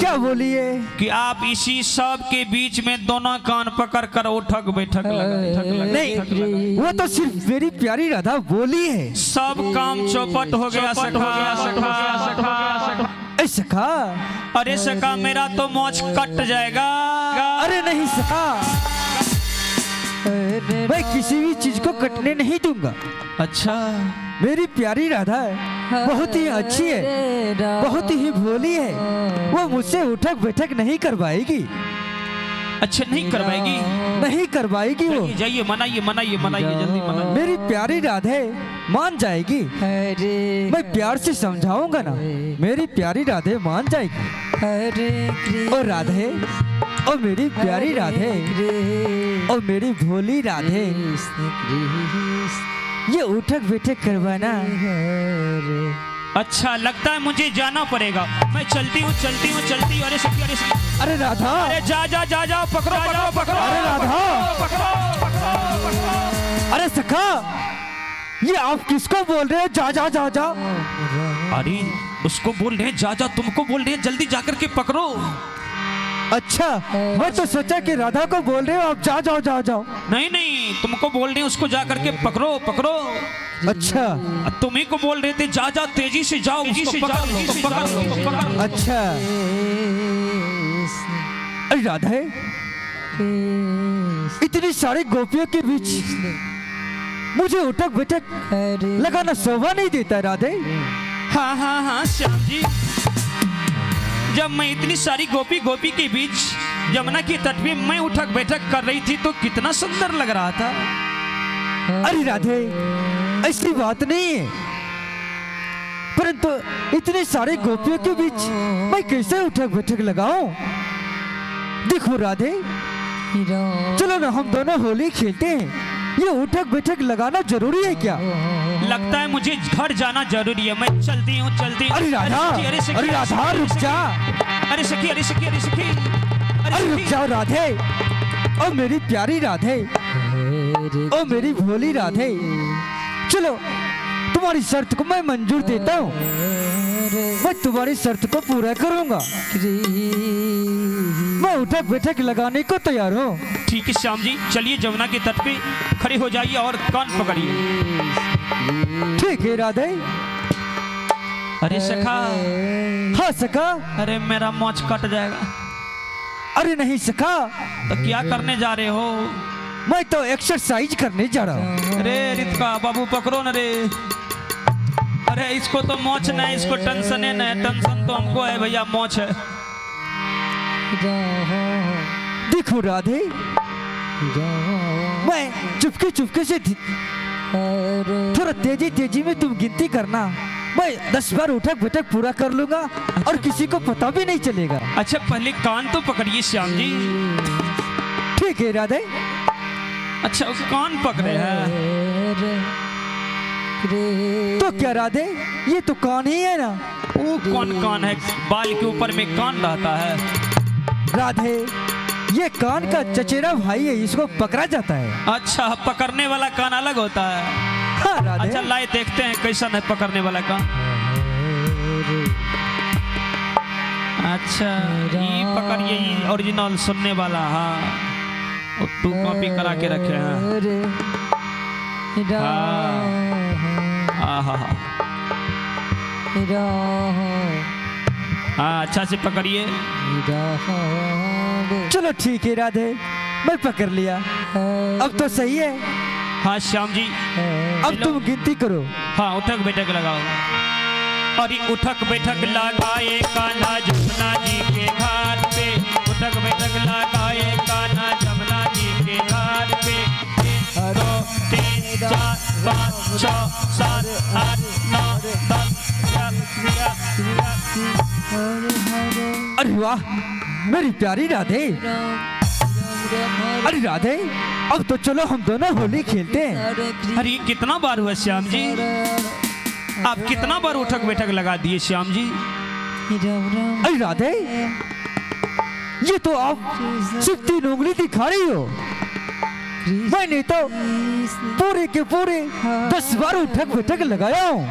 C: क्या बोलिए?
A: कि आप इसी सब के बीच में दोनों कान पकड़ कर उठक बैठक
C: नहीं, वो तो सिर्फ मेरी प्यारी राधा बोली है।
A: सब काम चौपट हो गया सखा।
C: ए सखा,
A: अरे सखा मेरा तो मौज कट जाएगा।
C: अरे नहीं सखा, मैं किसी भी चीज को कटने नहीं दूंगा।
A: अच्छा
C: मेरी प्यारी राधा बहुत ही अच्छी है, बहुत ही भोली है। वो मुझसे उठक बैठक नहीं करवाएगी।
A: अच्छा नहीं करवाएगी?
C: नहीं करवाएगी वो।
A: जाइए मनाइए मनाइए मनाइए जल्दी मनाइए।
C: मेरी प्यारी राधे मान जाएगी। मैं प्यार से समझाऊंगा ना, मेरी प्यारी राधे मान जाएगी। और राधे, और मेरी प्यारी राधे, और मेरी भोली राधे, ये उठक बैठक करवाना।
A: अच्छा लगता है मुझे जाना पड़ेगा। मैं चलती हूँ चलती हूँ चलती हूँ। अरे सखी अरे सखी।
C: अरे राधा,
A: अरे जा जा जा जा पकड़ो पकड़ो पकड़ो।
C: अरे राधा, अरे सखा, ये आप किसको बोल रहे हो? जा जा जा जा।
A: अरे उसको बोल रहे हैं जा जा, तुमको बोल रहे हैं जल्दी जाकर के पकड़ो।
C: अच्छा, मैं तो सोचा कि राधा को बोल रहे हो आप जा जाओ जा जाओ।
A: नहीं नहीं, तुमको बोल रहे हैं उसको जा करके पकड़ो पकड़ो।
C: अच्छा
A: तुम्ही को बोल रहे थे जा जा तेजी से जाओ, उसको पकड़ लो।
C: अच्छा। अरे राधा, इतनी सारी गोपियों के बीच मुझे उठक बैठक लगाना शोभा नहीं देता राधे।
A: हाँ हाँ हाँ श्याम जी, जब मैं इतनी सारी गोपी के बीच यमुना के तट पे मैं उठक बैठक कर रही थी तो कितना सुंदर लग रहा था।
C: अरे राधे, ऐसी बात नहीं है, परंतु इतने सारे गोपियों के बीच मैं कैसे उठक बैठक लगाऊं? देखो राधे, चलो ना हम दोनों होली खेलते हैं। ये उठक बैठक लगाना जरूरी है क्या?
A: लगता है मुझे घर जाना जरूरी है। मैं चलती हूँ चलती हूँ।
C: अरे राधा, अरे राधा रुक जा।
A: अरे सखी अरे सखी अरे सखी।
C: अरे रुक जाओ राधे, और मेरी प्यारी राधे, और मेरी भोली राधे, चलो तुम्हारी शर्त को मैं मंजूर देता हूँ। मैं तुम्हारी शर्त को पूरा करूंगा। मैं उठक बैठक लगाने को तैयार हूँ।
A: ठीक है श्याम जी, चलिए जमुना के तट पे खड़े हो जाइए और कान पकड़िए।
C: ठीक है राधे।
A: अरे सखा।
C: हाँ सखा।
A: अरे मेरा मौज कट जाएगा।
C: अरे नहीं सखा,
A: तो क्या करने जा रहे हो?
C: मैं तो एक्सरसाइज करने जा रहा हूँ।
A: अरे रितका बाबू पकड़ो न रे। अरे इसको तो मौज नहीं, इसको टेंशन है ना। टेंशन तो हमको है भैया, मौज है।
C: देखो राधे, मैं चुपके चुपके से थोड़ा तेजी तेजी में तुम गिनती करना। मैं 10 बार उठक बैठक पूरा कर लूंगा और किसी को पता भी नहीं चलेगा।
A: अच्छा पहले कान तो पकड़िए श्याम जी।
C: ठीक है राधे।
A: अच्छा कान पकड़े हैं
C: तो क्या राधे, ये तो कान ही है ना?
A: वो कौन कान है? बाल के ऊपर में कान रहता है।
C: राधे, ये कान का चचेरा भाई है, इसको पकड़ा जाता है।
A: अच्छा पकड़ने वाला कान अलग होता है।
C: हाँ राधे।
A: अच्छा लाए देखते हैं कैसा है पकड़ने वाला कान। अच्छा ये पकड़िए, ये ओरिजिनल सुनने वाला। हाँ वो टू कॉपी करा के रखे हैं। हाँ अच्छा से पकड़िए।
C: चलो ठीक है राधे, मैं पकड़ लिया। अब तो सही है।
A: हाँ श्याम जी,
C: अब तुम गिनती करो।
A: हाँ उठक बैठक लगाओ। और ये उठक बैठक लगाए कान्हा जमुना जी के घाट पे। उठक बैठक लगाए कान्हा जमुना जी के घाट पे। 1 2 3 4 5 6 7 8 9 10।
C: अरे वाह मेरी प्यारी राधे। अरे राधे, अब तो चलो हम दोनों होली खेलते हैं।
A: अरे कितना बार हुआ श्याम जी? आप कितना बार उठक बैठक लगा दिए श्याम जी?
C: अरे राधे, ये तो आप सिर्फ 3 उंगली दिखा रही हो। मैंने तो पूरे के पूरे 10 बार उठक बैठक लगाया हूँ।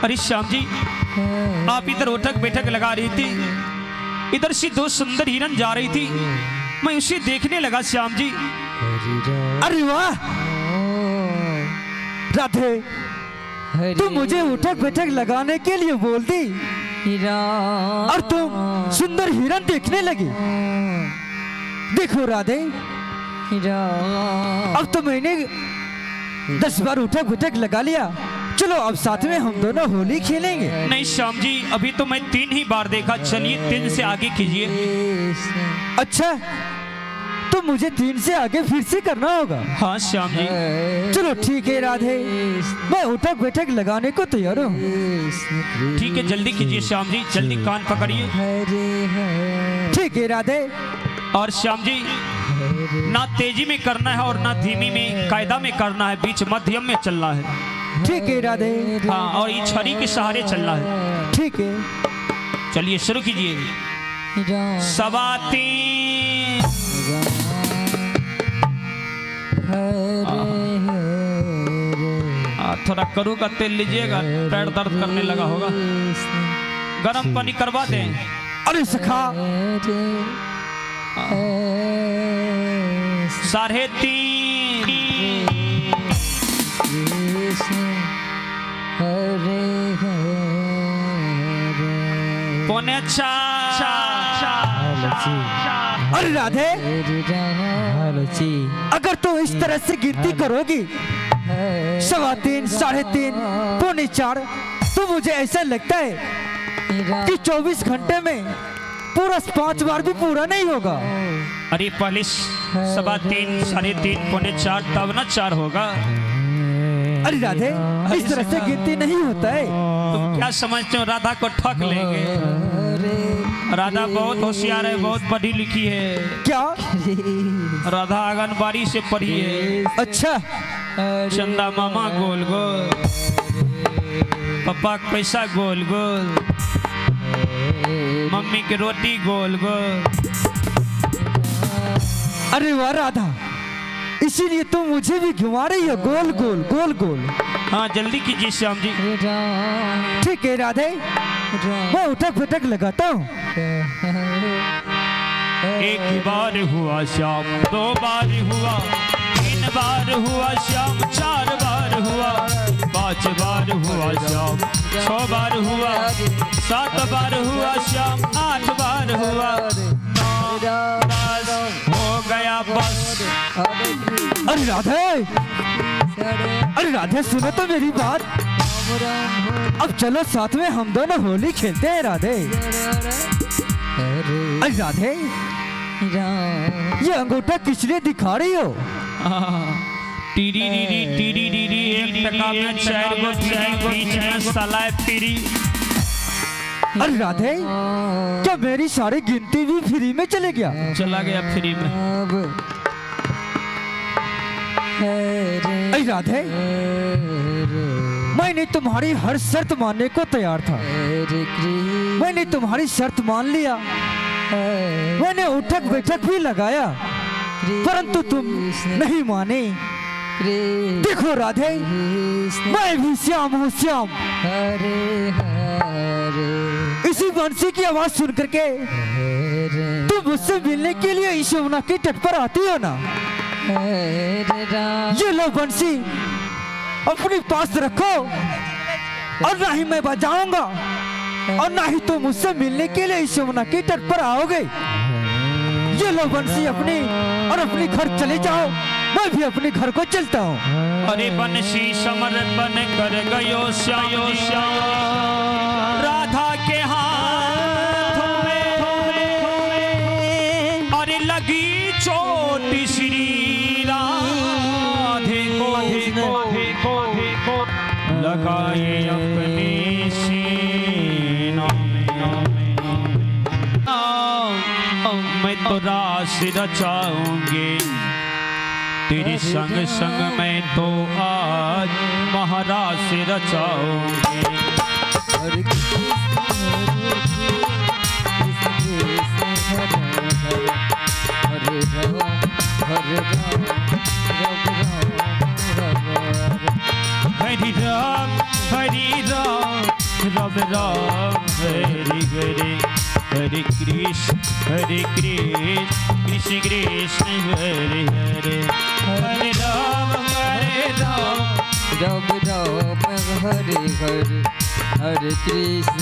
A: अरे श्याम जी, आप इधर उठक बैठक लगा रही थी, इधर से 2 सुंदर हिरन जा रही थी, मैं उसे देखने लगा श्याम जी।
C: अरे वाह राधे, तुम मुझे उठक बैठक लगाने के लिए बोल दी और तुम सुंदर हिरन देखने लगी। देखो राधे, अब तो मैंने 10 बार उठक बैठक लगा लिया। चलो अब साथ में हम दोनों होली खेलेंगे।
A: नहीं श्याम जी, अभी तो मैं 3 ही बार देखा, चलिए 3 से आगे कीजिए।
C: अच्छा, तो मुझे 3 से आगे फिर से करना होगा।
A: हाँ श्याम जी।
C: चलो ठीक है राधे, मैं उठक बैठक लगाने को तैयार हूँ।
A: ठीक है, जल्दी कीजिए श्याम जी, जल्दी कान पकड़िए।
C: ठीक है राधे।
A: और श्याम जी, ना तेजी में करना है और ना धीमी में, कायदा में करना है, बीच मध्यम में चलना है।
C: ठीक है राधे।
A: हाँ, और ये छड़ी के सहारे चलना है।
C: ठीक है,
A: चलिए शुरू कीजिए। 3:15। थोड़ा करू का तेल लीजिएगा, पैर दर्द करने लगा होगा, गर्म पानी करवा दें।
C: अरे सखा,
A: 3:30। 4:45।
C: अरे राधे, अगर तुम इस तरह से गिनती करोगी 3:15, 3:30, 3:45, तो मुझे ऐसा लगता है कि 24 घंटे में पूरा 5 बार भी पूरा नहीं होगा।
A: अरे पहले 3:15, 3:30, 4:45, तब ना 4 होगा।
C: अरे राधे, इस तरह से गिनती नहीं होता है।
A: तुम क्या समझते हो, राधा को ठग लेंगे? राधा बहुत होशियार है, बहुत पढ़ी लिखी है।
C: क्या?
A: राधा आंगनबाड़ी से पढ़ी है।
C: अच्छा।
A: चंदा मामा गोल गोल, पापा का पैसा गोल गोल, मम्मी की रोटी गोल गोल।
C: अरे वाह राधा, इसीलिए तुम मुझे भी घुमा रही हो गोल गोल गोल गोल।
A: हाँ जल्दी कीजिए श्याम जी।
C: ठीक है राधे, मैं उठक बैठक लगाता हूँ।
A: 1 बार हुआ श्याम, 2 बार हुआ, 3 बार हुआ श्याम, 4 बार हुआ, 5 बार हुआ श्याम, 6 बार हुआ, 7 बार हुआ श्याम, 8 बार हुआ, 9 10 हो गया बस।
C: अरे राधे, अरे राधे सुनो तो मेरी बात। अब चलो साथ में हम दोनों होली खेलते हैं राधे। अरे राधे, ये अंगूठा किस लिए दिखा रही हो?
A: टीरी रीरी टीरी रीरी, 1 टका में 4 गो बीच में सलाह पीरी।
C: अरे राधे, क्या मेरी सारी गिनती भी फ्री में चले गया?
A: चला गया फ्री में।
C: अरे राधे, मैंने तुम्हारी हर शर्त मानने को तैयार था। मैंने तुम्हारी शर्त मान लिया, मैंने उठक बैठक भी लगाया, परंतु तुम नहीं माने। देखो राधे, मैं भी श्याम हूँ श्याम। इसी बंसी की आवाज सुन करके तुम मुझसे मिलने के लिए इस यमुना के तट पर आती हो ना। ये लो बंसी, अपने पास रखो, और ना ही मैं बजाऊंगा और ना ही तुम मुझसे मिलने के लिए इस यमुना के तट पर आओगे। ये लो बंसी अपनी, और अपने घर चले जाओ, मैं भी अपने घर को चलता हूँ।
A: अरे बंसी समर्पण कर गयो श्याम श्याम, राधा के हाथ में, अरे लगी चोट श्री राधे को लगाए अपने सीनों में। मैं तो रास रचाऊंगी तेरे संग संग, मैं तो आज महारास रचाऊंगी।
C: हरे कृष्ण हरे राम हरे राम
A: हरि राम राम राम हरि हरि हरे कृष्ण कृष्ण कृष्ण हरे हरे हरे राम
C: राम राम हरे हरे हरे कृष्ण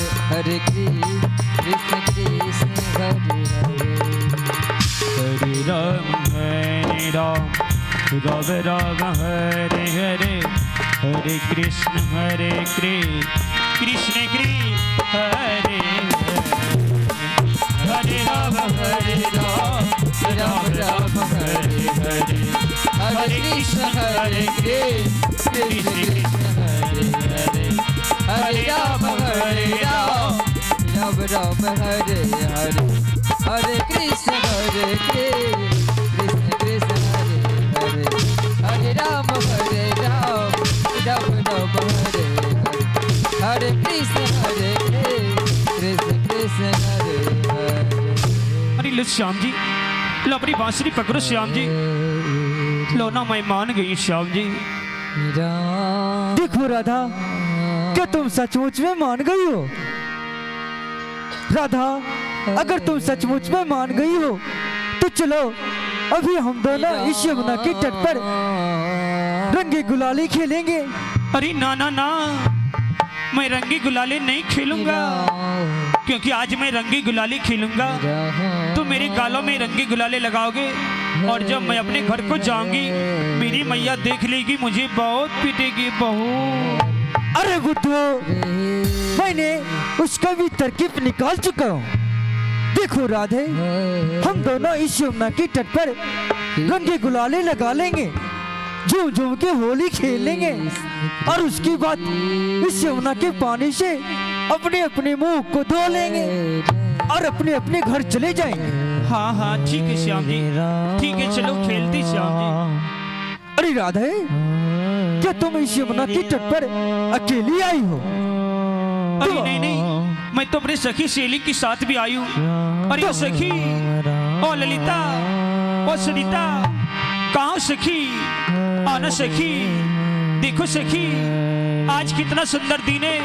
C: कृष्ण कृष्ण हरे हरे
A: हरे राम राम राम हरे हरे हरे कृष्ण कृष्ण हरे हरे राम राम राम हरे हरे
C: हरे कृष्ण कृष्ण कृष्ण हरे हरे हरे राम राम राम हरे हरे हरे कृष्ण कृष्ण कृष्ण हरे हरे हरे राम राम राम हरे हरे हरे कृष्ण कृष्ण कृष्ण हरे हरे
A: अरे लो श्याम जी, लो अपनी बांसुरी पकड़ो श्याम जी, लो ना मैं मान गई श्याम जी।
C: देखो राधा, क्या तुम सचमुच में मान गई हो? राधा, अगर तुम सचमुच में मान गई हो तो चलो अभी हम दोनों इस यमुना के तट पर रंगे गुलाली खेलेंगे।
A: अरे ना ना ना, मैं रंगी गुलाले नहीं खेलूंगा, क्योंकि आज मैं रंगी गुलाली खेलूंगा तो मेरे गालों में रंगी गुलाले लगाओगे और जब मैं अपने घर को जाऊंगी मेरी मैया देख लेगी, मुझे बहुत पीटेगी बहुत।
C: अरे बुद्धू, मैंने उसका भी तरकीब निकाल चुका हूँ। देखो राधे, हम दोनों इस यमुना के तट पर रंगे गुलाले लगा लेंगे, झूम झूम के होली खेल लेंगे और उसके बाद इस यमुना के पानी से अपने अपने मुंह को धो लेंगे और अपने अपने घर चले जाएंगे।
A: हाँ हाँ ठीक है श्याम जी, ठीक है, चलो खेलते श्याम जी।
C: अरे राधे, क्या तुम इस यमुना के तट पर अकेली आई हो?
A: अरे नहीं नहीं, मैं तो अपने सखी सहेली के साथ भी आई हूँ। अरे ओ सखी, ओ ललिता, ओ सरिता, कहाँ सखी? आना सखी, देखो सखी, आज कितना सुंदर दिन है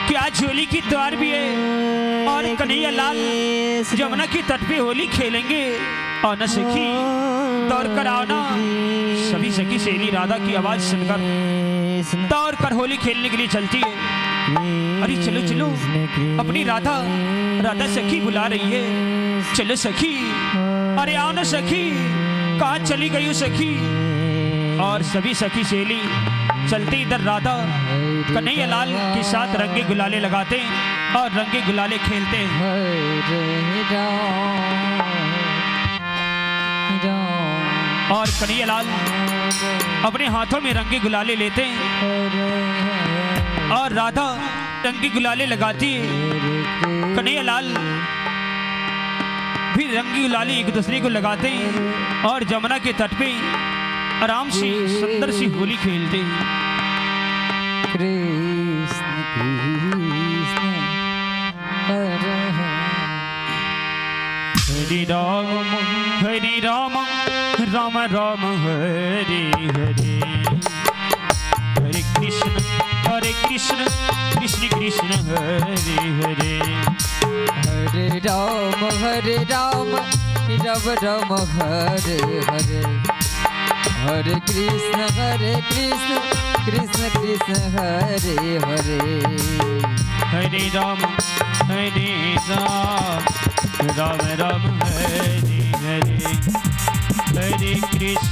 A: कि आज होली की त्योहार भी है और कन्हैया लाल यमुना की तट पे होली खेलेंगे। आना सखी, दौड़ कर आओ ना। सभी सखी सहेली राधा की आवाज सुनकर दौड़ कर होली खेलने के लिए चलती है। अरे चलो चलो, अपनी राधा सखी बुला रही है, चलो सखी। अरे आओ ना सखी, कहाँ चली गई हो सखी? और सभी सखी सहेली चलते इधर राधा कन्हैया लाल के साथ रंगे गुलाले लगाते और रंगे गुलाले खेलते। और कन्हैया लाल अपने हाथों में रंगे गुलाले लेते और राधा रंगे गुलाले लगाती है। कन्हैया लाल भी रंगी गुलाले एक दूसरे को लगाते और जमुना के तट पे आराम से सुंदर सी होली खेलते।
C: कृष्ण कृष्ण हरे
A: हरे राम राम राम हरे हरे हरे कृष्ण कृष्ण कृष्ण हरे हरे
C: हरे राम राम राम हरे हरे हरे कृष्ण कृष्ण कृष्ण हरे हरे
A: हरे राम राम राम हरे हरे हरे कृष्ण